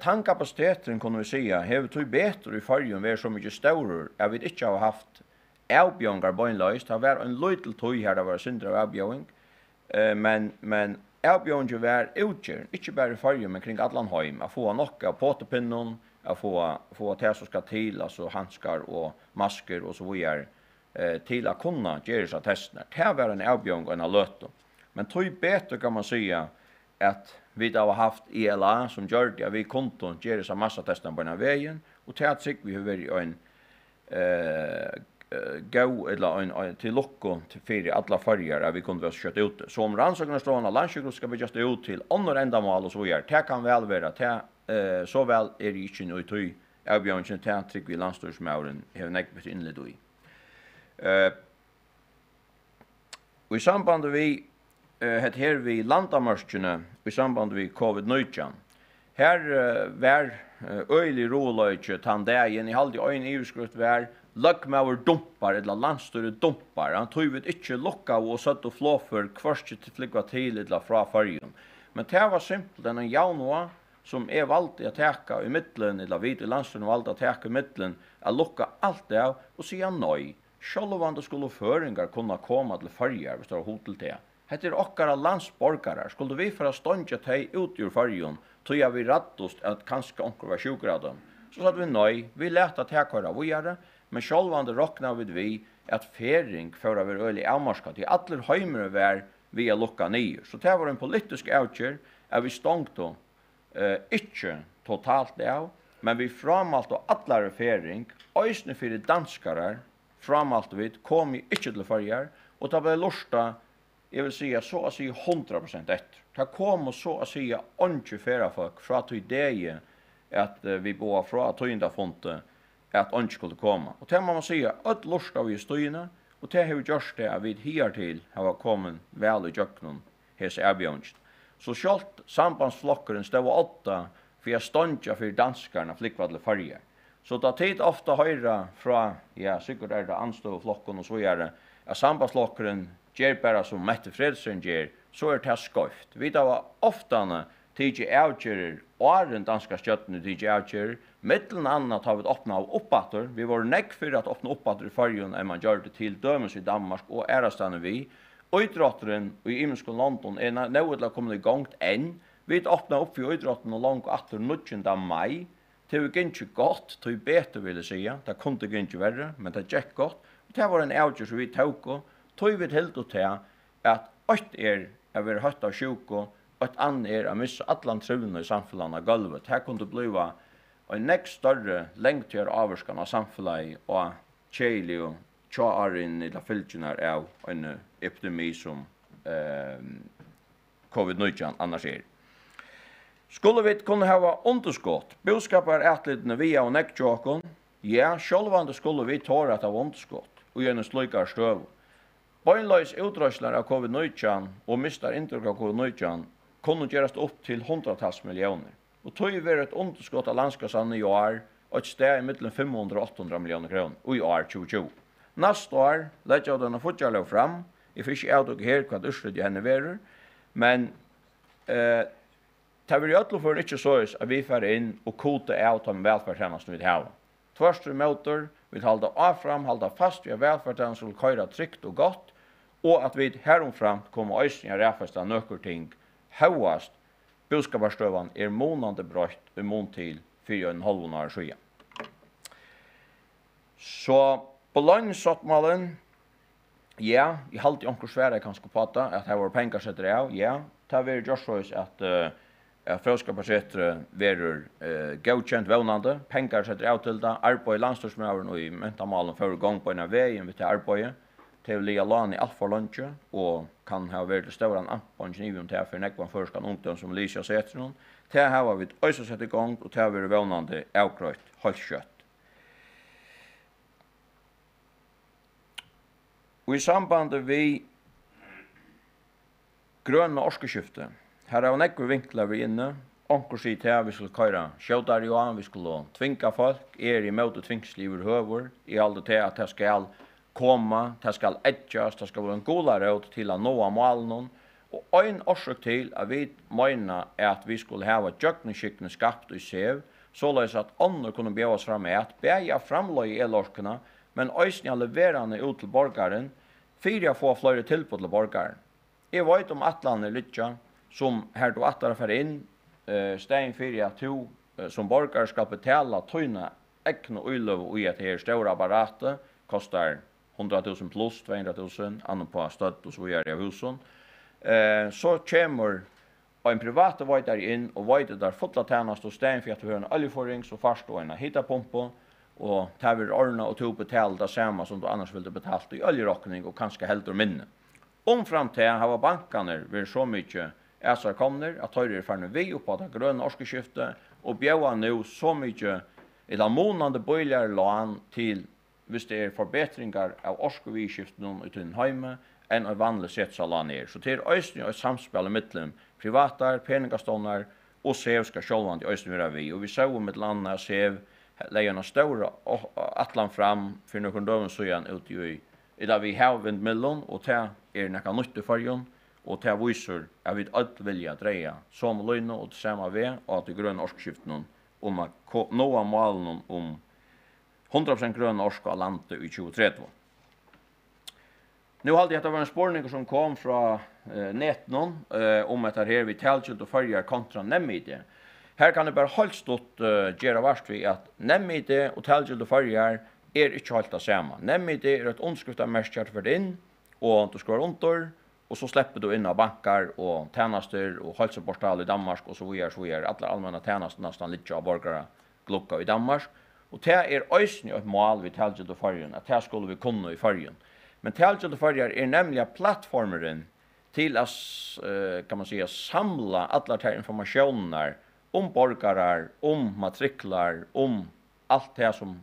Speaker 2: tankapaciteten kan vi säga, har tog bättre i förrjon var så mycket större, jag vet inte har haft avbjörngar bönlöst, det har varit en liten tog här, det var syndra avbjörning, men avbjörngar var utgör, inte bara i förrjon, men kring Allanheim, att få nocka påtepinnen, att få det som ska till, alltså handskar och masker och så vidare, till att kunna göra sig testerna. Det var en avbjörning och en löto. Men tog bättre kan man säga att vi har haft ELA som gör det, vi kunde göra sig massa testerna på den här vägen, och det har vi har varit en gå eller en till locko för alla färger att vi kunde vara kött ut. Så om rannsakna stråna landsjukhus ska vi just ut till andra ändamål och så vidare. Det kan väl vara det så väl är det inte nu i avbjörnsen till att vi landstorsmauren har näkbet inled i. Och i samband vi het här vi landamörskorna i samband vi covid-19. Här var öjlig rolöjtje tandagen i halde öjn EU-skrutt var Lökmauer dumpar eller landstyre dumpar. Han tog vet inte locka och satt och flå för kvarst till flyga till eller fra färgen. Men det var simpelt en januar som är valt att täcka i mitten eller vid i landstyren valt att täcka i mitten att locka allt det och säga nej. Självande skulle föringar kunna komma till färger hvis det var hotel till. Heter okkara landsborgare skulle vi för att stånja tej ut ur färgen tog jag vi rattost att kanske onkel var sjukgraden. Så sa vi nej, vi lät att täcka vidare. Men självande råknar vi att färing för att vara ölig avmarskat. I alla heimer var vi att locka ner. Så det var en politisk avgör att vi stångt då inte totalt av, men vi framalt och alla färing, ösne för danskare, framalt vi kom inte till färger, och det var lusta, jag vill säga så att säga 100% ett. Det kom och så att säga inte färra folk för att det att vi bor från att inte fonte att han skulle komma. Och det man säga att lust av historierna, och det har gjort det att vi här till har kommit väl i jöknen hos erbjörnst. Så självt sambandsflockaren stod 8 för att stånja för danskarna flickvadle färger. Så det tid ofta höra från, ja, säkert är det anstå flocken och så vidare, att sambandsflockaren ger bara som Mette Fredsen ger, så är det skoft. Vi har ofta tidje avgörer och den danska stjötten tidje avgörer. Mittlen annat har vi öppnat av uppåter. Vi var näck för att öppna uppåter i färgen än man gör det till dömes i Danmark och ärastannar vi. Uidrottaren i Imskon London är nöjligt att komma igång än. Vi öppnar upp för uidrotten och långt efter 19 maj. Det var inte gott, det var bättre vill jag säga. Det kunde inte vara, men det gick gott. Det var en avgör som vi tog och tog vi helt och till att ett att vi hött av sjuk och ett annat att missa alla truvna i samhället av golvet. Här kunde bliva en näst större längtigare avvarskan av samhället och tjejlig och tjaarin i la fylkjenar av en epidemi som covid-19 annars är. Skulle vi kunna ha underskott? Boskapar ätlidna via och näktjåkon? Ja, självande skulle vi ta att av underskott och göra en slukar stöv. Bönlöjs utröslar av covid-19 och mistar intryck av covid-19 kunde göras upp till 100-tals miljoner. Och tog vi ett underskott av landskassan i år och ett steg i mitten 500 och 800 miljoner kronor och i år 2020. Nästa år lägger jag den fortfarande fram. Jag får inte avtryck här vad urslut henne verer. Men det var ju för inte så att vi får in och kota av de välfärdstjänster vi har. Tvärst motor vi halda affram, halda fast vi välfärden skulle köra tryggt och gott och att vi häromfram kommer ösningar räfasta nöker ting högast boskaparstövan månande brott i mån till 4,5 år siden. Så på lönnsottmalen, ja, jag halte onkel svära kanske på att här var pengar sätter av, ja, tar vi just så att fråskaparsätter verur godkänt vånande, pengar sätter av till det, arbeid i landstorsmøveren og i mentamalen för gång på en väg vi till arbeid, till lia lan i allt för lunch och kan ha varit stora ampongen i om till för nekvan förskan ungdom som Lisa sätter någon. Till har vi ösa sätta igång och till vi vånande avkrött halt kött. Och i samband vi gröna orskeskifte. Här har nekvar vinklar vi inne. Onkel sier til vi skulle køyre kjødder jo an, vi skulle tvinka folk, i måte tvingsliv høver, i alle til at det skal komma, det skal etjas, det skal være en god råd til å nå målen. Og en årsøk til at vi mener at vi skulle ha djøkneskikkene skapt og sev, således at andre kunne bjøre oss frem med at beie framløy i elorskene, men øyne er leverende ut til borgeren, for å få flere tilbud til borgeren. Jeg vet om Atlandet Lytja, som her du atter for inn, stegen for at du som borgare skal betala tøyna ekne uiløv og i at her store apparatet kostar 100.000 plus 200.000, annan på støtt og så videre av husen. Så kommer en private veitar inn og veitar der fotla tjenest og stegen for at du har en oljeføring så fast og en hitapumpe og tar vi ordna og tog betala det samme som du annars ville betalt i oljerockning og kanskje helt minne. Fram til har bankene vært så mye Äsar kommer att höra för vi upp på det gröna orskeskiftet och bjöa nu så mycket eller månande böjlar lån till hvis det är förbättringar av orskoviskiften utan hemma än av vanlig sätt så lån ner. Så till östning och samspel mellan privata penningastonnar och sev ska självant i östning vi och vi såg med landa sev lägga stora atlan fram för någon dagar så igen ut i där vi har vindmellon och ta några nytte förjon och till visor jag vet allt vilja dreja som lögn och samma väg och att grön orskskiften om att nå målen om 100% grön orska landet i 2030. Nu hade jag det var en spårning som kom från Netnon om att här vi tällt och följer kontra Nemide. Här kan det bara helt stort göra vart vi att Nemide och tällt och följer inte helt det samma. Nemide är ett omskriftat märke för in och du ska runt och så släpper du in av bankar och tjänster och hälsoportal i Danmark och så vidare alla allmänna tjänster nästan lite av borgare glocka i Danmark och det är ösning ett mål vi täljer då förrän att här skulle vi kunna i förrän men täljer då förrän är nämligen plattformen till att kan man säga samla alla de informationer om borgare om matriklar om allt det som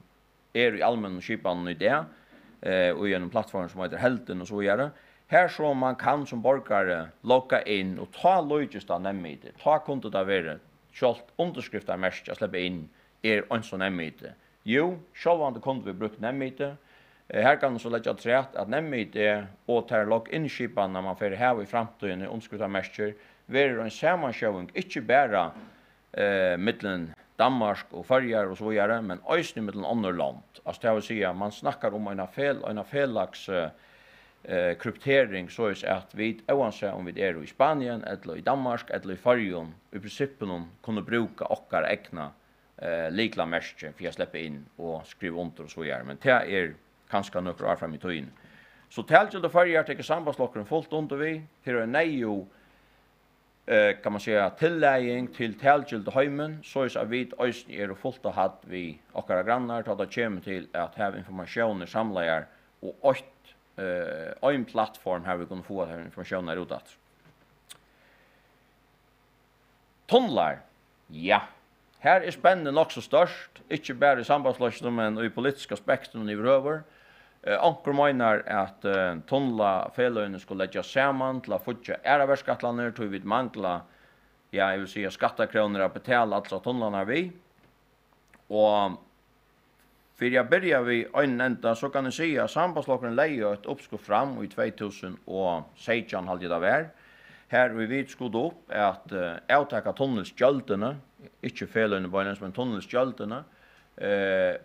Speaker 2: är i allmänna skipan i det och i en plattform som heter Helten och så vidare. Här så man kan som borgare logga in och ta lojista nämnmide. Ta konto där vara skalt underskrifter mest jag släpper in en sån nämnmide. Jo, självande konto vi brukt nämnmide. Här kan så lägga trätt att nämnmide och tar logg in skipan när man får här i framtiden underskrifter mest ver en sammanshowing inte bara mellan Danmark och Färjar och så vidare men också mellan andra land. Alltså det vill säga man snackar om en fellax kryptering så är att vi oavsett om vi är i Spanien eller i Danmark eller i Färjön i princip kunna bruka okkar egna likla märke för att släppa in och skriva under och så vidare men det är kanske några år fram i tiden. Så till det Färjar tycker sambandslockaren fullt under vi till en nejo kan man säga tillägning till tälgilda heimen så är vi ösn är fullt att ha vi okkar grannar att det kommer till att ha informationer samlar och en plattform här vi kan få den informationen ut att. Tunnlar. Ja. Här är spännande också störst, inte bara i sambandslösningen men i politiska spektrum i över. Anker menar att tunnla felöjnen skulle lägga samman till att futja äraverskattlander till vid mangla jag vill säga skattakronor att betala alltså tunnlarna vi. Och för jag börjar vi en ända så kan ni se att sambandslockaren lägger ett uppskov fram i 2016 hade det var. Här vi vet skulle upp att avtaka tunnelsgöldena, inte felöjnen bara men tunnelsgöldena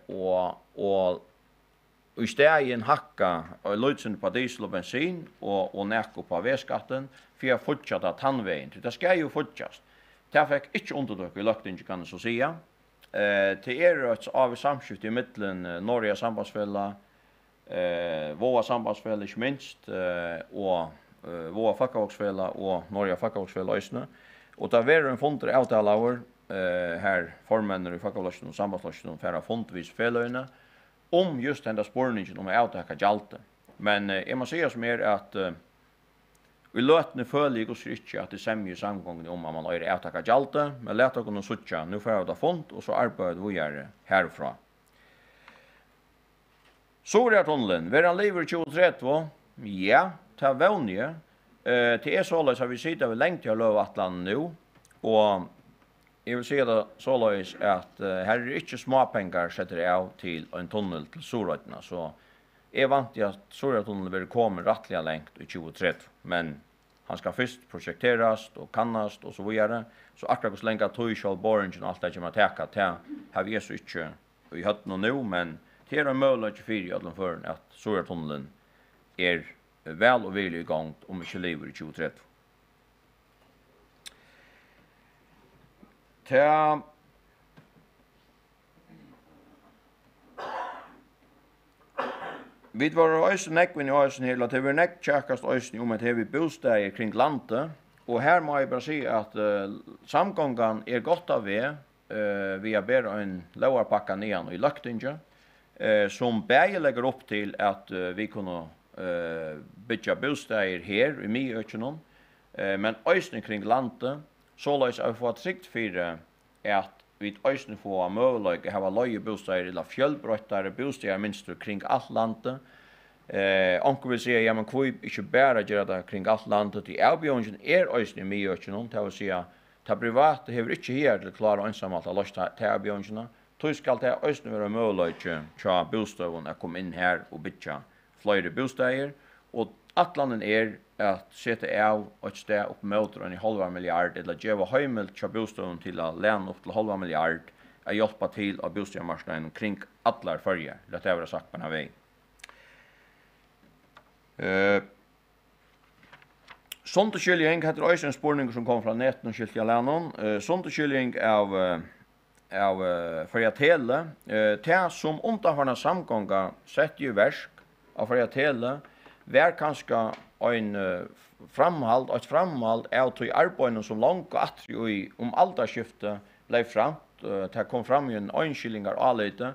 Speaker 2: och i stegen hacka och lutsen på diesel och bensin och näko på väskatten för att fortsätta tandvägen. Det ska ju fortsätta. Det fick inte underdruk i lökningen kan så säga. Till ett av samskift i mitten Norge sambandsfälla, Våa sambandsfälla inte minst och Våa fackavågsfälla och Norge fackavågsfälla ösne. Och där var en fonder avtalauer här formänner i fackavågslösningen och sambandslösningen för att fondvis fällöjne om just den där spårningen om att avtaka gjalte. Men jag måste säga som att vi lötne följer oss inte att det sämjer samgången om att man har avtaka gjalte, men lät oss kunna suttja. Nu får jag det fond och så arbetar vi härifrån. Sorjartunneln, var han lever 2032? Ja, ta vänje. Till således har vi sitter vi längt till Lövatland nu och jag vill säga det således att här är inte små pengar sätter av till en tunnel till Sorjarna så är vant att Sorjartunneln vill komma rättliga längt i 2030 men han ska först projekteras och kannas och så vidare så akkurat så länge tog själv borringen och allt det kommer att täcka till har vi så inte i hötten nu men det är en möjlighet för att för att Sorjartunneln är väl och väl i gång om inte lever i 2030. Vi var också nekvinn i ösen hela till vi nekkjärkast ösen om att vi bostäder kring landet. Och här må jag bara säga att samgången är gott av vi har bara en lovarpacka nian i Löktinge som bäge lägger upp till att vi kunna bygga bostäder här i Myökjenon men ösen kring landet så lös att få tryckt för att vi ösen får möjlighet att ha löjebostäder eller fjällbröttare bostäder minst kring allt landet. Onkel vill säga, ja men kvip inte bara göra det kring allt landet. I avbjörningen är ösen i Myökjenon, det vill säga ta privat, det har inte här till klara ensamalt att lösa till avbjörningen. Då ska det ösen vara möjlighet till bostäder att komma in här och bygga flera bostäder. Och atlanen är att sätta av ett steg upp mot en halva miljard eller ge höjmelt till bostaden till att lämna upp till halva miljard att hjälpa till av bostadsmarknaden kring alla färger. Det är vad sagt på den här vägen. Sondekylling heter också en spårning som kom från näten och skyltja länon. Sondekylling av Färjatele. Det som underhållna samgångar sett i versk av Färjatele var kanske ett framhåll av till arbeten som långt och att om alderskifte blev fram. Det kom fram en önskillingar allite.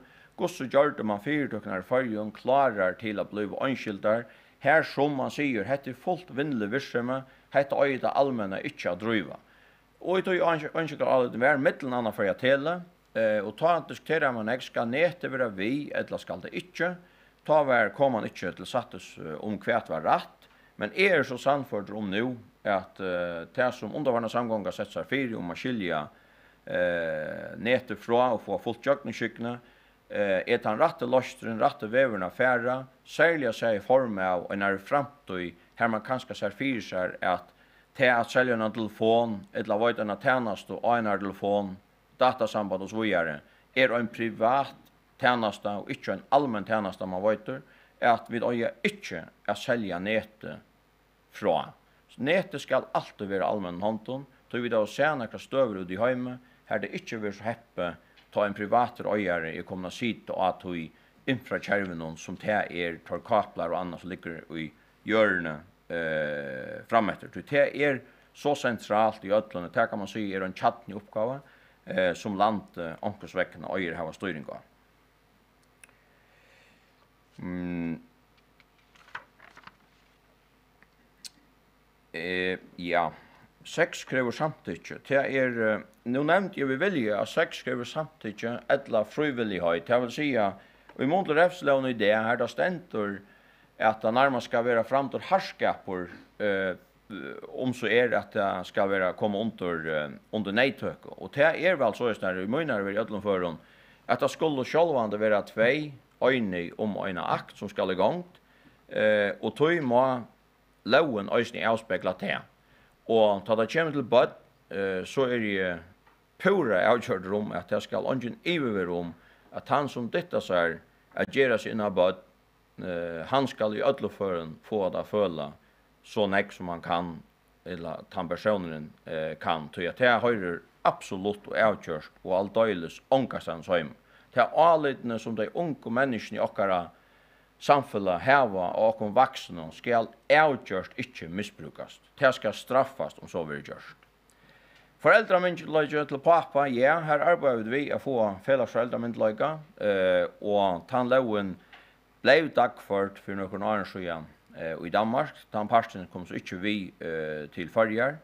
Speaker 2: Så gjorde man fyrtöknar färgen klarar till att bli önskildar. Här som man säger, det är fullt vinnlig virksomhet, det är det allmänna inte att driva. Och i önskildar allite var mittlen annan Färjatele. Och ta att diskutera man ska nätet vara vi eller ska det inte. Ta var kommer man inte till sattes om kvärt var rätt. Men är så sannfört om nu att det som undervarna samgångar sätter fyra om att skilja nätet från och få fullt jökningskykna är han rätte lostren, rätte väverna färra, sälja sig i form av en är framtid här man kanske ser fyra sig att sälja en telefon eller vad en tjänst och en telefon, datasamband och så vidare är en privat tjänst och inte en allmän tjänst man vet att vi då inte att sälja nätet från. Nätet ska alltid vara allmän hanton, då vi då ser några stöver ut i hemmet, här det inte vill så häppe ta en privat röjare i komna sitta och att i infrakärven som det tar kaplar och annat som ligger i hjörne framåt. Det är så centralt i ödlandet, det kan man säga är en chattning uppgave som land omkursväckande öjer har styrning av. Ja, 6 kräver samtycke. Det är nu nämnt jag vill välja att 6 kräver samtycke eller frivillighet. Det vill säga i många rättslån i det här då ständer att det närmast ska vara fram till harskapor om så är att det ska vara komma under nejtök. Och det är väl så där i menar vi ödlan för dem att det skulle självande vara 2 öjne om en akt som ska igång och tog må loven öjne avspegla det. Och ta det kommer till bad så är det pura avkörd rum att det ska ingen över rum att han som detta så här att göra sina bad han ska i ödlofören få att føla så näck som man kan eller att han personen kan till att jag har absolut och avgjort och allt dåligt ångastans hem till allitne som de unga människorna i åkara samfälla hava och om vuxna ska avgjort inte missbrukas. Det ska straffas om så blir gjort. Föräldramyndighet till pappa, ja, här arbetar vi att få föräldramyndighet och tandloven blev dagfört för några år sedan i Danmark. Tandparsten kom så inte vi till förjar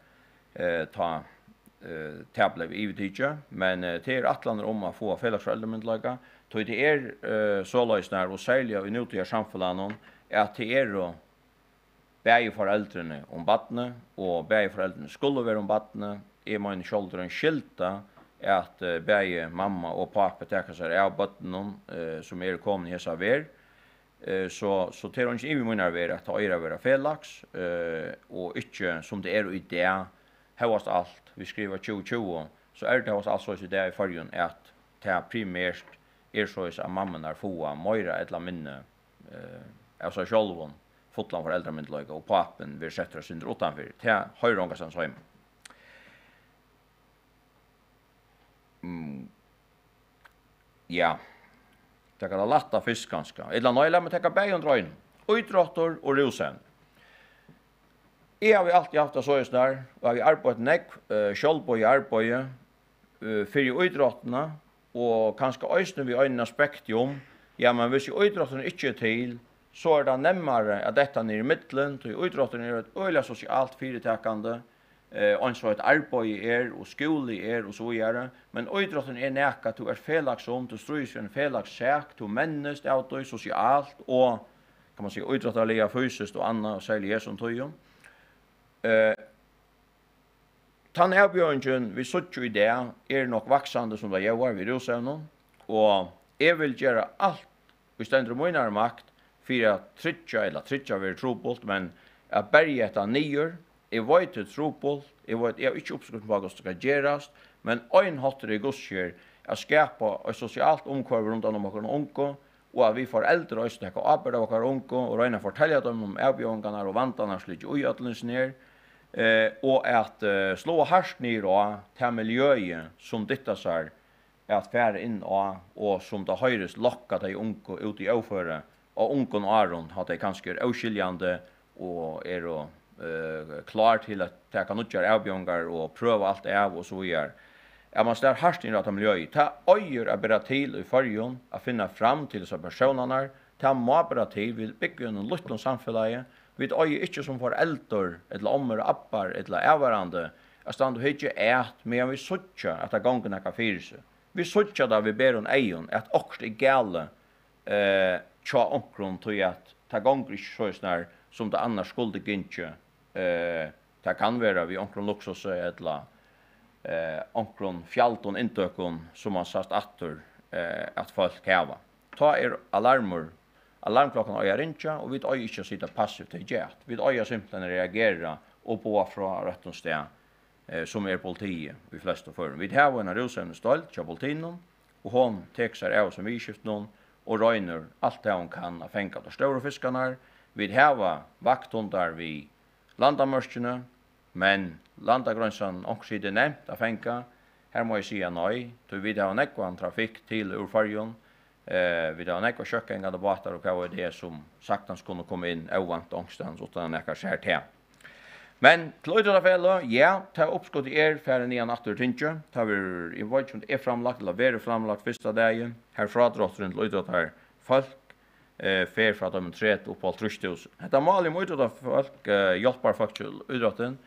Speaker 2: ta blev ivetidje, men det är atlander om att få föräldramyndighet. Så det är så lösningar och särskilt i nutida samhällen att det är då bäge föräldrarna om barnen och bäge föräldrarna skulle vara om barnen är man själv skilta att bäge mamma och pappa tar sig av barnen som är kommande hesa ver så tar hon inte i munar ver att ta era vara felax och inte som det är i det hevast allt vi skriver 2020 så är det alltså så det i förrjun att ta primärt är så att mamman är få mera eller minne alltså självon fotland för äldre och pappen vill sätta sig under utanför till höjrongastans hem. Ja. Det kan latta fisk ganska. Eller nöjla med täcka bäjondröjn. Utrottor och rosen. Har vi alltid haft det så just där. Och vi arbetat näck, själv i arbetet för utrottorna och kanske ösnen vi en aspekt om. Ja, men hvis utrottorna inte är till så är det närmare att detta ner i mitten till utrottorna är ett öliga socialt företagande. Ansvar ett arbete och skola och så vidare. Men utrotten är näka till felaksom, till strys en felakssäk, till människt, auto, socialt och kan man säga utrottarliga fysiskt och annat och särskilt som tog. Tann erbjörngen vi såg i det är nog vaxande som det gör vid Rosevnon och jag vill göra allt vi ständer om makt för att trycka vi trobult men att bärga ett nyer. Jag vet ett trobult, jag är inte uppskrivet på vad som ska göras, men en hatter i gosskjer att skapa ett socialt omkvarv runt om våra unga och att vi får äldre och stäcka arbeid av våra unga och röjna fortälja dem om avbjörngarna och vantarna slik och utötlens ner och att slå harst ner och ta miljöet som detta sär att färra in och som det höjres locka de unga ut i avföre och unga och aron har det kanske avskiljande och är då klar till att ta nutjar avbjörngar och pröva allt av och så vidare. Ja, man står harst in att miljöet. Ta öjer att bära till i förrjun att finna fram till dessa personerna. Ta mabra till vid bygga en liten samhälle. Vi öjer inte som föräldrar eller ommor och appar eller avvarande. Att stanna höjde ät men vi söker att det gången är kafirse. Vi söker där vi ber en egen att också är gale tja omkron till att ta gånger så snar som det annars skulle gynka. Det kan vara vi omkron luxus eller omkron fjälton intökon som man sagt attor att folk häva. Ta alarmklockan är inte och vi tar inte sitta passivt i jet. Vi tar simpelthen reagera och på från rättens steg som är politiet vid flesta för. Vi har en rosen stolt till politiet och hon tar sig av som vi skift någon och röjner allt det hon kan att fänga de stora fiskarna. Vi har vakthundar vid landamörskorna, men landagrönsan också är nämnt att fänga. Här må jag säga nej, då vi har nekvan trafik till urfärgen. Vi har nekva kökengade båtar och vad är det som saktans kunde komma in ovant ångstans utan att nekka skär till. Men till utrottarfället, ja, ta uppskott i färden igen att tinge. Ta vi invått som det är framlagt, eller är framlagt första dagen. Här fradrottaren till utrottar folk. Fer för att de trätt upp på trusthus. Detta mål i utrottarfolk hjälper folk till utrotten.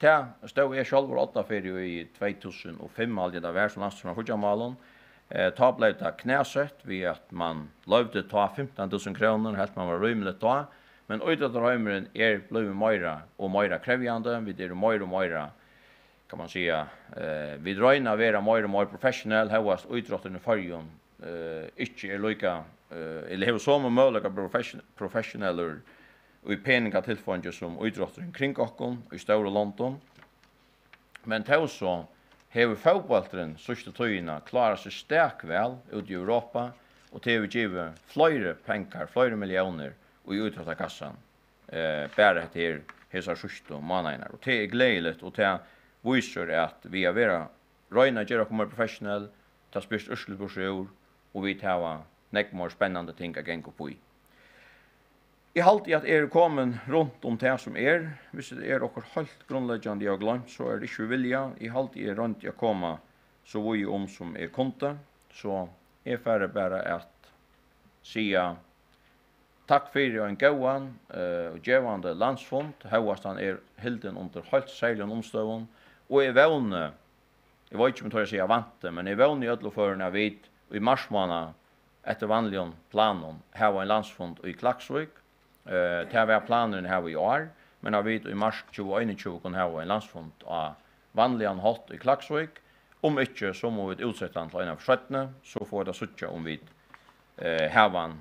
Speaker 2: Ta stod jag själv 8 för i 2005 alldeles där som last från Fujamalen. Ta blev det knäsett vi att man lovde ta 15 000 kronor helt man var rymligt ta. Men utrottarheimen blivit mera och mera krävande. Vi det mera och mera kan man säga vi dröjna vara mera och mera professionell här var utrotten i förrjun inte är lika eller hur som möjliga professioneller och i penninga tillfånge som utrottaren kring oss i stora London. Men det så hever fotbollen sørste tøyene klarer seg sterk vel ut i Europa, og til vi giver flere penger, flere millioner og i utretterkassan, bare til hesar sørste månedene. Og det gledelig, og det viser at vi har vært røyne gjør oss mer professionell, ta spyrst Øsselbursjord, og vi tar nekk mer spennende ting å gjenge på i. Jeg halte at kommet rundt om det som hvis det dere helt grunnleggende jeg har glemt, så det ikke vilja. Jeg halte rundt jeg komme så vi om som kunde, så ferdig bare at sige takk for en gåan og gjevande landsfond, høyest han hilden under helt særlig omstøven, og jeg vevner, jeg vet ikke om jeg sier vante, men jeg vevner i ødloførende av vid, og i marsmåned etter vanlige planen, her var en landsfond i Klaksvik, det var planen her i år, men jeg vet i mars 2021 kunne her var en landsfond av vanlige hatt i Klaksvik, om ikke så må vi utsette den til en av forsøttene, så får det suttje om vi har en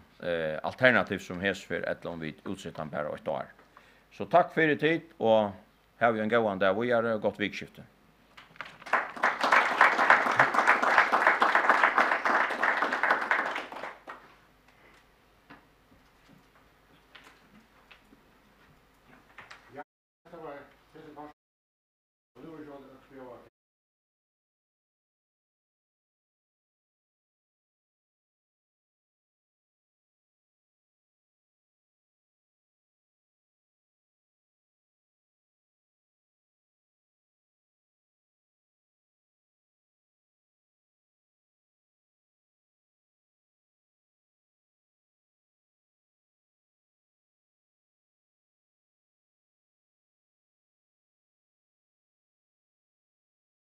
Speaker 2: alternativ som hesfer, eller om vi utsette den bare et år. Så takk for i tid, og har vi en gående der, vi har godt vikskifte.